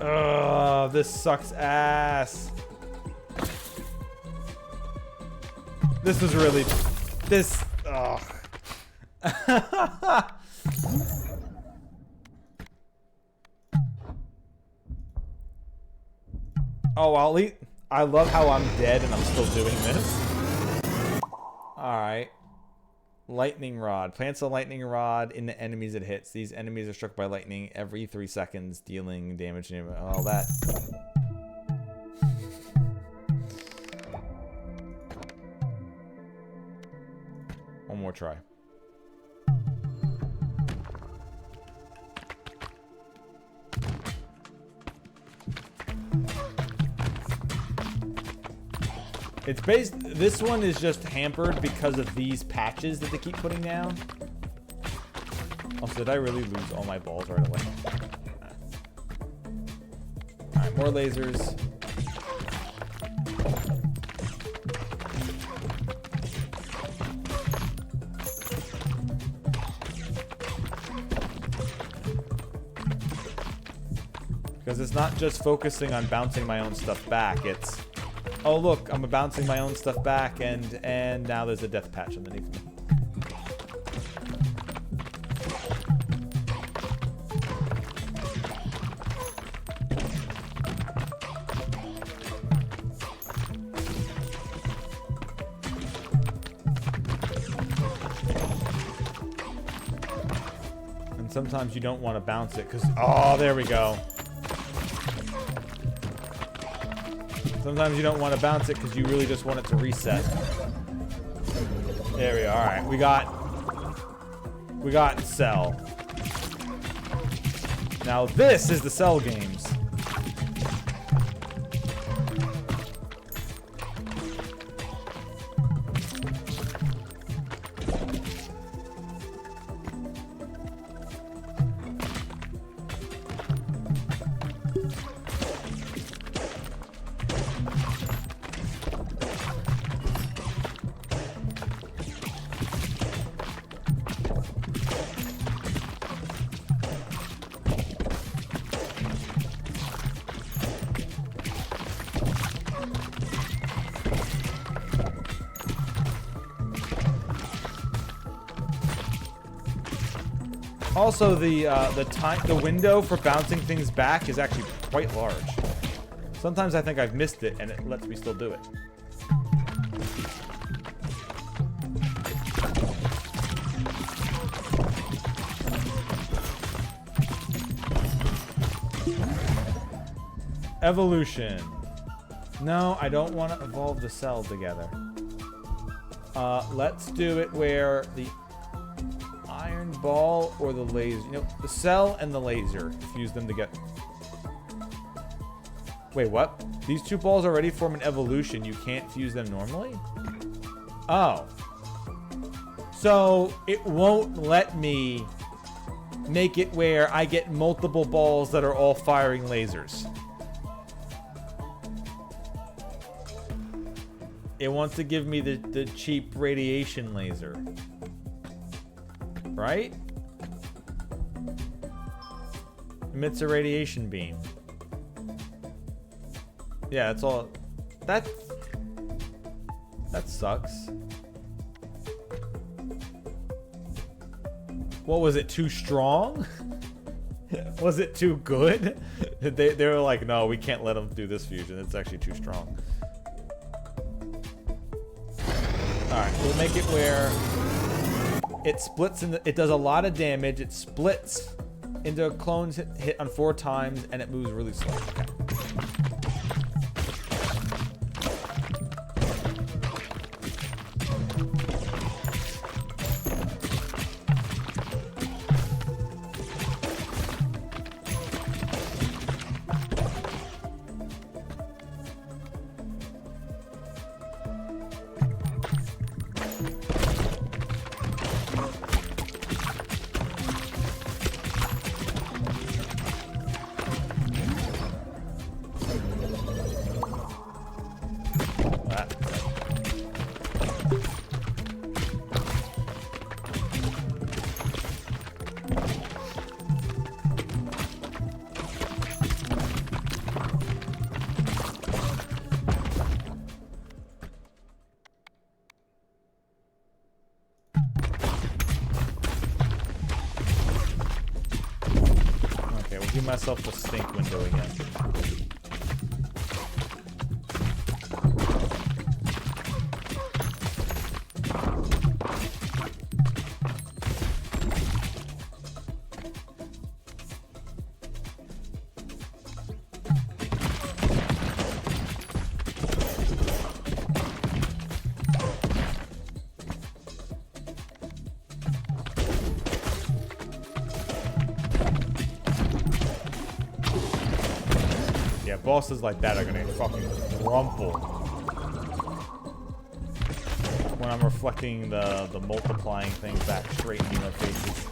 S1: Ugh, this sucks ass. This was really... This... Ugh. Oh, I'll eat... I love how I'm dead and I'm still doing this. Alright. Lightning Rod. Plants a lightning rod in the enemies it hits. These enemies are struck by lightning every 3 seconds, dealing damage and all that.
S2: more try. It's based. This one is just hampered because of these patches that they keep putting down. Also, did I really lose all my balls right away? Alright, more lasers. Because it's not just focusing on bouncing my own stuff back, it's, oh look, I'm bouncing my own stuff back and now there's a death patch underneath me. And sometimes you don't want to bounce it because, oh, there we go. Sometimes you don't want to bounce it because you really just want it to reset. There we go. All right, we got Cell. Now this is the Cell games. Also, the window for bouncing things back is actually quite large. Sometimes I think I've missed it, and it lets me still do it. Evolution. No, I don't want to evolve the Cell together. Let's do it where the iron ball or the laser. You know, the Cell and the laser. Fuse them together. Wait, what? These two balls already form an evolution. You can't fuse them normally? Oh. So it won't let me make it where I get multiple balls that are all firing lasers. It wants to give me the cheap radiation laser. Right? Emits a radiation beam. Yeah, that's all. That sucks. What was it, too strong? Was it too good? They were like, no, we can't let them do this fusion. It's actually too strong. Alright, we'll make it where it splits it does a lot of damage. It splits into a clone hit on 4 times, and it moves really slow. Okay. Give myself the stink window again. bosses like that are gonna fucking crumple when I'm reflecting the multiplying thing back straight in their faces.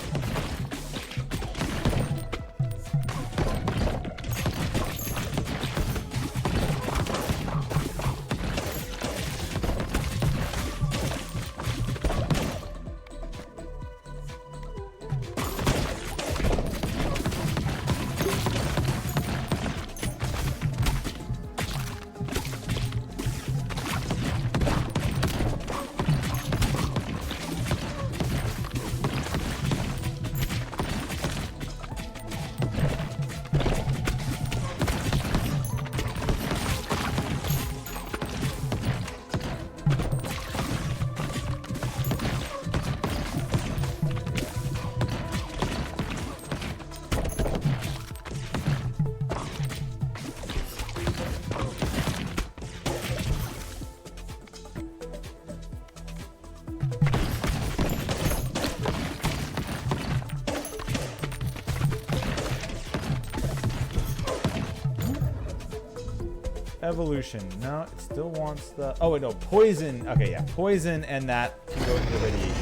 S2: Evolution. No, it still wants the... Oh, wait, no. Poison. Okay, yeah. Poison and that can go into the radiation.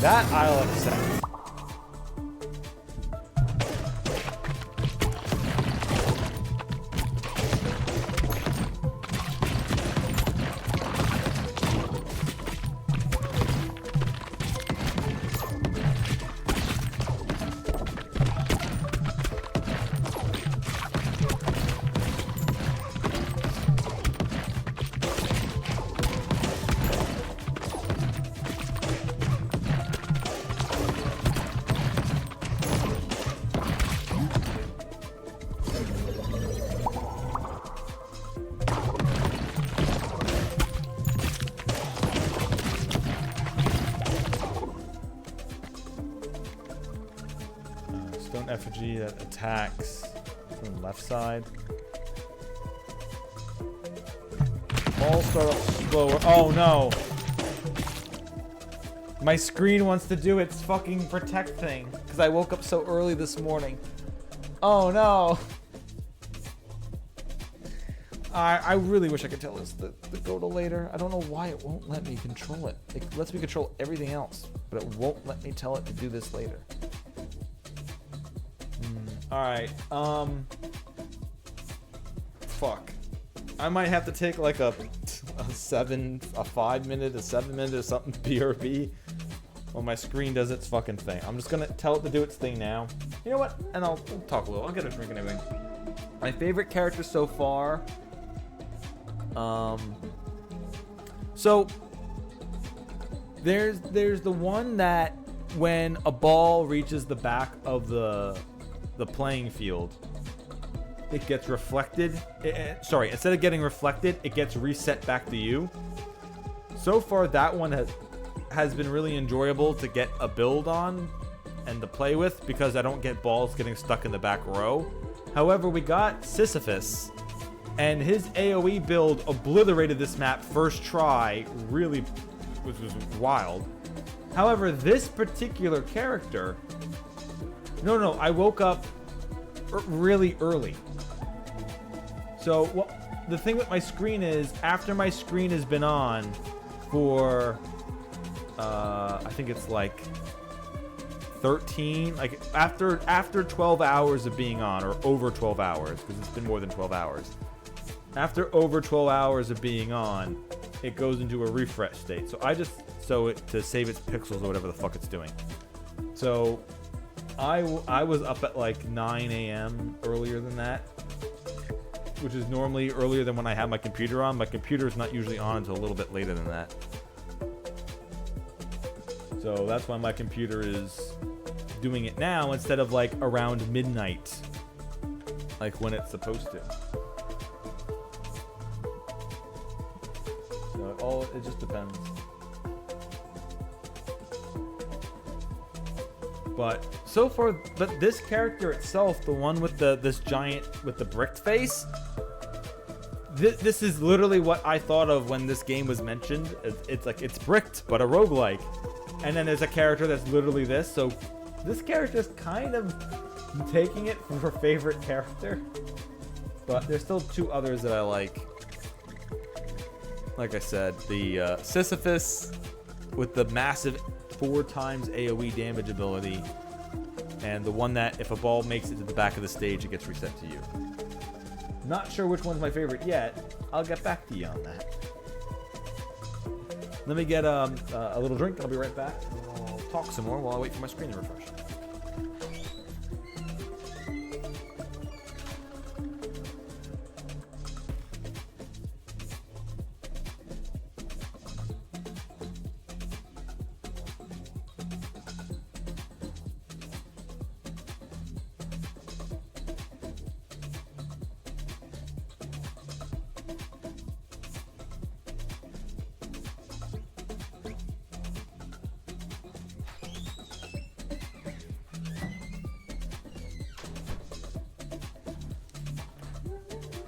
S2: That I'll accept. Stone effigy that attacks from the left side. All start off slower. Oh no! My screen wants to do its fucking protect thing because I woke up so early this morning. Oh no! I really wish I could tell this to go to later. I don't know why it won't let me control it. It lets me control everything else, but it won't let me tell it to do this later. Alright, fuck. I might have to take like a 5 minute, a 7 minute or something BRB when my screen does its fucking thing. I'm just gonna tell it to do its thing now. You know what? And we'll talk a little. I'll get a drink and everything. My favorite character so far. So there's the one that when a ball reaches the back of the playing field, it gets reflected. Sorry, instead of getting reflected, it gets reset back to you. So far, that one has been really enjoyable to get a build on and to play with because I don't get balls getting stuck in the back row. However, we got Sisyphus, and his AoE build obliterated this map first try, really, which was wild. However, this particular character... No, I woke up really early. So, the thing with my screen is, after my screen has been on for, I think it's like 13, like after 12 hours of being on, or over 12 hours, because it's been more than 12 hours. After over 12 hours of being on, it goes into a refresh state. So to save its pixels or whatever the fuck it's doing. So I was up at like 9 a.m. earlier than that, which is normally earlier than when I have my computer on. My computer is not usually on until a little bit later than that. So that's why my computer is doing it now instead of like around midnight, like when it's supposed to. So it just depends. But so far, but this character itself, the one with this giant with the bricked face, this is literally what I thought of when this game was mentioned. It's like it's bricked, but a roguelike. And then there's a character that's literally this. So this character is kind of taking it for her favorite character. But there's still 2 others that I like. Like I said, the Sisyphus with the massive 4 times AoE damage ability, and the one that if a ball makes it to the back of the stage, it gets reset to you. Not sure which one's my favorite yet. I'll get back to you on that. Let me get a little drink, and I'll be right back. I'll talk some more while I wait for my screen to refresh.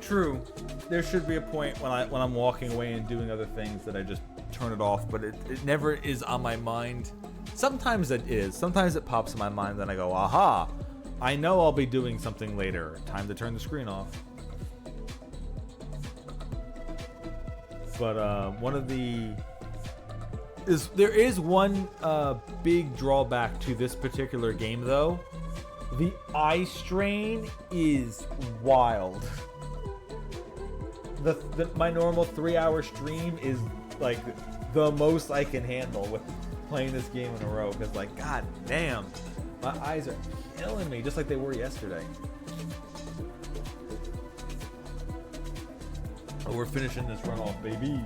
S2: True. There should be a point when I'm walking away and doing other things that I just turn it off, but it never is on my mind. Sometimes it is. Sometimes it pops in my mind, then I go, aha! I know I'll be doing something later. Time to turn the screen off. But one of the... There is one big drawback to this particular game, though. The eye strain is wild. My normal 3-hour stream is like the most I can handle with playing this game in a row, because like, god damn, my eyes are killing me just like they were yesterday. Oh, we're finishing this run off, baby.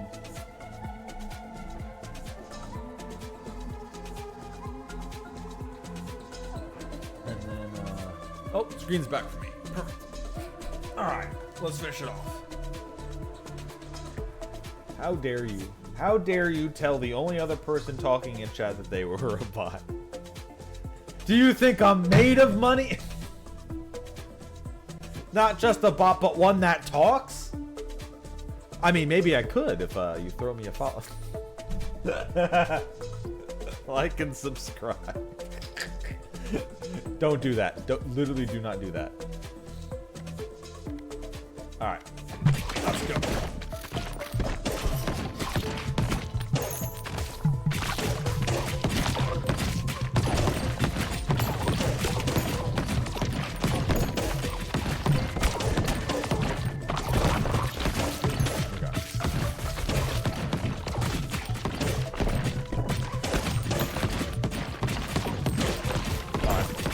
S2: And then oh, screen's back for me. Perfect. All right, let's finish it off. How dare you? How dare you tell the only other person talking in chat that they were a bot? Do you think I'm made of money? Not just a bot, but one that talks? I mean, maybe I could if you throw me a follow. Like and subscribe. Don't do that. Literally do not do that. Alright. Let's go.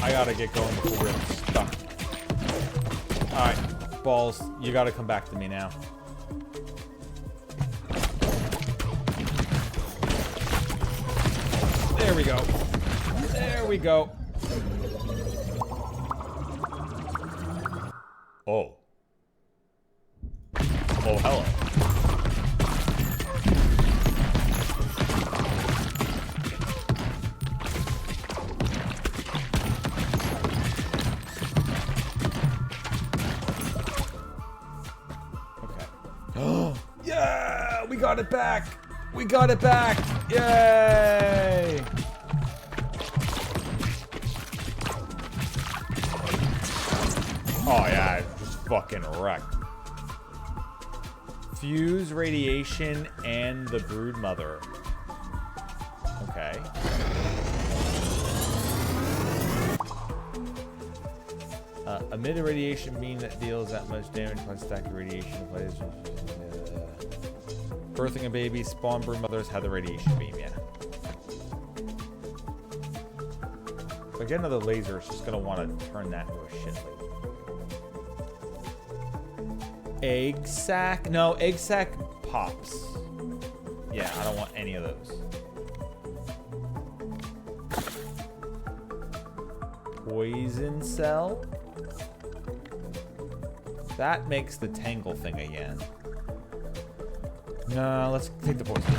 S2: I gotta get going before we're stuck. Alright, balls, you gotta come back to me now. There we go. There we go. Oh. Oh, hello. Yeah, we got it back. We got it back. Yay. Oh yeah, just fucking wrecked. Fuse, radiation, and the brood mother. Okay. Emit a radiation beam that deals that much damage when stacked radiation. Birthing a baby, spawn brood mothers have the radiation beam, yeah. If I get another laser, it's just gonna want to turn that into a shit laser. Egg sac? No, egg sac pops. Yeah, I don't want any of those. Poison cell? That makes the tangle thing again. No, let's take the poison.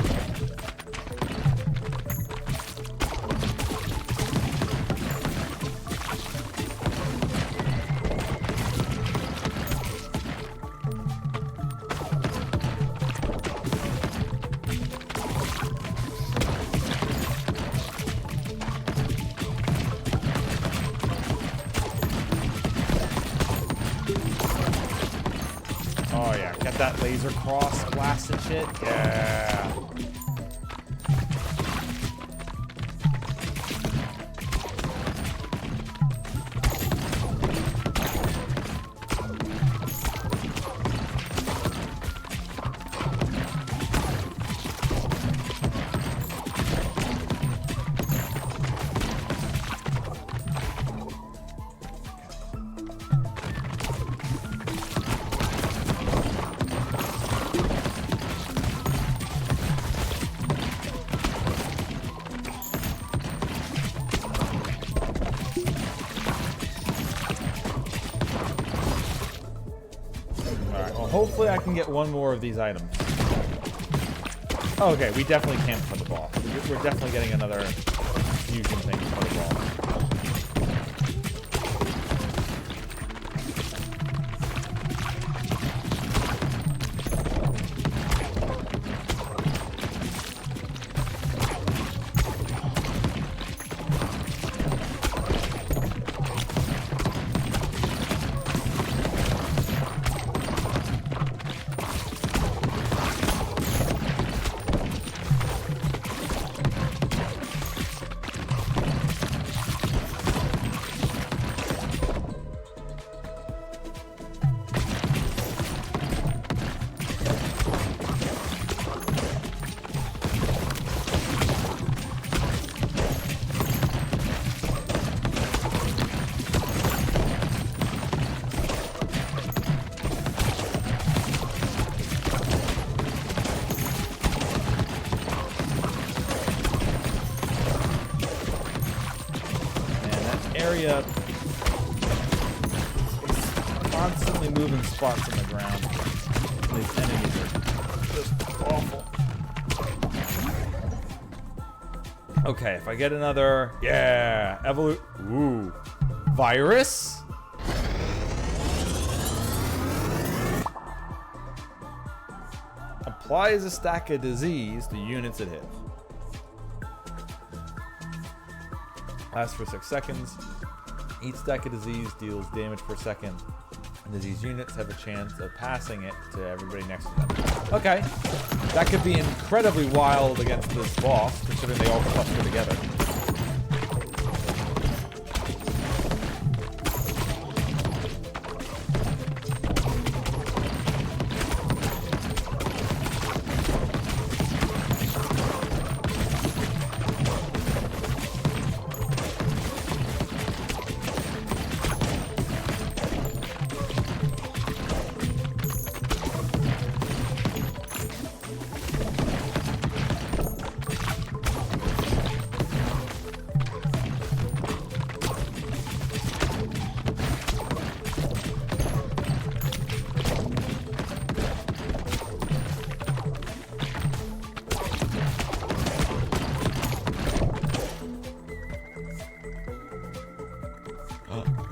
S1: Yeah, get that laser cross blast and shit. Yeah. Hopefully I can get one more of these items. Oh, okay, we definitely can't for the boss. We're definitely getting another fusion thing for the boss. Area constantly moving spots on the ground. These enemies are just awful. Okay, if I get another, yeah, ooh, virus. Applies a stack of disease to units it hits. Lasts for 6 seconds. Each stack of disease deals damage per second. And disease units have a chance of passing it to everybody next to them. Okay. That could be incredibly wild against this boss, considering they all cluster together.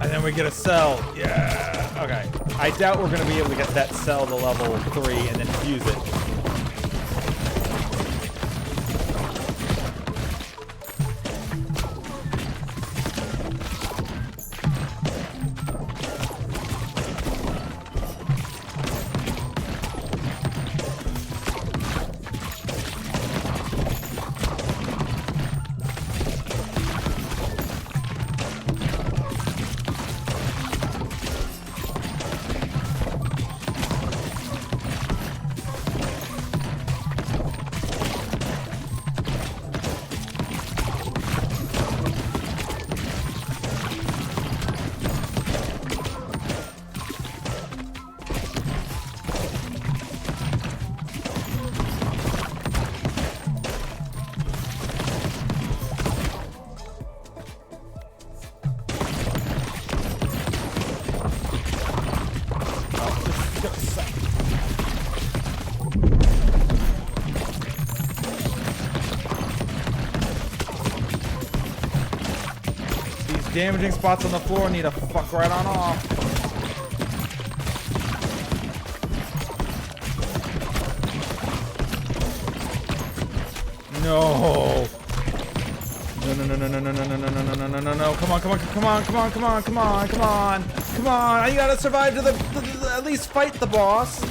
S1: And then we get a cell. Yeah. Okay. I doubt we're going to be able to get that cell to level 3 and then fuse it. Damaging spots on the floor need to fuck right on off. No. No, no, no, no, no, no, no, no, no, no, no, no, no, no. Come on, come on, come on, come on, come on, come on, come on. Come on. You gotta survive to the at least fight the boss.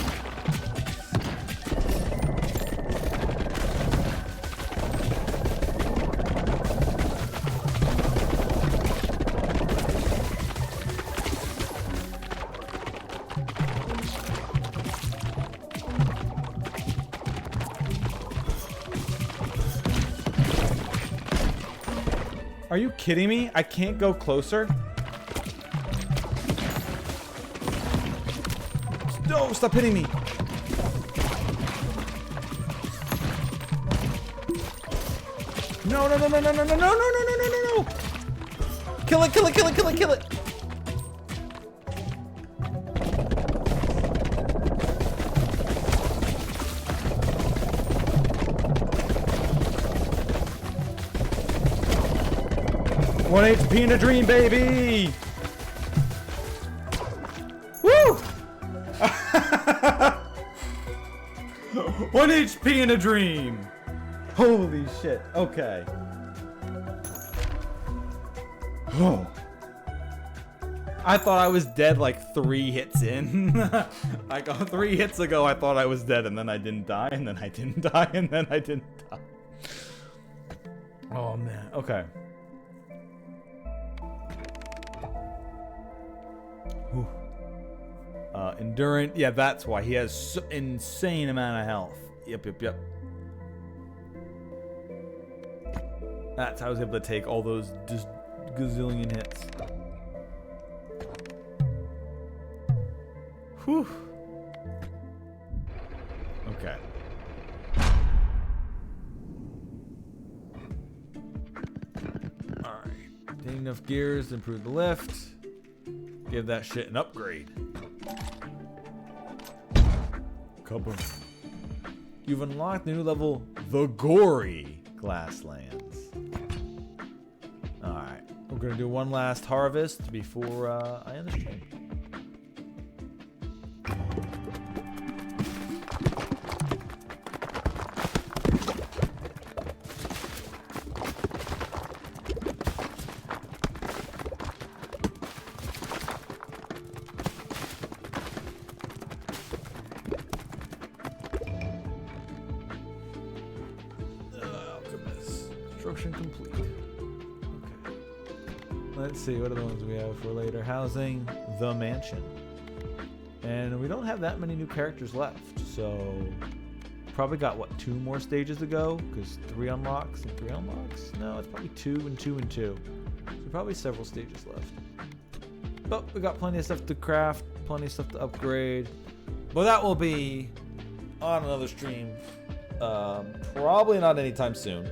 S1: Are you kidding me? I can't go closer? No, stop hitting me. No, no, no, no, no, no, no, no, no, no, no, no, no, no. Kill it, kill it, kill it, kill it, kill it. One HP in a dream, baby! Woo! 1 HP in a dream! Holy shit, okay. Oh. I thought I was dead like 3 hits in. Like 3 hits ago I thought I was dead and then I didn't die and then I didn't die and then I didn't die. Oh man, okay. Whew. Endurant, yeah, that's why he has so insane amount of health. Yep. That's how I was able to take all those just gazillion hits. Whew. Okay. Alright. Gain enough gears to improve the lift. Give that shit an upgrade. Kaboom. You've unlocked the new level, the Gory Glasslands. Alright. We're gonna do one last harvest before I end the stream. Construction complete. Okay. Let's see, what are the ones we have for later? Housing, the mansion. And we don't have that many new characters left, so probably got, what, 2 more stages to go? Because 3 unlocks and 3 unlocks? No, it's probably 2 and 2 and 2. So probably several stages left. But we got plenty of stuff to craft, plenty of stuff to upgrade. But that will be on another stream. Probably not anytime soon.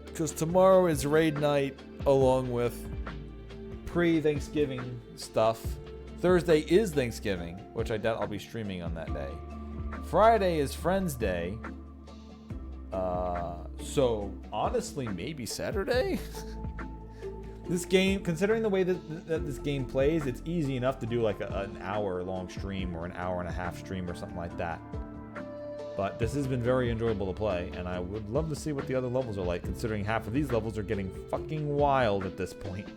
S1: Because tomorrow is raid night along with pre-Thanksgiving stuff. Thursday is Thanksgiving, which I doubt I'll be streaming on that day. Friday is Friends Day. So honestly, maybe Saturday? This game, considering the way that this game plays, it's easy enough to do like an hour-long stream or an hour-and-a-half stream or something like that. But this has been very enjoyable to play, and I would love to see what the other levels are like, considering half of these levels are getting fucking wild at this point.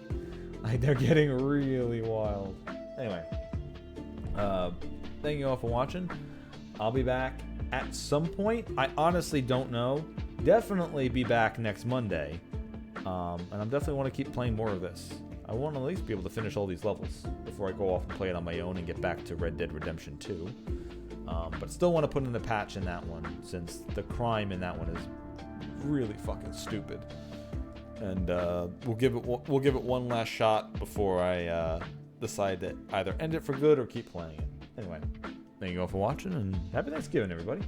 S1: Like, they're getting really wild. Anyway, thank you all for watching. I'll be back at some point. I honestly don't know. Definitely be back next Monday. And I definitely want to keep playing more of this. I want to at least be able to finish all these levels before I go off and play it on my own and get back to Red Dead Redemption 2. But still want to put in a patch in that one, since the crime in that one is really fucking stupid. And we'll give it one last shot before I decide to either end it for good or keep playing it. Anyway, thank you all for watching, and happy Thanksgiving, everybody.